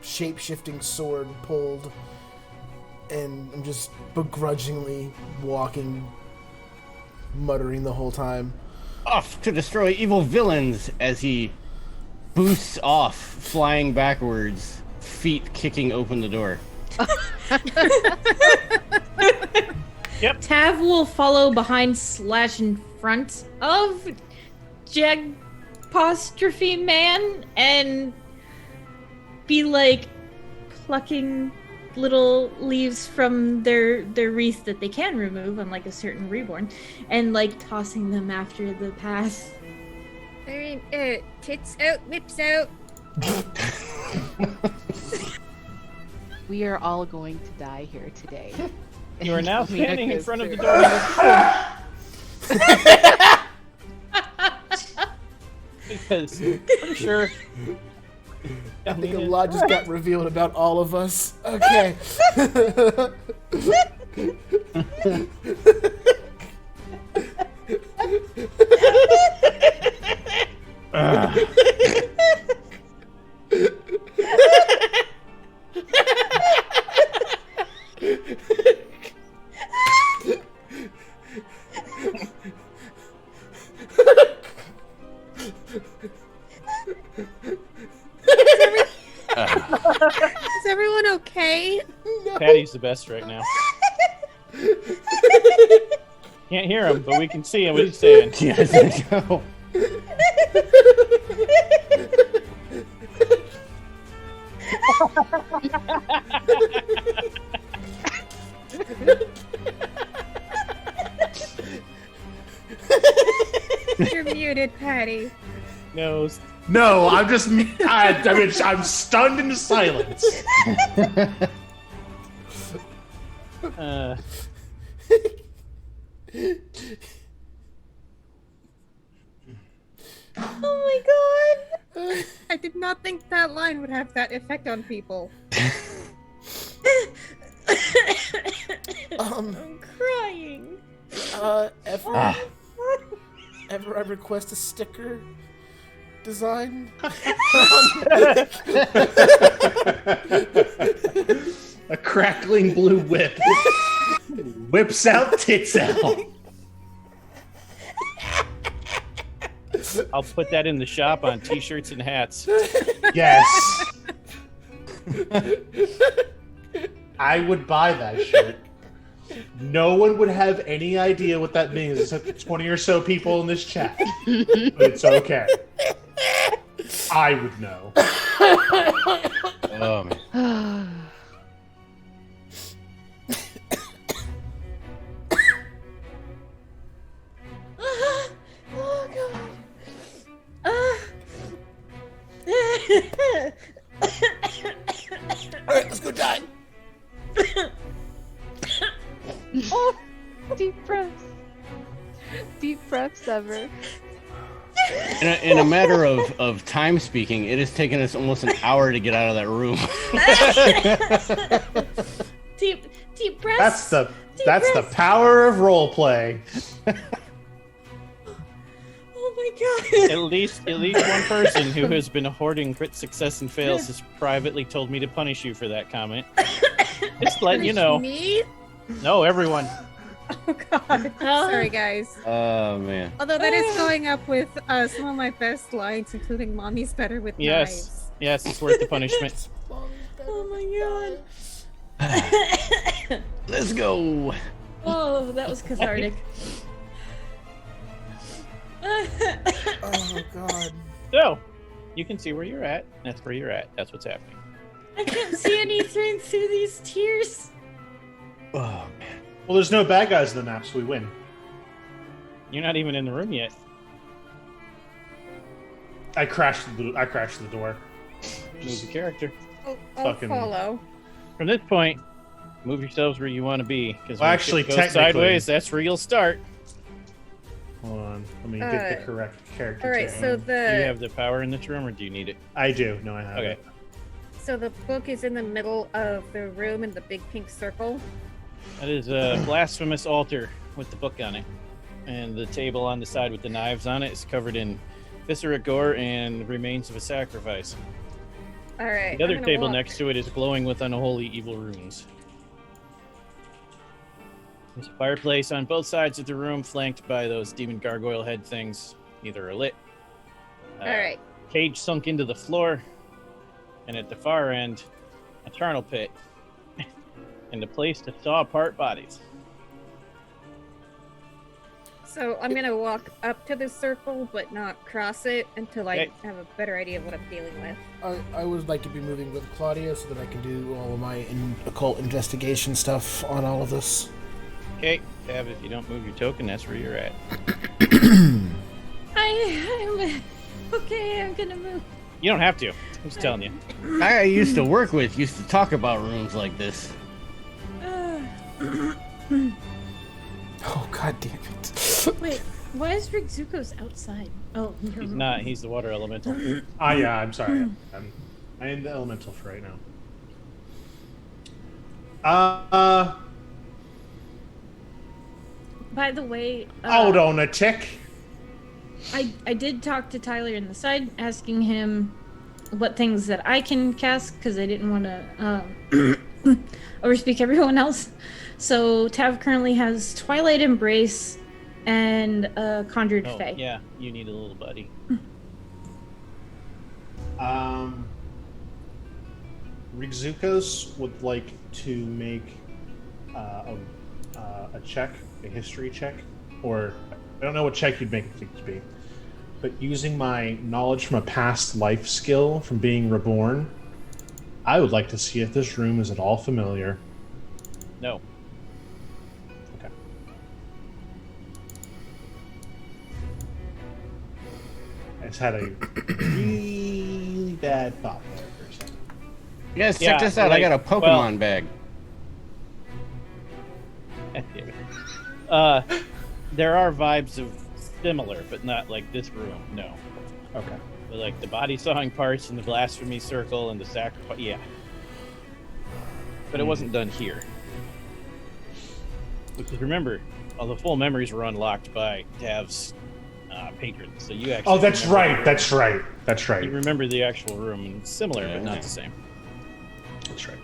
shape-shifting sword pulled, and I'm just begrudgingly walking, muttering the whole time. Off to destroy evil villains as he boosts off, flying backwards, feet kicking open the door. Yep. Tav will follow behind / in front of Jag-postrophe man and be like plucking little leaves from their wreath that they can remove, unlike a certain reborn, and like tossing them after the path. Alright, tits out, lips out. We are all going to die here today. You are now Mina standing in goes front of the through. door. Because pretty sure. I think a lot just got revealed about all of us. Okay. Is everyone okay? Patty's the best right now. Can't hear him, but we can see him. What he's saying. Yes, go. You're muted, Patty. No. No, I'm just. I'm stunned into silence. Oh my god! I did not think that line would have that effect on people. I'm crying. Ever I request a sticker design? A crackling blue whip. Whips out, tits out. I'll put that in the shop on t-shirts and hats. Yes. I would buy that shirt. No one would have any idea what that means except the 20 or so people in this chat. But it's okay. I would know. Oh, man. Oh god. Alright, let's go die. Oh, deep breaths. Deep breaths ever. In a matter of time speaking, it has taken us almost an hour to get out of that room. Deep breaths. That's the power of roleplay. Oh my god. At least one person who has been hoarding crit success and fails has privately told me to punish you for that comment. Just letting you know. Me? No, everyone. Oh god. Sorry, guys. Oh, man. Although that is going up with some of my best lines, including "Mommy's better with Yes. knives." Yes, it's worth the punishment. Oh my god. Let's go. Oh, that was cathartic. Oh god. So, you can see where you're at. That's where you're at. That's what's happening. I can't see anything through these tears. Oh, man. Well, there's no bad guys in the map, so we win. You're not even in the room yet. I crashed the door. Move the character. I'll Fucking- follow. From this point, move yourselves where you want to be. Because Well, when actually, shit goes technically- sideways, that's where you'll start. Hold on. Let me get the correct character. Alright, tag. so Do you have the power in this room, or do you need it? I do. No, I have Okay. it. So the book is in the middle of the room in the big pink circle. That is a blasphemous altar with the book on it. And the table on the side with the knives on it is covered in viscera gore and remains of a sacrifice. All right. The other table next to it is glowing with unholy evil runes. There's a fireplace on both sides of the room, flanked by those demon gargoyle head things. Neither are lit. All right. Cage sunk into the floor, and at the far end, a charnel pit, and a place to saw apart bodies. So I'm gonna walk up to the circle, but not cross it until I Okay. have a better idea of what I'm dealing with. I would like to be moving with Claudia so that I can do all of my occult investigation stuff on all of this. Okay, Tab, if you don't move your token, that's where you're at. I'm okay. I'm gonna move. You don't have to. I'm just telling you. I used to work with used to talk about rooms like this. Oh, god damn it. Wait, why is Rick Zuko's outside? Oh, He's not. He's the water elemental. Yeah, I'm sorry. I am the elemental for right now. By the way, Hold on a tick. I did talk to Tyler in the side, asking him what things that I can cast because I didn't want to overspeak everyone else. So Tav currently has Twilight Embrace and Conjured Oh, Fae. yeah, you need a little buddy. Rigzukos would like to make a check, a history check, or I don't know what check you'd make it to be, but using my knowledge from a past life skill from being reborn, I would like to see if this room is at all familiar. No. Okay. I just had a really bad thought there for a second. You guys, Yeah, check this out. like, I got a Pokemon bag. There are vibes of similar, but not like this room. No. Okay. But like the body sawing parts and the blasphemy circle and the sacrifice. Yeah. But it wasn't done here. Because remember, all the full memories were unlocked by Tav's patrons. So you actually. Oh, that's remember- right. That's right. That's right. You remember the actual room, and it's similar, but not the same. That's right.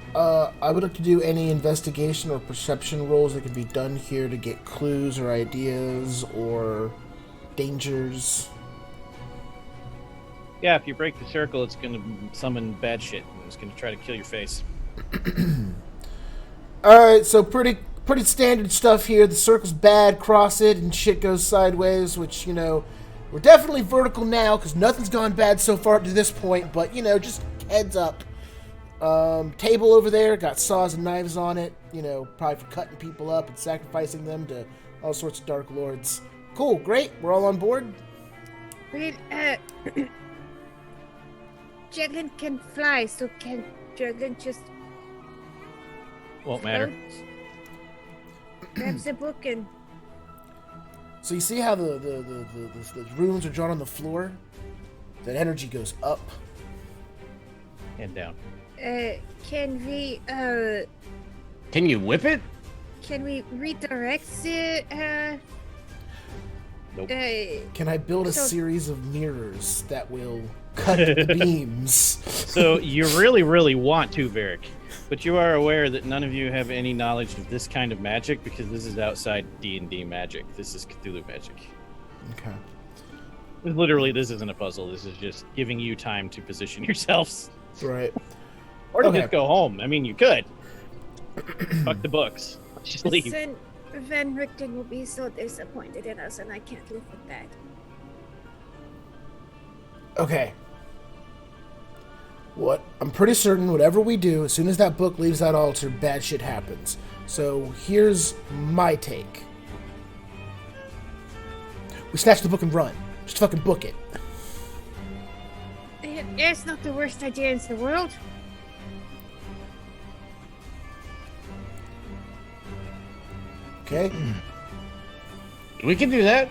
I would like to do any investigation or perception rolls that can be done here to get clues or ideas or dangers. Yeah, if you break the circle, it's going to summon bad shit, and it's going to try to kill your face. Alright, so pretty standard stuff here. The circle's bad, cross it, and shit goes sideways, which, you know, we're definitely vertical now, because nothing's gone bad so far to this point, but, you know, just heads up. Table over there, got saws and knives on it, you know, probably for cutting people up and sacrificing them to all sorts of dark lords. Cool, great, we're all on board? Wait, Juglin can fly, so can Juglin just Won't matter. float? Grabs the book and So you see how the runes are drawn on the floor? That energy goes up. And down. can we Can you whip it? can we redirect the Nope. Can I build a So- series of mirrors that will cut the beams? So you really, really want to, Varric, but you are aware that none of you have any knowledge of this kind of magic because this is outside D&D magic. This is Cthulhu magic. Okay. Literally, this isn't a puzzle. This is just giving you time to position yourselves. Right. Or to Okay. just go home. I mean, you could. Fuck the books. Just leave. Then Van Richten will be so disappointed in us, and I can't live with that. Okay. What? I'm pretty certain whatever we do, as soon as that book leaves that altar, bad shit happens. So here's my take. We snatch the book and run. Just fucking book it. It's not the worst idea in the world. Okay? We can do that.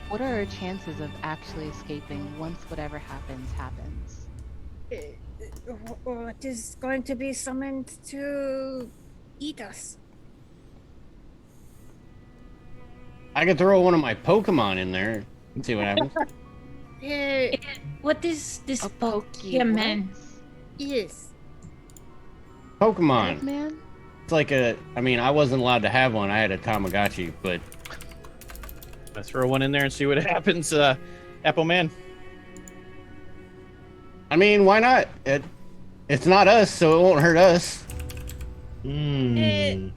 What are our chances of actually escaping once whatever happens happens? What is going to be summoned to eat us? I could throw one of my Pokemon in there and see what happens. What is this A Pokemon? Yes. Pokemon. Man? It's like I wasn't allowed to have one. I had a Tamagotchi, but Let's throw one in there and see what happens. Apple Man. I mean, why not? It's not us, so it won't hurt us. Hmm.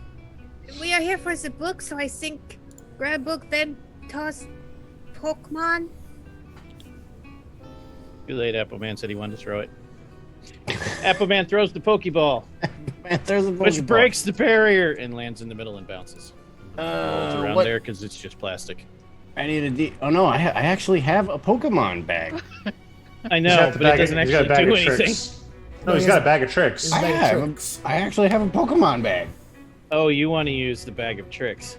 We are here for the book, so I think grab book, then toss Pokemon. Too late. Apple Man said he wanted to throw it. Apple Man throws the Pokeball, Man, there's a which Pokeball. breaks the barrier and lands in the middle and bounces. Rolls around what? there because it's just plastic. I need a Oh no, I actually have a Pokemon bag. I He's know, got the but it bag doesn't he's got a actually bag do of anything. tricks. No, he's got a bag of tricks. It's bag of tricks. I actually have a Pokemon bag. Oh, you want to use the bag of tricks.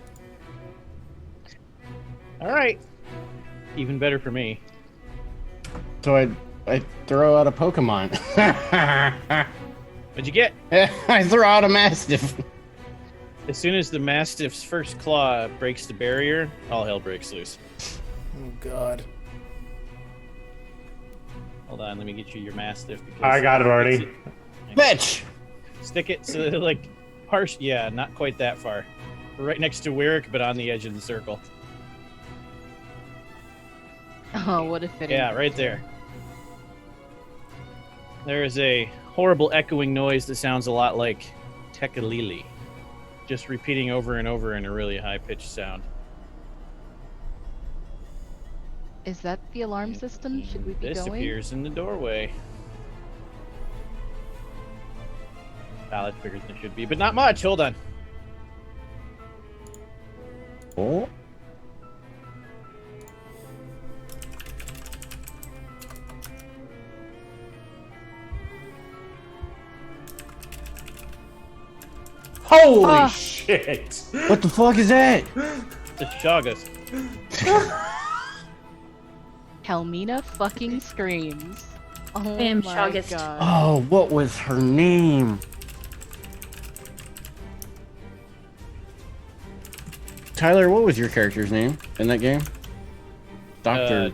All right. Even better for me. So I throw out a Pokemon. What'd you get? I throw out a Mastiff. As soon as the Mastiff's first claw breaks the barrier, all hell breaks loose. Oh God. Hold on, let me get you your Mastiff. Because I got it already. Bitch! Stick it so that, like, harsh. Yeah, not quite that far. Right next to Wyrick, but on the edge of the circle. Oh, what a fitting. Yeah, right there. There is a horrible echoing noise that sounds a lot like Tekalili. Just repeating over and over in a really high-pitched sound. Is that the alarm system? Should we be This going? appears in the doorway. Ah, that's bigger than it should be, but not much. Hold on. Oh. Holy shit! What the fuck is that? The Shagas. Helmina fucking screams. Oh am my shocked. god. Oh, what was her name? Tyler, what was your character's name in that game? Doctor.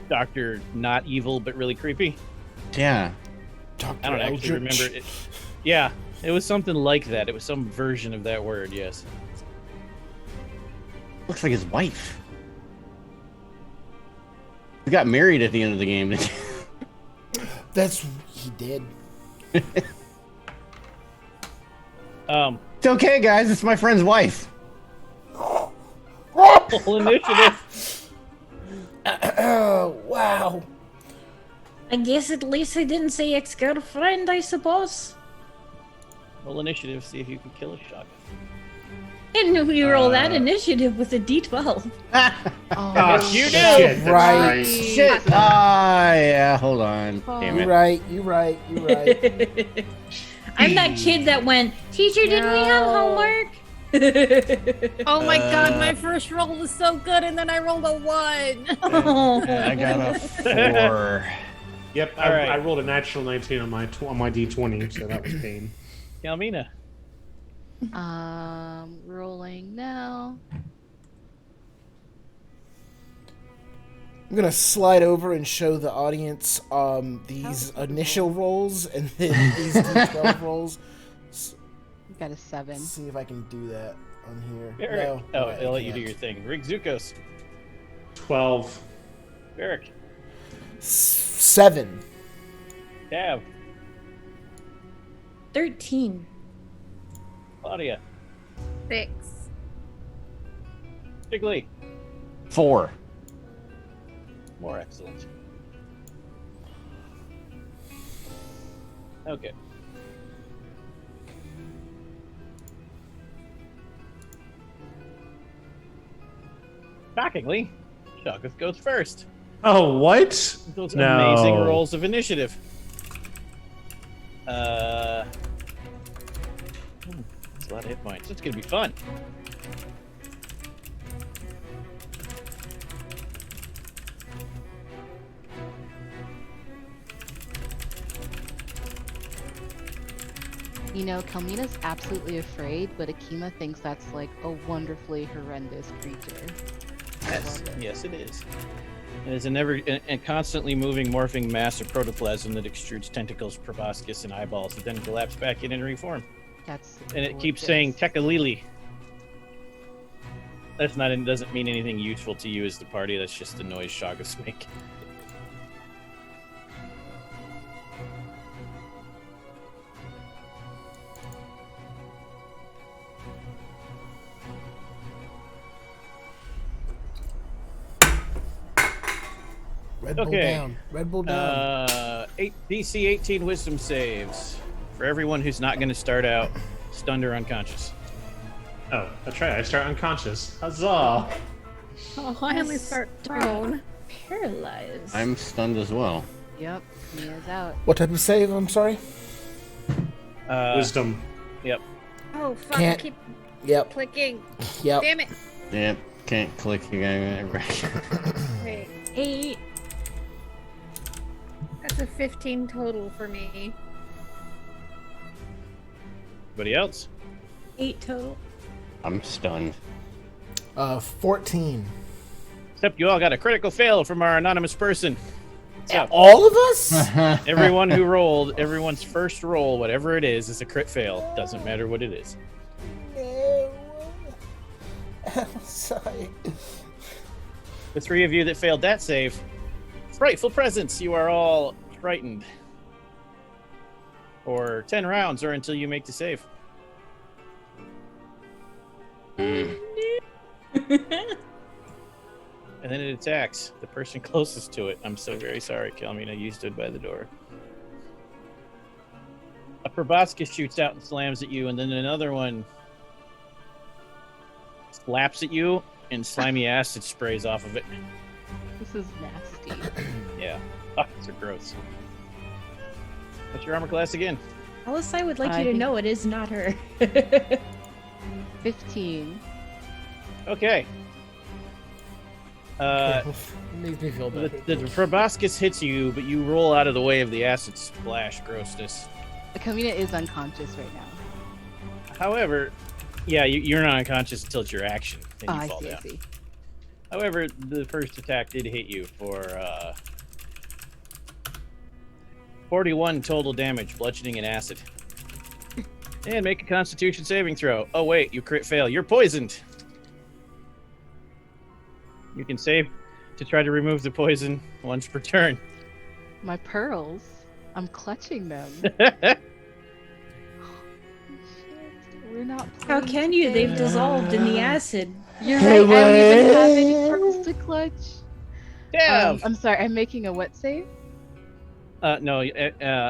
Doctor, not evil, but really creepy. Yeah. I don't actually remember it. Yeah, it was something like that. It was some version of that word, yes. Looks like his wife. He got married at the end of the game. That's he did. It's okay, guys. It's my friend's wife. Full initiative. Oh wow. I guess at least I didn't say ex-girlfriend, I suppose. Roll initiative, see if you can kill a Shaga. And we roll that initiative with a d12. Oh, you do. Shit, that's Right. Shit. Ah, yeah. Hold on. Damn You it. right. You right. You right. I'm that kid that went, teacher, didn't we have homework? Oh my god, my first roll was so good, and then I rolled a 1. Oh. I got a 4. Yep, All right. I rolled a natural 19 on my D20, so that was pain. Yalmina. Rolling now. I'm gonna slide over and show the audience these initial rolls and then these D12 rolls. We got a 7. See if I can do that on here. Barrick. No, Oh, I I'll let you do can't. your thing. Rig Zukos. 12. Barrick. 7. Tav. 13. Claudia. 6. Jiggly. 4. More excellent. Okay. Shockingly, Shagas goes first. Oh, what? Those No. amazing rolls of initiative. That's a lot of hit points. It's gonna be fun. You know, Kalmina's absolutely afraid, but Akima thinks that's like a wonderfully horrendous creature. Yes, it is. It is a never and constantly moving, morphing mass of protoplasm that extrudes tentacles, proboscis, and eyeballs, and then collapse back in and reform. That's And it keeps saying Tekalili. That's not. It doesn't mean anything useful to you as the party. That's just the noise Shagas make. Red Bull down. Red Bull down. DC 18 wisdom saves for everyone who's not going to start out stunned or unconscious. Oh, that's right. I start unconscious. Huzzah! Oh, I only start prone. Paralyzed. I'm stunned as well. Yep, Mia's out. What type of save? I'm sorry. Wisdom. Yep. Oh, fuck. Can't- I keep Yep. clicking. Yep. Damn it. Yep, can't click again. Wait. 8. That's a 15 total for me. Anybody else? 8 total. I'm stunned. 14. Except you all got a critical fail from our anonymous person. So All of us? everyone who rolled, everyone's first roll, whatever it is a crit fail. Doesn't matter what it is. No. I'm sorry. The 3 of you that failed that save, frightful presence. You are all frightened. For 10 rounds or until you make the save. And then it attacks the person closest to it. I'm so very sorry, Kalmina. You stood by the door. A proboscis shoots out and slams at you, and then another one slaps at you, and slimy acid sprays off of it. This is nasty. Yeah. Pockets are gross. What's your armor class again? Alice, I would like I you to think- know it is not her. 15. Okay. Makes me feel The, better. the proboscis hits you, but you roll out of the way of the acid splash grossness. Kamina is unconscious right now. However, yeah, you're not unconscious until it's your action. Then Oh, you I fall see, down. I see. However, the first attack did hit you for 41 total damage, bludgeoning and acid. And make a Constitution saving throw. Oh wait, you crit fail. You're poisoned. You can save to try to remove the poison once per turn. My pearls. I'm clutching them. We're not How playing can you? They've today. dissolved in the acid. You're right. I don't even have any pearls to clutch. Yeah. I'm sorry. I'm making a what save? No.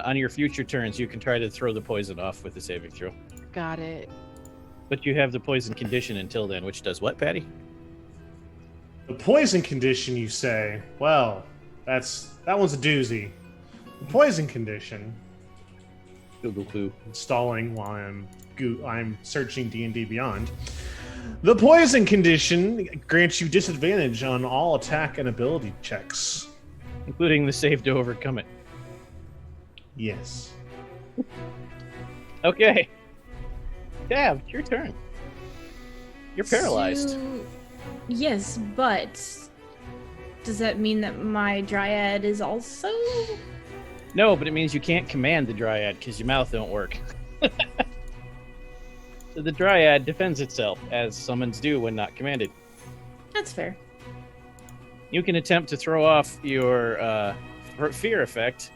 On your future turns, you can try to throw the poison off with the saving throw. Got it. But you have the poison condition until then, which does what, Patty? The poison condition, you say? Well, that one's a doozy. The poison condition, Google clue. installing while I'm searching D&D Beyond. The poison condition grants you disadvantage on all attack and ability checks. Including the save to overcome it. Yes. Okay. Dav, it's your turn. You're paralyzed. Yes, but does that mean that my dryad is also? No, but it means you can't command the dryad because your mouth don't work. So the dryad defends itself, as summons do when not commanded. That's fair. You can attempt to throw off your fear effect,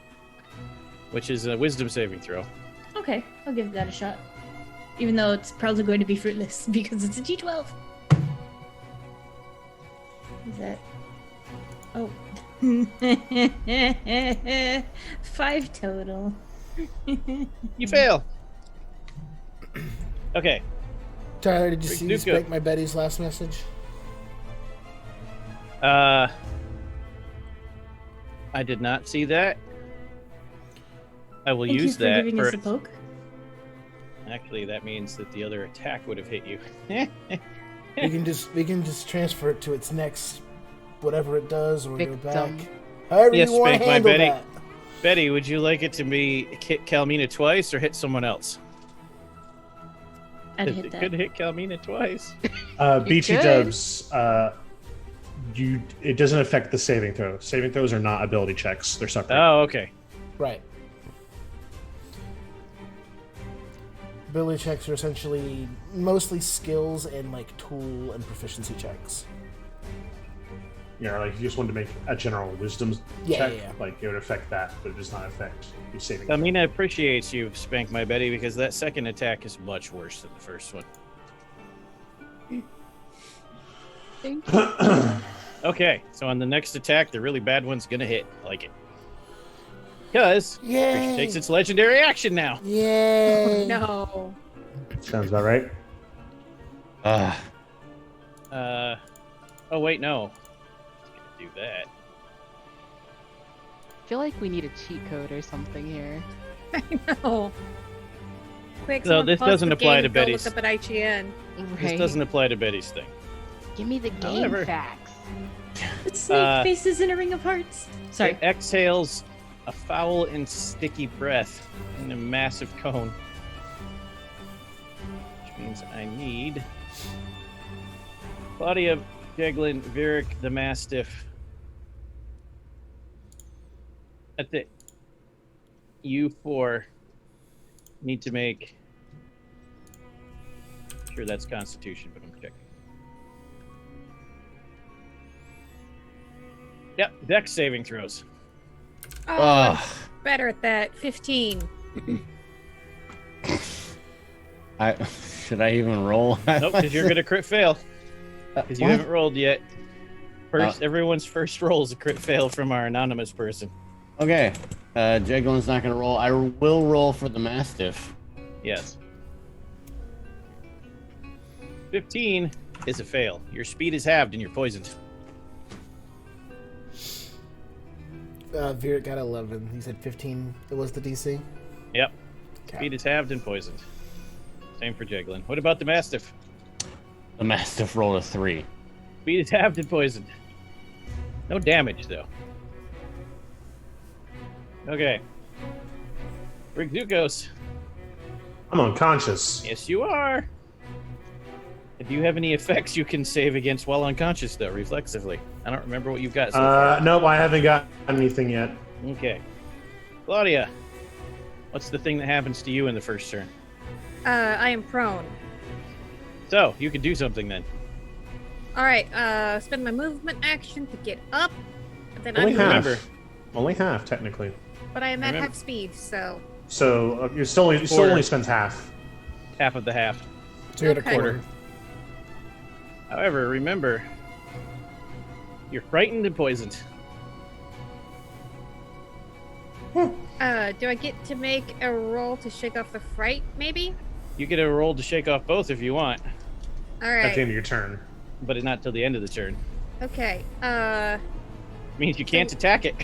which is a wisdom saving throw. Okay, I'll give that a shot. Even though it's probably going to be fruitless because it's a D12. Is that? Oh. 5 total. You fail. Okay. Tyler, did you see you Nuka. spike my Betty's last message? I did not see that. I will Thank use you for that giving for. us a poke. Actually, that means that the other attack would have hit you. we can just transfer it to its next whatever it does or go back. Victim. However Yes, you want spank to my handle Betty. that. Betty, would you like it to be hit Kalmina twice or hit someone else? I'd hit It that. could hit Kalmina twice. BT could. dubs. It doesn't affect the saving throw. Saving throws are not ability checks. They're separate. Oh, okay. Right. Ability checks are essentially mostly skills and like tool and proficiency checks. Yeah, like if you just wanted to make a general wisdom Yeah, check, yeah, yeah. like it would affect that, but it does not affect your saving throw. Kalmina appreciates you, Spank My Betty, because that second attack is much worse than the first one. Thank you. Okay, so on the next attack, the really bad one's gonna hit. I like it. Because Yay! creature takes its legendary action now. Yay! No. Sounds about right. Oh wait, no. It's gonna do that. I feel like we need a cheat code or something here. I know. Quick, No, someone this pause doesn't the apply game, to go Betty's. Look up at IGN. This Right. doesn't apply to Betty's thing. Give me the game However- facts. It's snake faces in a ring of hearts. Sorry. It exhales a foul and sticky breath in a massive cone. Which means I need Claudia, Jeglin, Virik, the Mastiff. That's it. You four need to make. Sure, that's Constitution, but I'm checking. Yep, Dex saving throws. Oh, Ugh. better at that. 15. Should I even roll? Nope, because you're gonna crit fail. Because you What? haven't rolled yet. First, everyone's first roll is a crit fail from our anonymous person. Okay. Jeglin's not gonna roll. I will roll for the Mastiff. Yes. 15 is a fail. Your speed is halved and you're poisoned. Virat got 11. He said 15. It was the DC. Yep. Okay. Speed is halved and poisoned. Same for Jeglin. What about the Mastiff? The Mastiff rolled a 3. Speed is halved and poisoned. No damage, though. Okay. Rigzukos. I'm unconscious. Yes, you are. Do you have any effects you can save against while unconscious, though, reflexively? I don't remember what you've got so far. Nope, I haven't got anything yet. Okay. Claudia, what's the thing that happens to you in the first turn? I am prone. So, you can do something then. Alright, spend my movement action to get up. But then Only I'm half. remember. Only half, technically. But I am at Remember. half speed, so. So you still Quarter. only spends half. Half of the half. So you're at a Okay. quarter. However, remember, you're frightened and poisoned. Do I get to make a roll to shake off the fright, maybe? You get a roll to shake off both if you want, At the Alright. end of your turn. but not till the end of the turn. Okay. Means you can't attack it.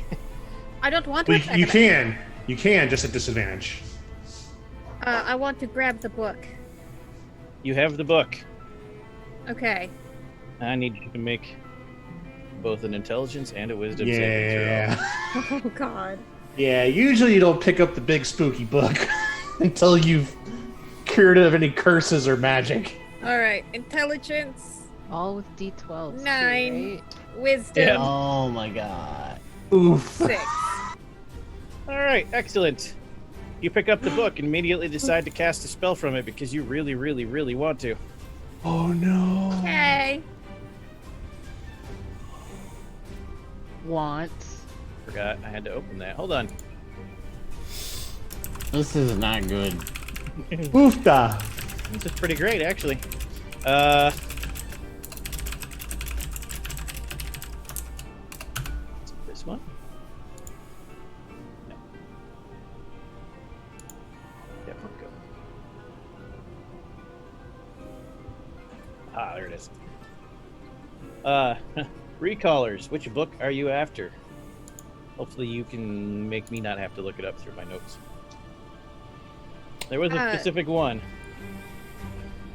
I don't want to Well, attack you it. can. You can, just at disadvantage. I want to grab the book. You have the book. Okay. I need you to make both an intelligence and a wisdom saving Yeah. Oh, God. Yeah, usually you don't pick up the big spooky book until you've cured it of any curses or magic. Alright. Intelligence, All with D12s. too, 9. right? wisdom, Yeah. Oh my god. Oof. 6. throw. All right, excellent. You pick up the book and immediately decide to cast a spell from it because you really, really, really want to. Oh no. Okay. Want. Forgot I had to open that. Hold on. This is not good. Oofda. This is pretty great, actually. This one? No. That one go. Ah, there it is. Recallers, which book are you after? Hopefully you can make me not have to look it up through my notes. There was a specific one.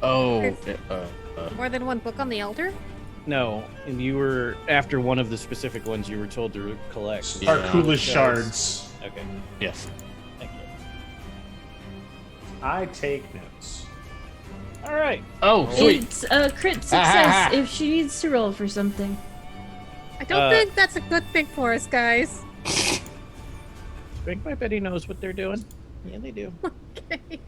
Oh. More than one book on the altar? No, and you were after one of the specific ones you were told to collect. Yeah. Arculus shards. Okay, Yes. thank you. I take notes. All right. Oh, sweet. It's a crit success if she needs to roll for something. I don't think that's a good thing for us, guys. Drink my Betty knows what they're doing. Yeah, they do. Okay.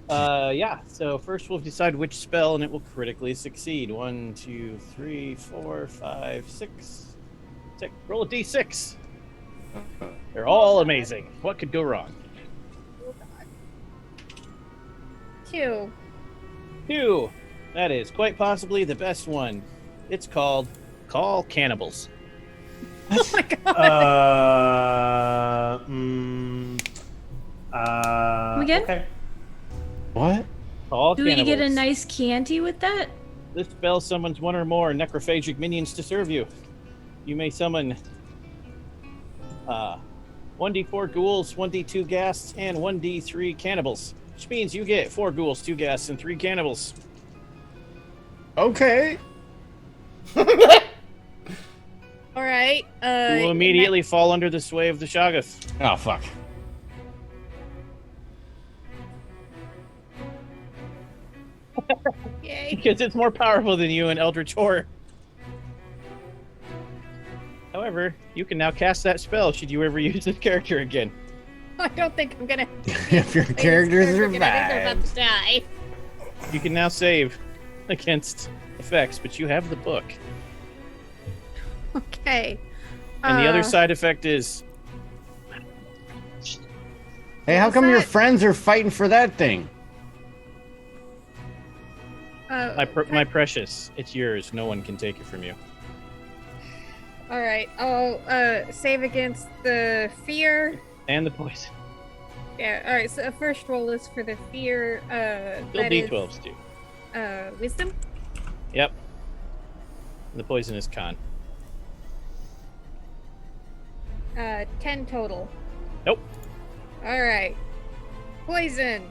Yeah. So first we'll decide which spell, and it will critically succeed. 1, 2, 3, 4, 5, 6. Roll a d6. They're all amazing. What could go wrong? 2. 2. That is quite possibly the best one. It's called Call Cannibals. Oh my god. Again? Okay. What? Call Do we Cannibals. get a nice Chianti with that? This spell summons one or more necrophagic minions to serve you. You may summon 1d4 ghouls, 1d2 ghasts, and 1d3 cannibals. Which means you get 4 ghouls, 2 ghasts, and 3 cannibals. Okay. All right. You will immediately fall under the sway of the Shoggoth. Oh, fuck. Yay. Because it's more powerful than you and Eldritch Horror. However, you can now cast that spell should you ever use this character again. I don't think I'm gonna. If your character I think they're about survives. to die. You can now save against effects, but you have the book. Okay. And the other side effect is Hey, how What's come your that? friends are fighting for that thing? my precious. It's yours. No one can take it from you. All right. I'll save against the fear. And the poison. Yeah. All right. So the first roll is for the fear. Still That is, D12s too. wisdom. Yep. And the poison is con. 10 total. Nope. All right. Poison.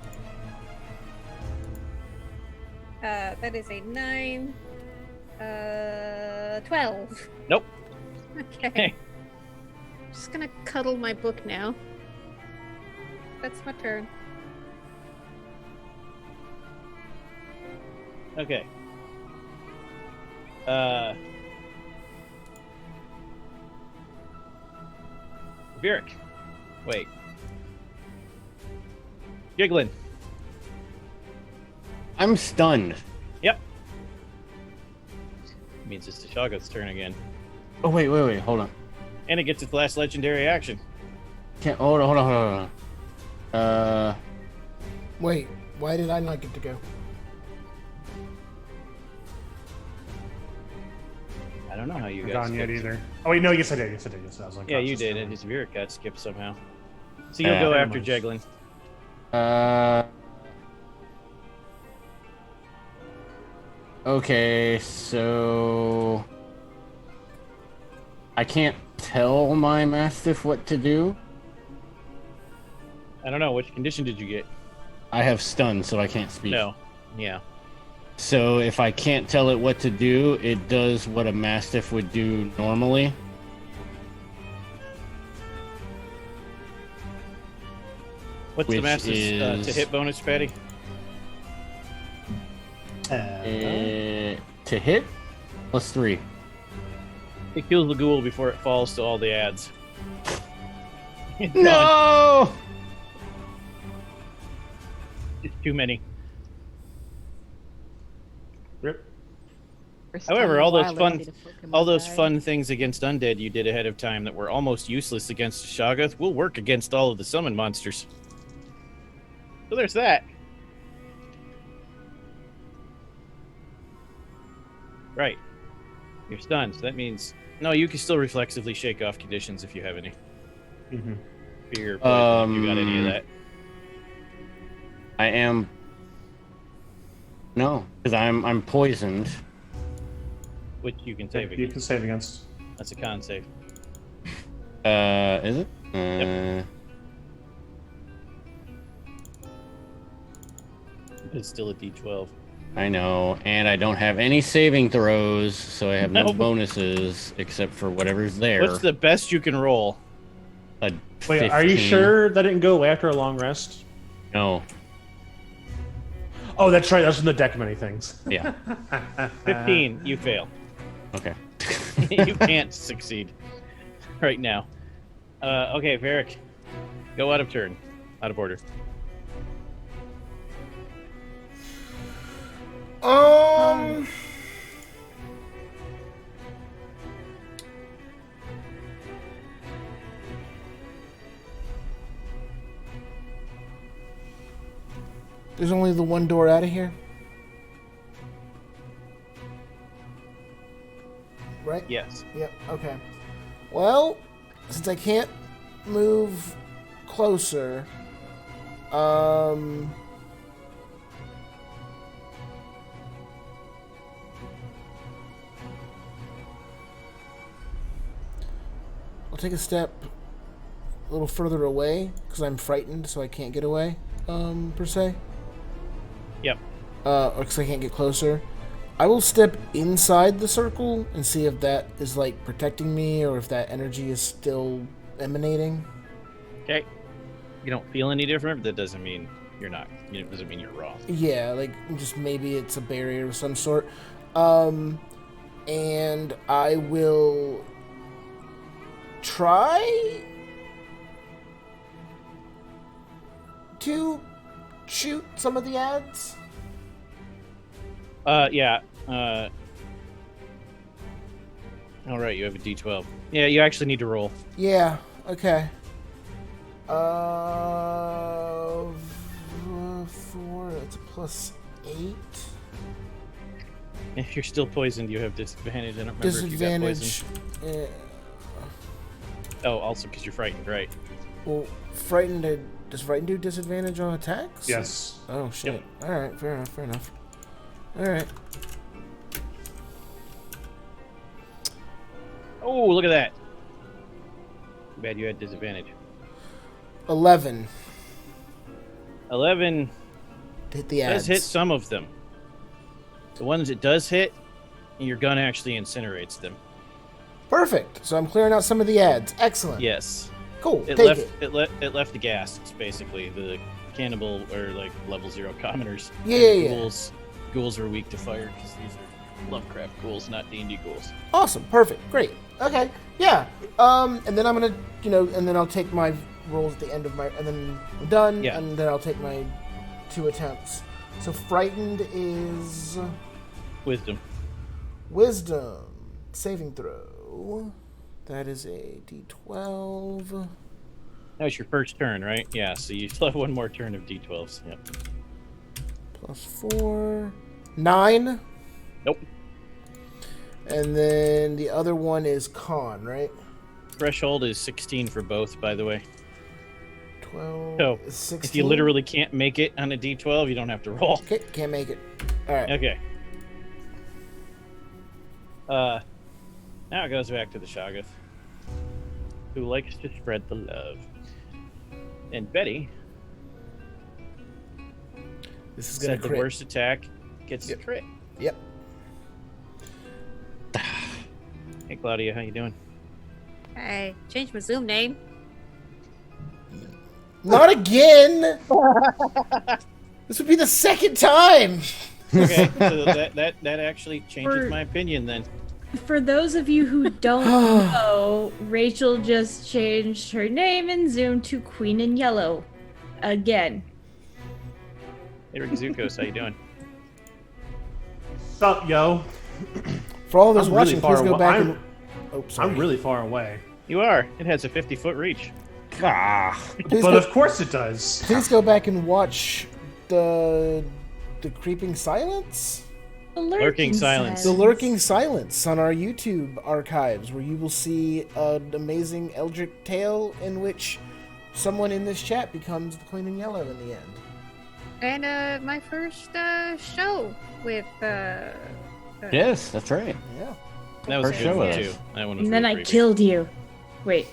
That is a 9. 12. Nope. Okay. Hey. I'm just gonna cuddle my book now. That's my turn. Okay. Vieric. Wait. Giggling. I'm stunned. Yep. Means it's the Shoggoth's turn again. Oh, wait, hold on. And it gets its last legendary action. Can't, hold on. Wait, why did I not get to go? I don't know how you Not guys gone yet skipped. either. Oh wait, no, yes I did. Yes I did. Yes, I was like, Yeah, you did. And his Vieric got skipped somehow. So you'll go Very after much. Jeglin. Okay, so I can't tell my Mastiff what to do. I don't know. Which condition did you get? I have stun, so I can't speak. No. Yeah. So if I can't tell it what to do, it does what a Mastiff would do normally. What's the Which master's to is- hit bonus, Patty? To hit? +3. It kills the ghoul before it falls to all the ads. It's gone. No! It's too many. Rip. First However, time all in a those while I fun, see the Pokemon all those die. fun things against undead you did ahead of time that were almost useless against the Shoggoth will work against all of the summon monsters. So there's that. Right. You're stunned. So that means no. You can still reflexively shake off conditions if you have any. Mm-hmm. Fear, poison, if you got any of that. I am. No, because I'm poisoned. Which you can save You against. can save against. That's a con save. Is it? It's still a D12. I know, and I don't have any saving throws, so I have no No. bonuses except for whatever's there. What's the best you can roll? A Wait, are you 15. sure that didn't go away after a long rest? No. Oh, that's right. That's from the deck of many things. Yeah. 15, you fail. Okay. You can't succeed right now. Okay, Varric, go out of turn, out of order. There's only the one door out of here? Right? Yes. Yep, okay. Well, since I can't move closer, I'll take a step a little further away because I'm frightened, so I can't get away, per se. Yep. Or because I can't get closer. I will step inside the circle and see if that is like protecting me or if that energy is still emanating. Okay. You don't feel any different, but that doesn't mean you're not. It doesn't mean you're wrong. Yeah, like just maybe it's a barrier of some sort. And I will try to shoot some of the ads. Yeah. All right, you have a D12. Yeah, you actually need to roll. Yeah, okay. 4, that's a +8. If you're still poisoned, you have disadvantage. I don't remember if you got Disadvantage. poisoned. Oh, also because you're frightened, right? Well, frightened. Does frightened do disadvantage on attacks? Yes. Oh shit. Yep. All right, fair enough. All right. Oh, look at that. Too bad you had disadvantage. 11. 11 Hit the does ads. hit some of them. The ones it does hit, your gun actually incinerates them. Perfect. So I'm clearing out some of the ads. Excellent. Yes. Cool. It Take left it. it left the ghasts, basically. The cannibal or like level 0 commoners. Yeah. Ghouls are weak to fire because these are Lovecraft ghouls, not D&D ghouls. Awesome. Perfect. Great. Okay. Yeah. And then I'm gonna, and then I'll take my rolls at the end of my, and then I'm done. Yeah. And then I'll take my 2 attempts. So frightened is Wisdom. saving throw. That is a D12. That was your first turn, right? Yeah, so you still have one more turn of D12s. Yep. +4. 9. Nope. And then the other one is con, right? Threshold is 16 for both, by the way. 12. So, is 16. if you literally can't make it on a D12, you don't have to roll. Okay, can't make it. All right. Okay. Now it goes back to the Shoggoth, who likes to spread the love. And Betty This is gonna said the crit. worst attack gets Yep. the crit. Yep. Hey, Claudia, how you doing? I changed my Zoom name. Not again. This would be the second time. Okay, so that actually changes For- my opinion then. For those of you who don't know, Rachel just changed her name in Zoom to Queen in Yellow. Again. Hey, Rick Zukos, how you doing? Sup, yo? For all those I'm watching, really far please go away. back and. Oh, sorry. I'm really far away. You are. It has a 50-foot reach. Please But go, of course it does. please go back and watch the creeping silence. The Lurking silence. The Lurking Silence on our YouTube archives, where you will see an amazing Eldritch tale in which someone in this chat becomes the Queen in Yellow in the end. And my first show with Yes, that's right. Yeah. That was a First good show one, is. too. That one was And then really I creepy. killed you. Wait,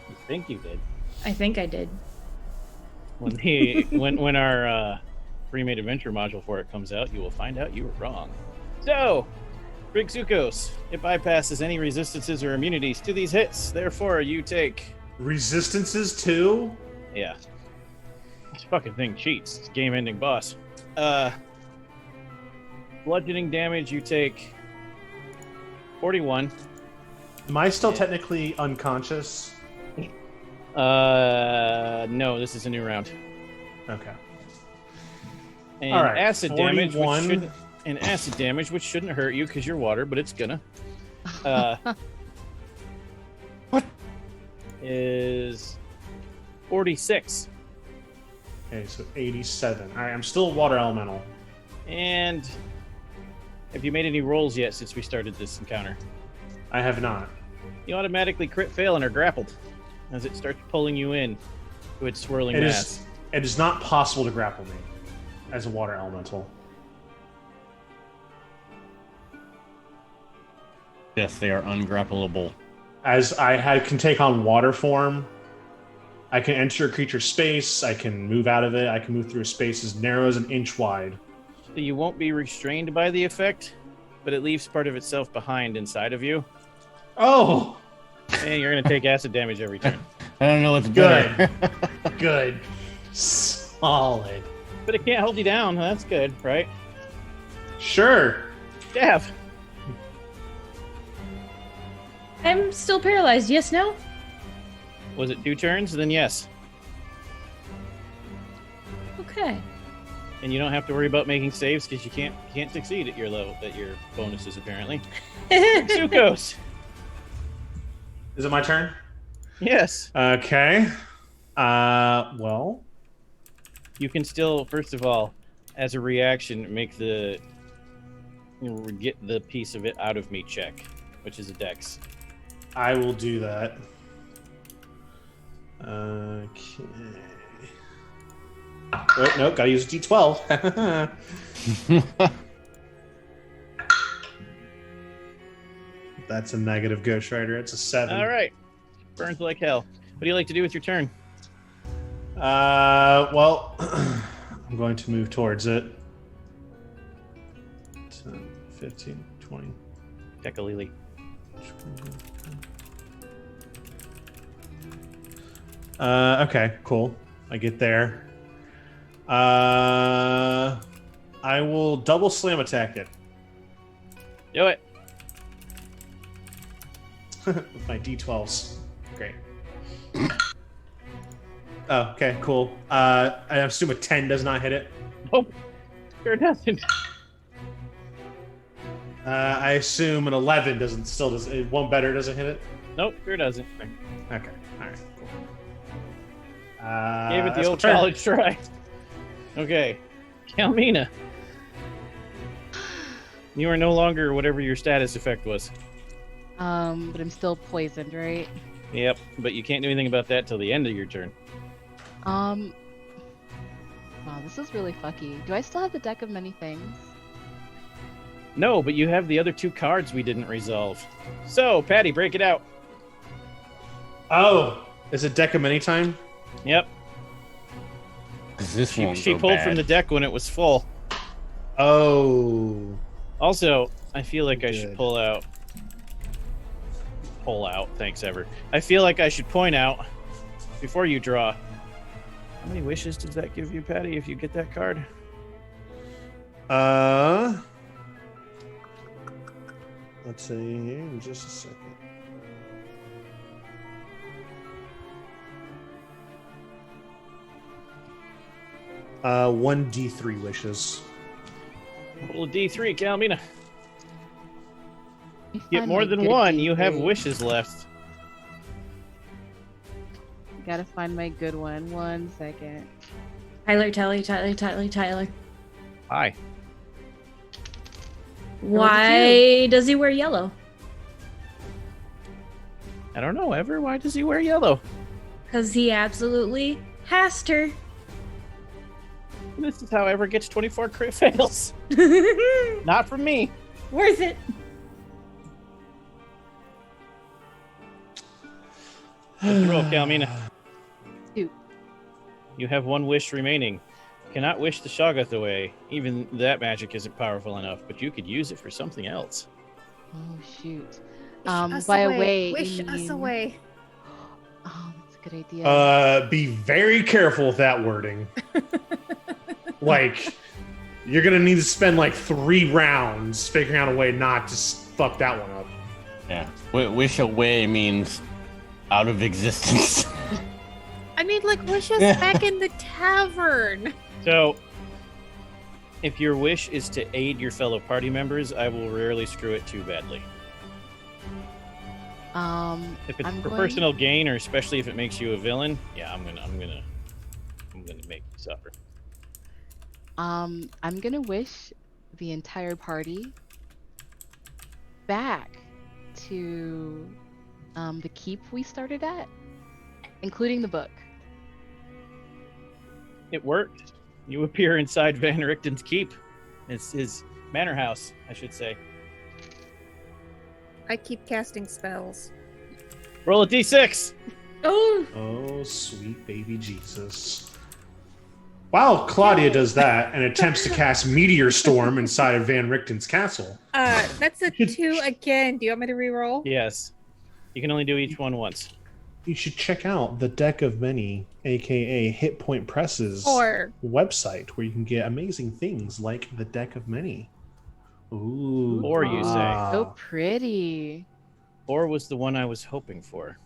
You think you did. I think I did. When our pre-made adventure module for it comes out, you will find out you were wrong. So, Rick Zukos, it bypasses any resistances or immunities to these hits. Therefore, you take... Resistances too? Yeah. This fucking thing cheats. It's a game-ending boss. Bludgeoning damage, you take 41. Am I still technically unconscious? No, this is a new round. Okay. And All right, acid damage, 41. which shouldn't hurt you because you're water, but it's gonna. What? Is 46. Okay, so 87. All right, I'm still water elemental. And have you made any rolls yet since we started this encounter? I have not. You automatically crit fail and are grappled as it starts pulling you in to its swirling mass. It is not possible to grapple me as a water elemental. Yes, they are ungrappleable. As I can take on water form, I can enter a creature's space, I can move out of it, I can move through a space as narrow as an inch wide. So you won't be restrained by the effect, but it leaves part of itself behind inside of you. Oh! And you're going to take acid damage every turn. I don't know what's Good. better. Good. Solid. But it can't hold you down. That's good, right? Sure. Dav. I'm still paralyzed. Yes, no? Was it 2 turns? Then yes. Okay. And you don't have to worry about making saves because you can't succeed at your level, at your bonuses apparently. I Sukos. Is it my turn? Yes. Okay. Well. You can still, first of all, as a reaction, get the piece of it out of me check, which is a dex. I will do that. Okay. Oh, nope, gotta use a d12. That's a negative Ghost Rider. It's a 7. All right. Burns like hell. What do you like to do with your turn? Well, I'm going to move towards it. 10, 15, 20. Dekalili. Okay, cool. I get there. I will double slam attack it Do it. with my d12s. Great. Oh, okay, cool. I assume a 10 does not hit it. Nope. Sure doesn't. I assume an 11 doesn't. One better doesn't hit it. Nope, sure doesn't. Okay, all right, cool. Gave it the that's old my turn. college try. Okay. Kalmina. You are no longer whatever your status effect was. But I'm still poisoned, right? Yep, but you can't do anything about that till the end of your turn. Wow, this is really fucky. Do I still have the deck of many things? No, but you have the other 2 cards we didn't resolve. So, Patty, break it out. Oh, is it deck of many time? Yep. This won't She go pulled bad. from the deck when it was full. Oh. Also, I feel like I should Good. pull out. Thanks, Ever. I feel like I should point out before you draw. How many wishes does that give you, Patty, if you get that card? Let's see here in just a second. One D3 wishes. Roll a D3, Kalmina. Let me Get find more my than good one, you have D3. wishes left. Gotta find my good one. 1 second. Tyler. Hi. Why does he wear yellow? I don't know, Ever. Why does he wear yellow? Because he absolutely has to. This is how Ever gets 24 crit fails. Not from me. Worth it. Let's roll, Kalmina. 2. You have 1 wish remaining. You cannot wish the Shoggoth away. Even that magic isn't powerful enough, but you could use it for something else. Oh shoot. Us By away. away, Wish you us mean- away. Oh, that's a Good idea. Be very careful with that wording. Like, you're gonna need to spend like 3 rounds figuring out a way not to fuck that one up. Yeah. Wish away means out of existence. I mean, like, we're just back in the tavern. So, if your wish is to aid your fellow party members, I will rarely screw it too badly. If it's for personal gain, or especially if it makes you a villain, yeah, I'm gonna make you suffer. I'm gonna wish the entire party back to the keep we started at, including the book. It worked. You appear inside Van Richten's keep. It's his manor house, I should say. I keep casting spells. Roll a d6. Oh, Oh, sweet baby Jesus. While Claudia does that and attempts to cast Meteor Storm inside of Van Richten's castle. That's a 2 again. Do you want me to reroll? Yes. You can only do each one once. You should check out the Deck of Many, aka Hit Point Press's 4. website, where you can get amazing things like the Deck of Many. Ooh. Or you say. So pretty. Or was the one I was hoping for.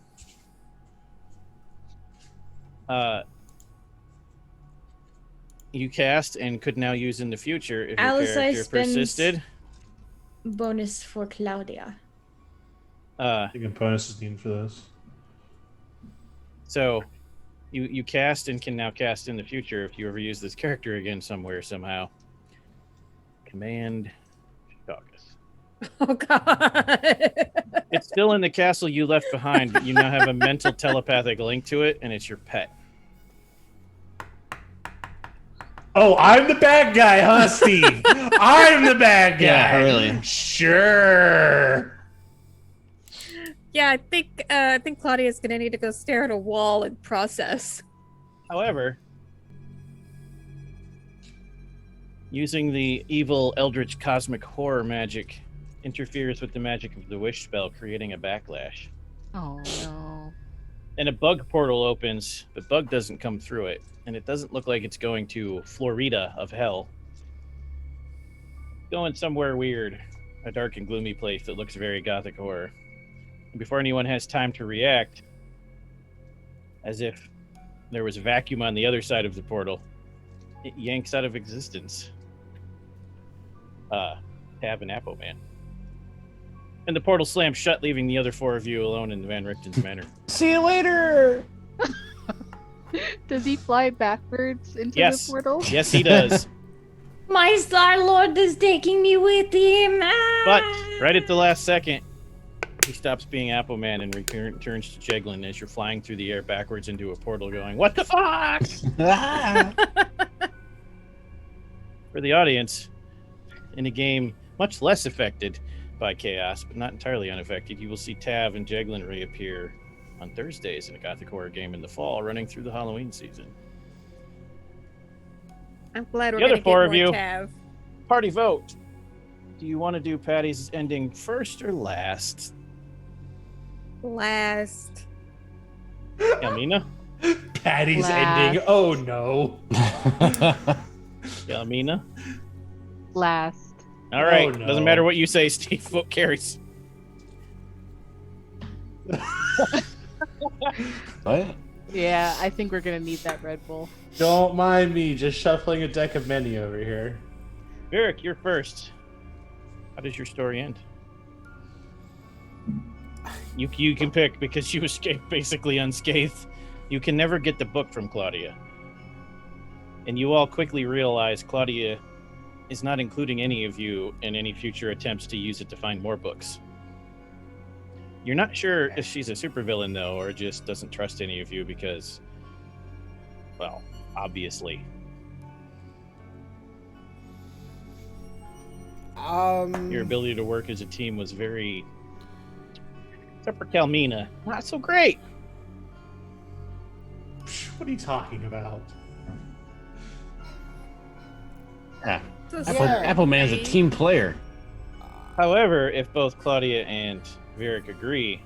You cast and could now use in the future if your Alice, character spends persisted. bonus for Claudia. I think a bonus is needed for this. So you cast and can now cast in the future if you ever use this character again somewhere somehow. Command Caucus. Oh, God. It's still in the castle you left behind, but you now have a mental telepathic link to it, and it's your pet. Oh, I'm the bad guy, huh, Steve? I'm the bad guy. Yeah, really. Sure. Yeah, I think Claudia's gonna need to go stare at a wall and process. However, using the evil eldritch cosmic horror magic interferes with the magic of the wish spell, creating a backlash. Oh no. And a bug portal opens, but bug doesn't come through it, and it doesn't look like it's going to Florida of hell. Going somewhere weird, a dark and gloomy place that looks very gothic horror. And before anyone has time to react, as if there was a vacuum on the other side of the portal, it yanks out of existence Tab and Apple Man. And the portal slams shut, leaving the other 4 of you alone in Van Richten's manor. See you later. Does he fly backwards into the portal? Yes, he does. My Star Lord is taking me with him. But right at the last second, he stops being Apple Man and returns to Jeglin as you're flying through the air backwards into a portal going, "What the fuck?" For the audience, in a game much less affected by chaos, but not entirely unaffected, you will see Tav and Jeglin reappear on Thursdays in a gothic horror game in the fall, running through the Halloween season. I'm glad we're The other gonna 4 get of more you, Tav. party vote. Do you want to do Patty's ending first or last? Last. Yelmina? Patty's Last. ending. Oh no. Yelmina? Last. All right. Oh, no. Doesn't matter what you say, Steve. Vote carries. What? Yeah, I think we're gonna need that Red Bull. Don't mind me just shuffling a deck of many over here. Eric, you're first. How does your story end? You can pick, because you escaped basically unscathed. You can never get the book from Claudia. And you all quickly realize Claudia is not including any of you in any future attempts to use it to find more books. You're not sure if she's a supervillain, though, or just doesn't trust any of you because, well, obviously. Your ability to work as a team was very... Except for Calmina, not so great. What are you talking about? Yeah. This Apple Man's a team player. However, if both Claudia and Varric agree,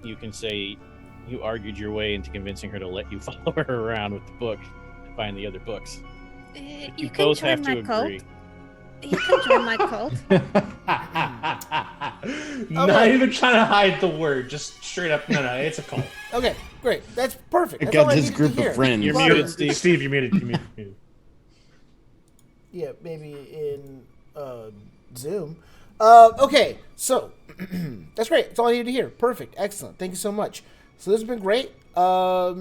you can say You argued your way into convincing her to let you follow her around with the book to find the other books. You can both join have my to cult. agree. You can join my cult. Not even trying to hide the word, just straight up. No, it's a cult. Okay, great. That's perfect. I That's got all I his needed group to hear. of friends. You're Love muted, it. Steve. Steve, you're muted. You're muted. Yeah, maybe in Zoom. Okay, so that's great. That's all I needed to hear. Perfect. Excellent. Thank you so much. So this has been great. I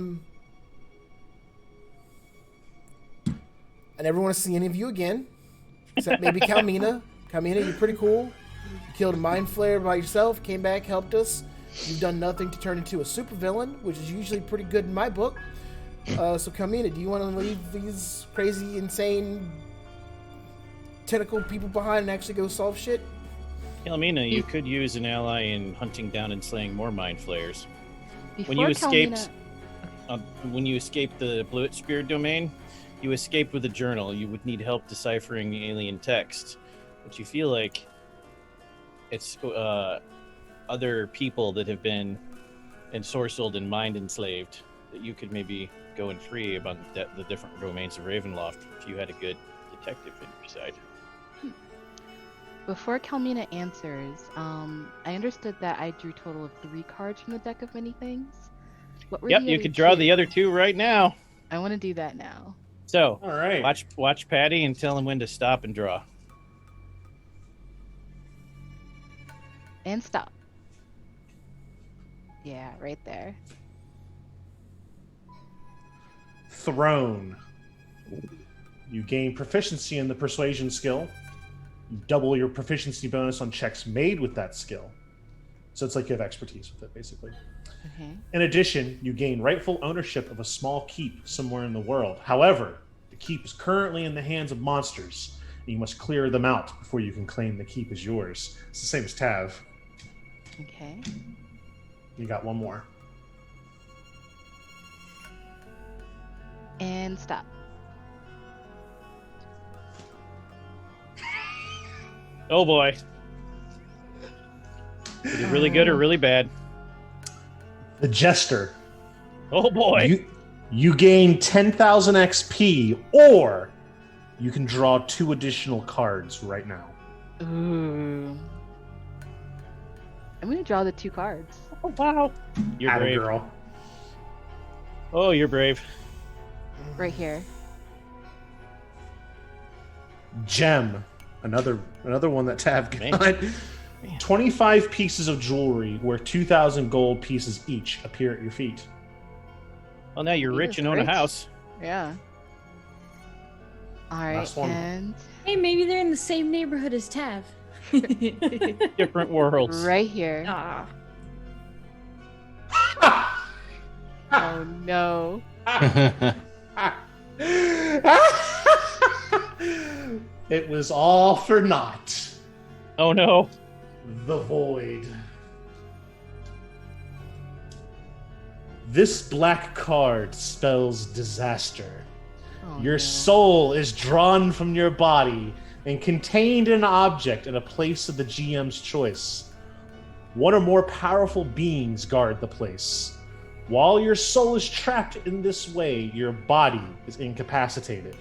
never want to see any of you again, except maybe Calmina. Calmina, you're pretty cool. You killed a mind flayer by yourself, came back, helped us. You've done nothing to turn into a supervillain, which is usually pretty good in my book. So Calmina, do you want to leave these crazy, insane, tentacle people behind and actually go solve shit? Calmina, you could use an ally in hunting down and slaying more mind flayers. Before When you Calmina- escaped the Blewett Spear domain, you escaped with a journal. You would need help deciphering alien text, but you feel like it's other people that have been ensorcelled and mind enslaved that you could maybe go and free about the different domains of Ravenloft if you had a good detective in your side. Before Calmina answers, I understood that I drew a total of 3 cards from the deck of many things. What were Yep, the you other could draw 2? the other 2 right now. I want to do that now. So, All right. watch Patty and tell him when to stop and draw. And stop. Yeah, right there. Throne. You gain proficiency in the persuasion skill. You double your proficiency bonus on checks made with that skill. So it's like you have expertise with it, basically. Okay. In addition, you gain rightful ownership of a small keep somewhere in the world. However, the keep is currently in the hands of monsters, and you must clear them out before you can claim the keep as yours. It's the same as Tav. Okay. You got one more. And stop. Oh boy. Is it really good or really bad? The Jester. Oh boy. You gain 10,000 XP, or you can draw 2 additional cards right now. Ooh. I'm gonna draw the 2 cards. Oh wow. You're Atta brave. girl. Oh, you're brave. Right here. Gem. Another one that Tav Man. got. 25 pieces of jewelry worth 2,000 gold pieces each appear at your feet. Well, now you're He rich is and own a rich. house. Yeah. All right, Last one. and Hey, maybe they're in the same neighborhood as Tav. Different worlds. right here. Ah. Oh no. It was all for naught. Oh no. The Void. This black card spells disaster. Oh, Your no. soul is drawn from your body and contained in an object in a place of the GM's choice. One or more powerful beings guard the place. While your soul is trapped in this way, your body is incapacitated.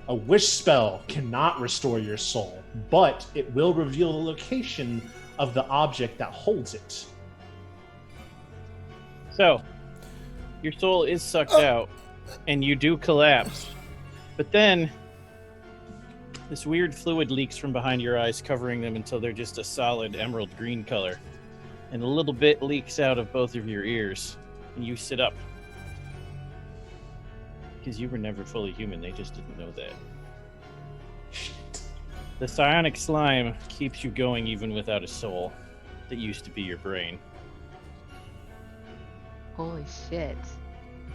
A wish spell cannot restore your soul, but it will reveal the location of the object that holds it. So, your soul is sucked out, and you do collapse. But then, this weird fluid leaks from behind your eyes, covering them until they're just a solid emerald green color. And a little bit leaks out of both of your ears, and you sit up. Because you were never fully human, they just didn't know that. The psionic slime keeps you going even without a soul that used to be your brain. Holy shit.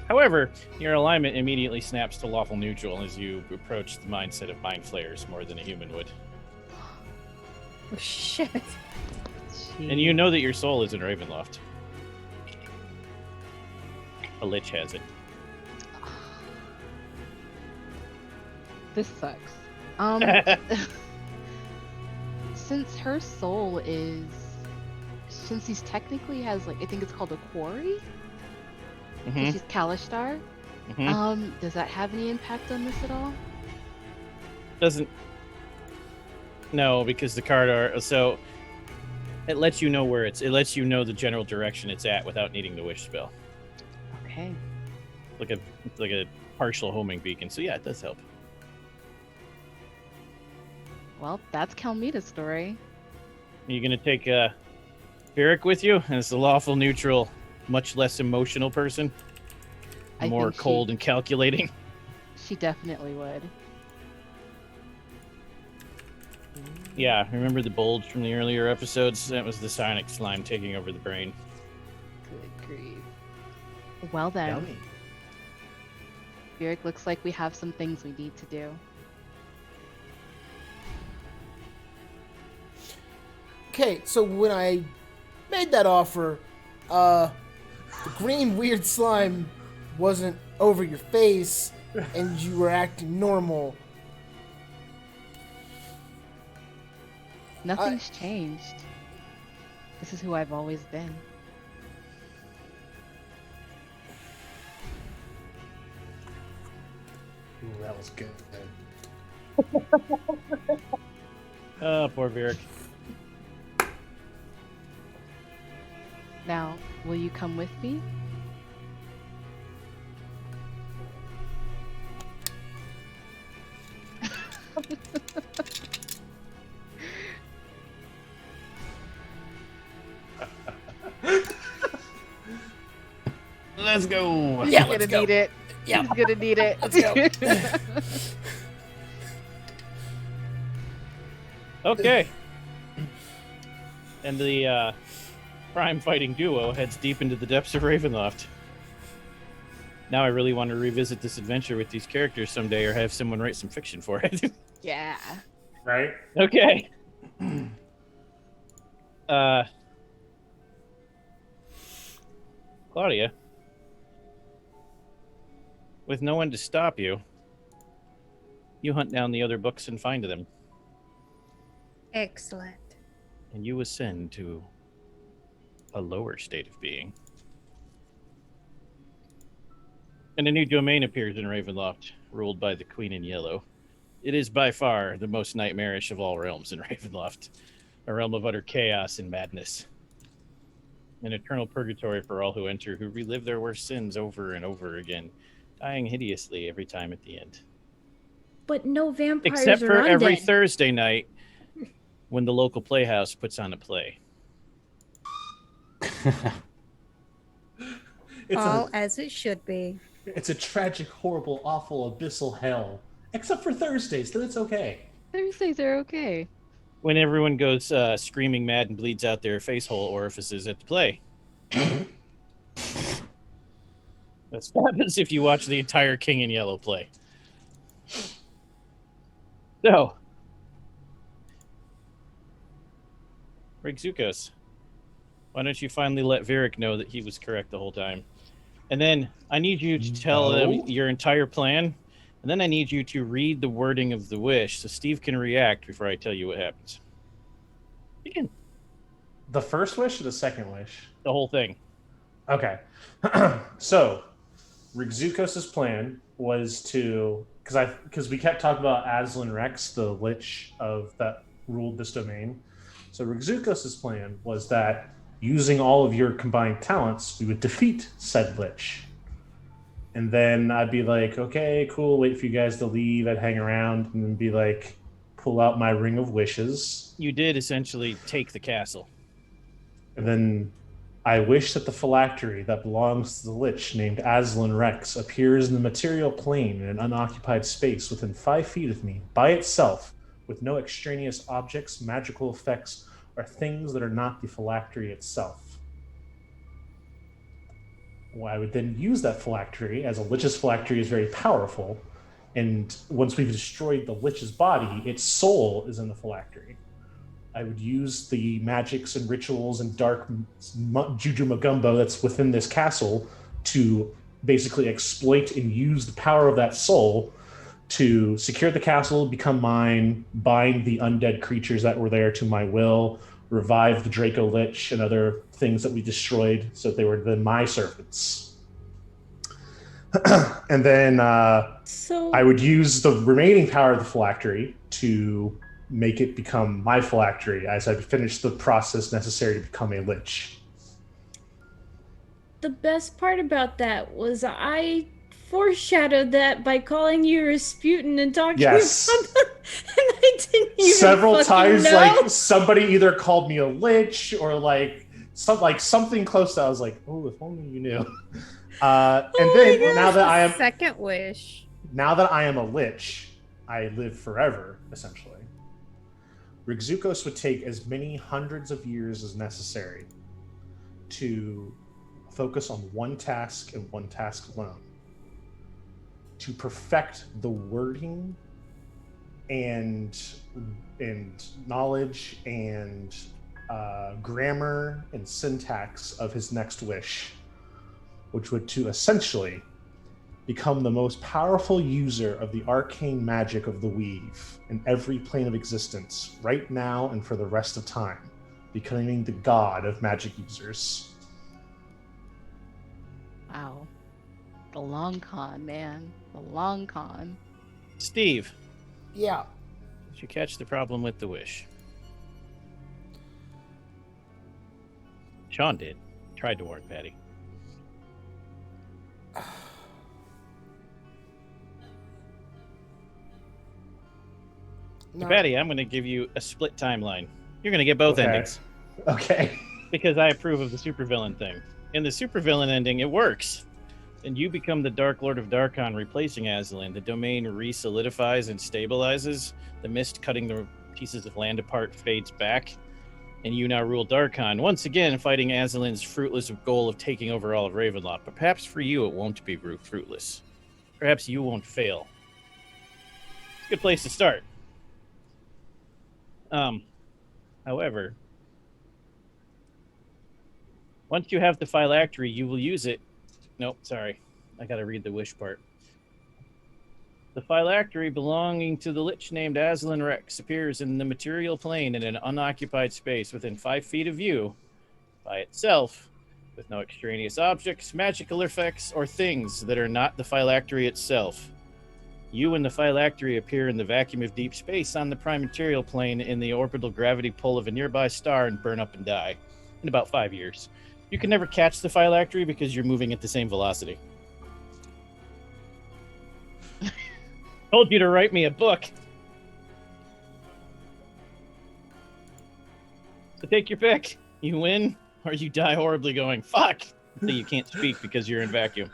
However, your alignment immediately snaps to lawful neutral as you approach the mindset of mind flayers more than a human would. Oh, shit. And you know that your soul is in Ravenloft. A lich has it. This sucks. Since her soul is, since he's technically has, like, I think it's called a quarry. So she's Kalishtar. Mhm. Does that have any impact on this at all? Doesn't. No, because the card are so. It lets you know where it lets you know the general direction it's at without needing the wish spell. Okay. Like a partial homing beacon. So yeah, it does help. Well, that's Kalmina's story. Are you gonna take Varric with you as the lawful neutral, much less emotional person? I More think cold and calculating. She definitely would. Yeah, remember the bulge from the earlier episodes? That was the sonic slime taking over the brain. Good grief. Well then, Yummy. Varric, looks like we have some things we need to do. Okay, so when I made that offer, the green weird slime wasn't over your face and you were acting normal. Nothing's changed. This is who I've always been. Ooh, that was good. Oh, poor Varric. Now, will you come with me? Let's go. Yeah, He's let's gonna go. need it. Yeah. He's gonna need it. Let's go. Okay. And the prime fighting duo heads deep into the depths of Ravenloft. Now I really want to revisit this adventure with these characters someday, or have someone write some fiction for it. Yeah. Right? Okay. Claudia, with no one to stop you, you hunt down the other books and find them, Excellent. and you ascend to a lower state of being. And a new domain appears in Ravenloft, ruled by the Queen in Yellow. It is by far the most nightmarish of all realms in Ravenloft, a realm of utter chaos and madness. An eternal purgatory for all who enter, who relive their worst sins over and over again, dying hideously every time at the end. But no vampires Except or for undead. every Thursday night when the local playhouse puts on a play. All as it should be. It's a tragic, horrible, awful, abyssal hell. Except for Thursdays, then it's okay. Thursdays are okay. When everyone goes screaming mad and bleeds out their face hole orifices at the play. That's what happens if you watch the entire King in Yellow play. So, Rigzukos, why don't you finally let Varric know that he was correct the whole time? And then I need you to tell them your entire plan, and then I need you to read the wording of the wish so Steve can react before I tell you what happens. Begin. The first wish or the second wish? The whole thing. Okay. So, Rigzukos' plan was to, because we kept talking about Aslan Rex, the lich that ruled this domain. So Rigzukos' plan was that using all of your combined talents, we would defeat said lich. And then I'd be like, okay, cool, wait for you guys to leave. I'd hang around and then be like, pull out my ring of wishes. You did essentially take the castle. And then I wish that the phylactery that belongs to the lich named Aslan Rex appears in the material plane in an unoccupied space within 5 feet of me by itself, with no extraneous objects, magical effects, or things that are not the phylactery itself. Well, I would then use that phylactery, as a lich's phylactery is very powerful, and once we've destroyed the lich's body, its soul is in the phylactery. I would use the magics and rituals and dark juju magumbo that's within this castle to basically exploit and use the power of that soul to secure the castle, become mine, bind the undead creatures that were there to my will, revive the Draco Lich and other things that we destroyed so that they were then my servants. And then So I would use the remaining power of the phylactery to make it become my phylactery as I finish the process necessary to become a lich. the best part about that was I foreshadowed that by calling you Rasputin and talking Yes. about and I didn't even Several fucking times, know. like somebody either called me a lich or like something close to. I was like, oh, if only you knew. And then now that I am second wish. now that I am a lich, I live forever essentially. Rigzukos would take as many hundreds of years as necessary to focus on one task and one task alone. To perfect the wording and knowledge and grammar and syntax of his next wish, which would to essentially become the most powerful user of the arcane magic of the weave in every plane of existence, right now and for the rest of time, becoming the god of magic users. Wow. The long con, man. The long con. Steve, Yeah. did you catch the problem with the wish? Sean did. Tried to warn Patty. No. Patty, I'm going to give you a split timeline. You're going to get both Okay. endings Okay. because I approve of the supervillain thing. In the supervillain ending, it works. And you become the Dark Lord of Darkon, replacing Aslan. The domain re-solidifies and stabilizes. The mist cutting the pieces of land apart fades back. And you now rule Darkon, once again fighting Aslan's fruitless goal of taking over all of Ravenloft. But perhaps for you, it won't be fruitless. Perhaps you won't fail. It's a good place to start. However, once you have the phylactery, you will use it. Nope, sorry. I gotta read the wish part. The phylactery belonging to the lich named Aslan Rex appears in the material plane in an unoccupied space within 5 feet of you by itself, with no extraneous objects, magical effects, or things that are not the phylactery itself. You and the phylactery appear in the vacuum of deep space on the prime material plane in the orbital gravity pull of a nearby star and burn up and die in about 5 years. You can never catch the phylactery because you're moving at the same velocity. Told you to write me a book. So take your pick. You win, or you die horribly going, fuck! So you can't speak because you're in vacuum.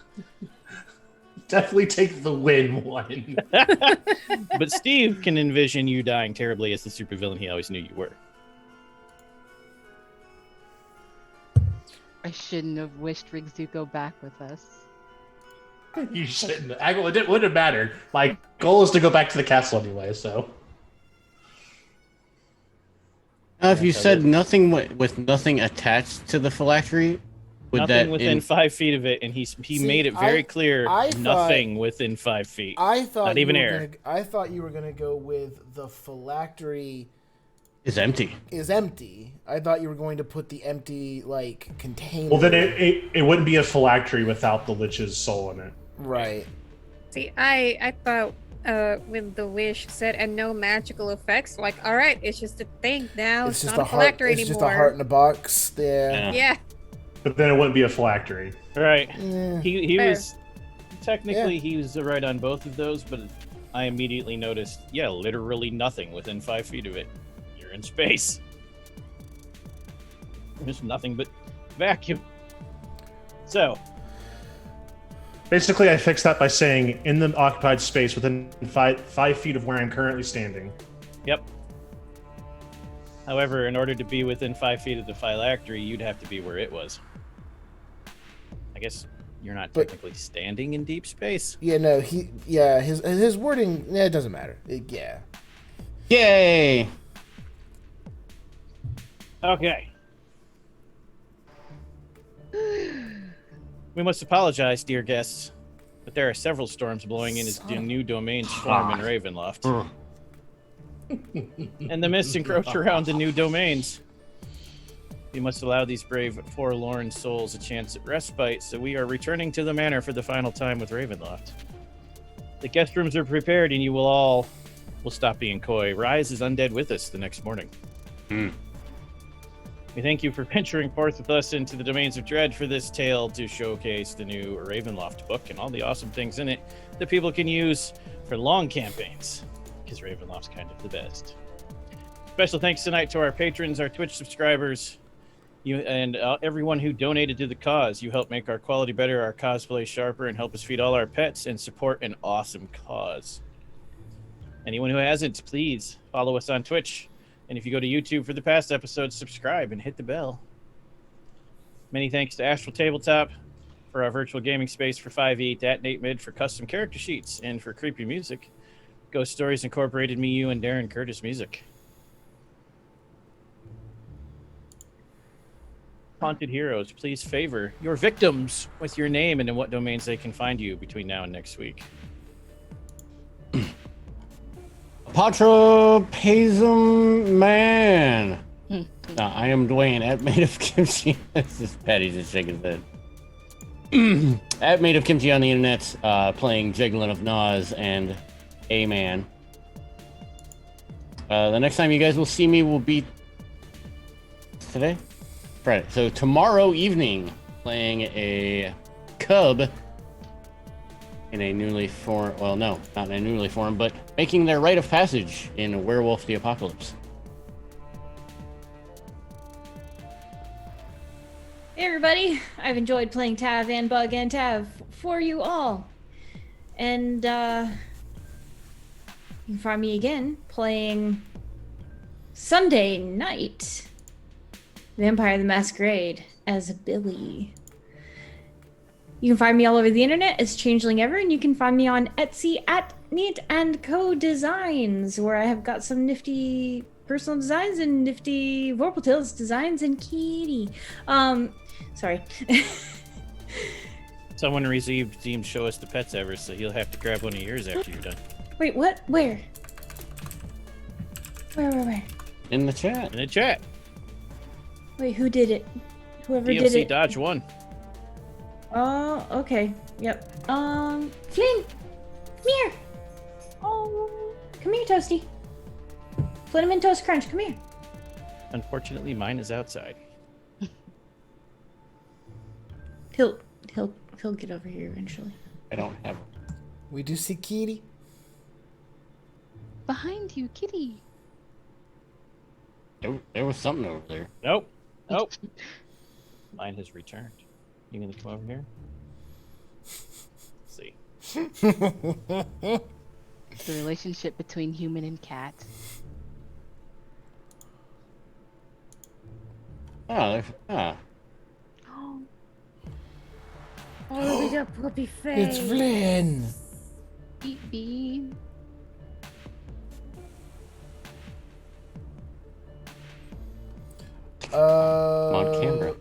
Definitely take the win one. But Steve can envision you dying terribly as the supervillain he always knew you were. I shouldn't have wished Rigzuko back with us. You shouldn't. It wouldn't matter. My goal is to go back to the castle anyway, so. Now, if you said nothing with nothing attached to the phylactery, would Nothing that within 5 feet of it, and he See, made it very clear. I thought- nothing within 5 feet. I thought Not you even were air. Gonna, I thought you were gonna go with the phylactery is empty? is empty. I thought you were going to put the empty like container. Well, then it wouldn't be a phylactery without the lich's soul in it. right. See, I thought when the wish said and no magical effects, like, all right, it's just a thing now. It's just not a a heart. phylactery It's anymore. just a heart in a box. Yeah. Yeah. But then it wouldn't be a phylactery. Right. Eh. He Fair. was technically he was right on both of those, but I immediately noticed, literally nothing within 5 feet of it. You're in space. There's nothing but vacuum. So, Basically, I fixed that by saying in the occupied space within 5 feet of where I'm currently standing. yep. However, in order to be within 5 feet of the phylactery, you'd have to be where it was. I guess you're not But- technically standing in deep space. Yeah. No. His wording. Yeah. It doesn't matter. Yeah. Yay! Okay. We must apologize, dear guests, but there are several storms blowing in as Son of- new domains form in Ravenloft. And the mists encroach around the new domains. We must allow these brave, forlorn souls a chance at respite, so we are returning to the manor for the final time with Ravenloft. The guest rooms are prepared, and you will stop being coy. Rise as undead with us the next morning. We thank you for venturing forth with us into the domains of dread for this tale to showcase the new Ravenloft book and all the awesome things in it that people can use for long campaigns, because Ravenloft's kind of the best. Special thanks tonight to our patrons, our Twitch subscribers, you and everyone who donated to the cause. You help make our quality better, our cosplay sharper, and help us feed all our pets and support an awesome cause. Anyone who hasn't, please follow us on Twitch. And if you go to YouTube for the past episodes, subscribe and hit the bell. Many thanks to Astral Tabletop for our virtual gaming space for 5e, at Nate Mid for custom character sheets, and for creepy music. Ghost Stories Incorporated, Me, You, and Darren Curtis music. Haunted Heroes, please favor your victims with your name and in what domains they can find you between now and next week. Patropazum Man. I am Dwayne at Made of Kimchi. This is Patty just shaking his head. At Made of Kimchi on the internet, playing Jiglin of Nas and A-Man. The next time you guys will see me will be today? Friday. So tomorrow evening, playing a cub in a newly formed, well, no, not in a newly formed, but making their rite of passage in Werewolf the Apocalypse. Hey everybody, I've enjoyed playing Tav and Bug and Tav for you all. And you can find me again playing Sunday night Vampire the Masquerade as Billy. You can find me all over the internet as Changeling Ever, and you can find me on Etsy at Neat and Co Designs, where I have got some nifty personal designs and nifty Vorpal Tales designs and kitty. Sorry. Someone received Team Show Us the Pets Ever, so he'll have to grab one of yours after you're done. Wait, what? Where? Where? In the chat. In the chat. Wait, who did it? Whoever did DLC it. Dodge 1. Oh, okay. Yep. Flynn! Come here! Oh, come here, Toasty. Flynn and Toast Crunch, come here. Unfortunately, mine is outside. He'll get over here eventually. I don't have one. We do see Kitty. Behind you, kitty. There was something over there. Nope. Mine has returned. You gonna come over here? Let's see. The relationship between human and cat. Oh, Oh, we got puppy face. It's Flynn. Beep beep. Mount Canberra.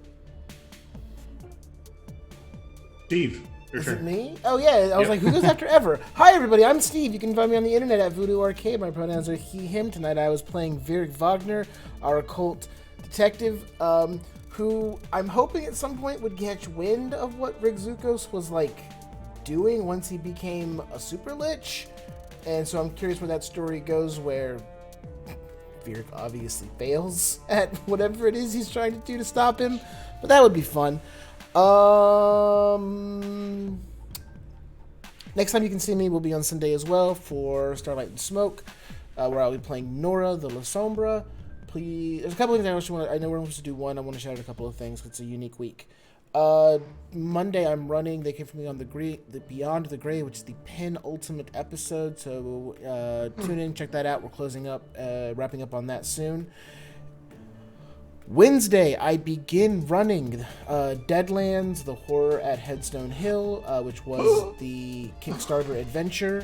Steve, your Is turn. it me? Oh yeah, I was like, who goes after Ever? Hi everybody, I'm Steve. You can find me on the internet at Voodoo Arcade. My pronouns are he, him. Tonight I was playing Virik Wagner, our occult detective, who I'm hoping at some point would catch wind of what Rigzukos was like doing once he became a super lich. And so I'm curious where that story goes, where Virik obviously fails at whatever it is he's trying to do to stop him. But that would be fun. Next time you can see me will be on Sunday as well for Starlight and Smoke, where I'll be playing Nora the La Sombra. Please, there's a couple of things I know we're supposed to do one. I want to shout out a couple of things. It's a unique week. Monday I'm running. They came for me on the Beyond the Grey, which is the penultimate episode. So tune in, check that out. We're closing up, wrapping up on that soon. Wednesday, I begin running Deadlands, the horror at Headstone Hill, which was the Kickstarter adventure.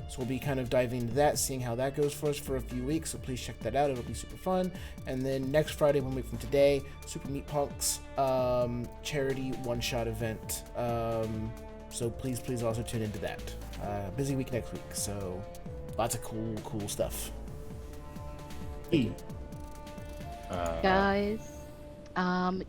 So we'll be kind of diving into that, seeing how that goes for us for a few weeks. So please check that out. It'll be super fun. And then next Friday, 1 week from today, Super Meat Punks charity one-shot event. So please also tune into that. Busy week next week. So lots of cool stuff. Guys, Um,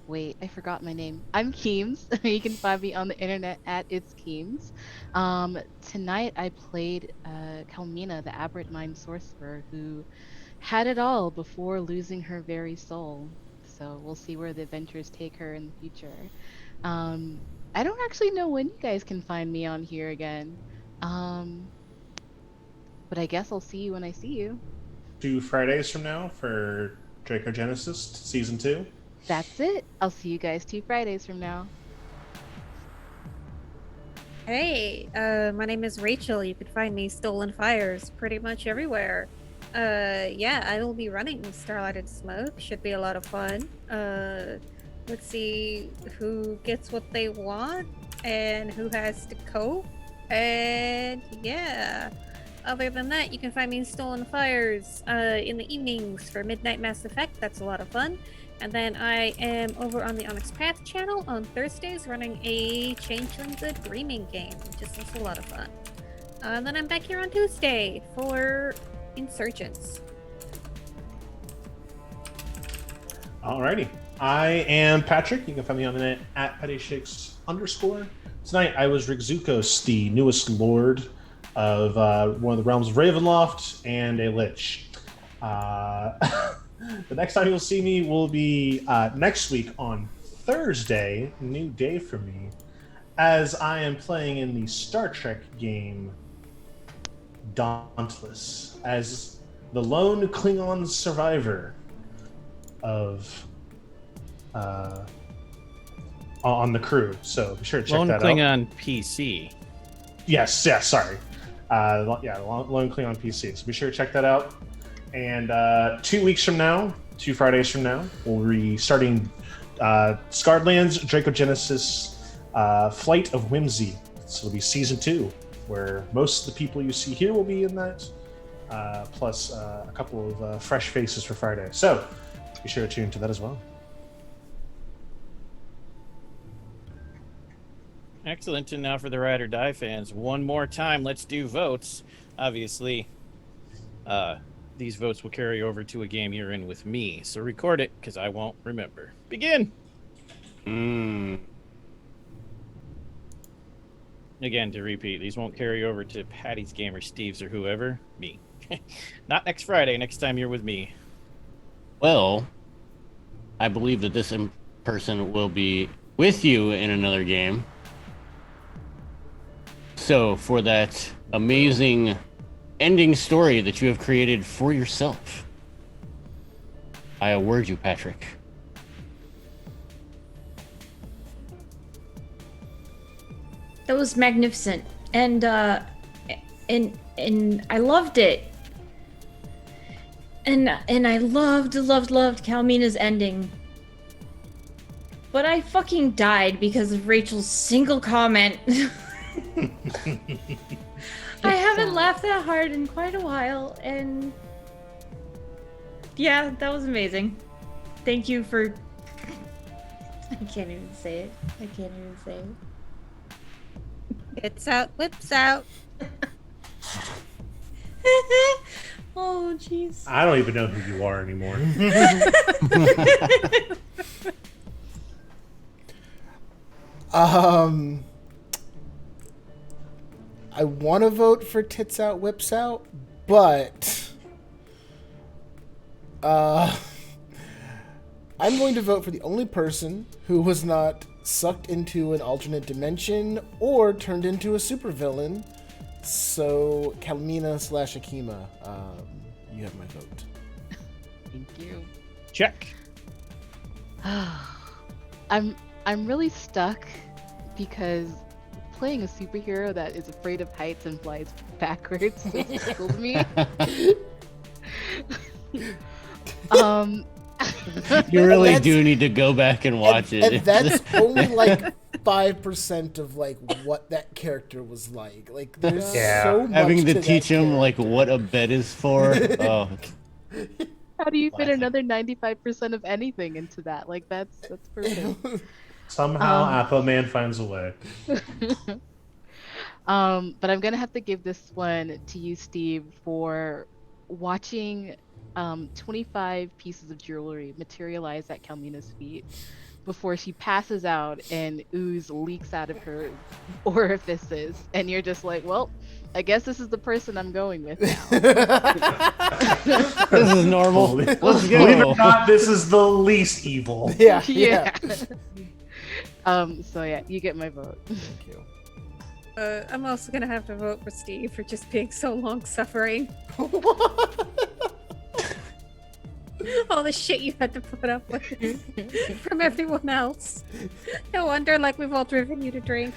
Wait, I forgot my name. I'm Keems. You can find me on the internet at It's Keems. Tonight I played Kalmina, the Aberrant Mind Sorcerer, who had it all before losing her very soul. So we'll see where the adventures take her in the future. Um, I don't actually know when you guys can find me on here again. Um, but I guess I'll see you when I see you. 2 Fridays from now for Draco Genesis Season 2. That's it. I'll see you guys 2 Fridays from now. Hey, my name is Rachel. You can find me Stolen Fires pretty much everywhere. Yeah, I will be running Starlight and Smoke. Should be a lot of fun. Let's see who gets what they want and who has to cope. And yeah, other than that, you can find me in Stolen Fires in the evenings for Midnight Mass Effect. That's a lot of fun. And then I am over on the Onyx Path channel on Thursdays running a Changeling the Dreaming game, which is also a lot of fun. And then I'm back here on Tuesday for Insurgents. Alrighty. I am Patrick. You can find me on the net at @PattyShakes_. Tonight I was Rigzukos, the newest lord of one of the realms of Ravenloft and a lich. The next time you'll see me will be next week on Thursday, new day for me, as I am playing in the Star Trek game Dauntless as the lone Klingon survivor of on the crew. So be sure to check Lone that Klingon out. PC. Yes, sorry. Lone Klingon PC. So be sure to check that out. And 2 weeks from now, 2 Fridays from now, we'll be starting Scarred Lands Draco Genesis Flight of Whimsy. So it'll be Season 2, where most of the people you see here will be in that, plus a couple of fresh faces for Friday. So be sure to tune into that as well. Excellent. And now for the Ride or Die fans, one more time, let's do votes. Obviously, these votes will carry over to a game you're in with me. So record it, because I won't remember. Begin! Again, to repeat, these won't carry over to Patty's game or Steve's or whoever. Me. Not next Friday, next time you're with me. Well, I believe that this person will be with you in another game. So, for that amazing ending story that you have created for yourself, I award you, Patrick. That was magnificent, and I loved it, and I loved Kalmina's ending. But I fucking died because of Rachel's single comment. I haven't laughed that hard in quite a while, and yeah, that was amazing. Thank you for... I can't even say it. It's out, whips out. Oh, jeez. I don't even know who you are anymore. I want to vote for Tits Out, Whips Out, but I'm going to vote for the only person who was not sucked into an alternate dimension or turned into a supervillain. So, Kalmina/Akima, you have my vote. Thank you. Check. I'm really stuck because playing a superhero that is afraid of heights and flies backwards just tickled me. You really do need to go back and watch it. And that's only like 5% of like what that character was like. Like there's so much having to that teach him character. like what a bed is for. Oh. How do you fit another 95% of anything into that? Like that's perfect. Somehow, Aquaman finds a way. But I'm gonna have to give this one to you, Steve, for watching 25 pieces of jewelry materialize at Kalmina's feet before she passes out and ooze leaks out of her orifices, and you're just like, well, I guess this is the person I'm going with now. This is normal. Let's go. Believe it or not, this is the least evil. Yeah. So yeah, you get my vote. Thank you. I'm also gonna have to vote for Steve for just being so long-suffering. All the shit you had to put up with from everyone else. No wonder, like, we've all driven you to drink.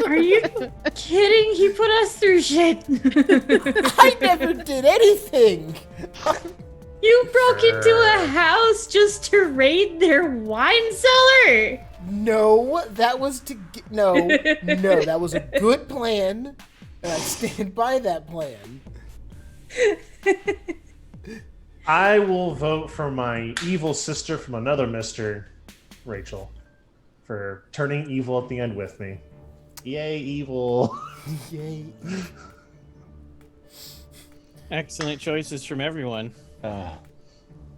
Are you kidding? He put us through shit. I never did anything. You broke into a house just to raid their wine cellar. No, that was no, that was a good plan, and I stand by that plan. I will vote for my evil sister from another Mr. Rachel for turning evil at the end with me. Yay, evil. Yay. Excellent choices from everyone.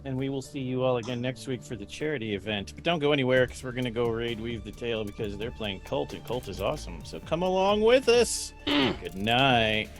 And we will see you all again next week for the charity event. But don't go anywhere because we're going to go raid Weave the Tail because they're playing Cult, and Cult is awesome. So come along with us. Good night.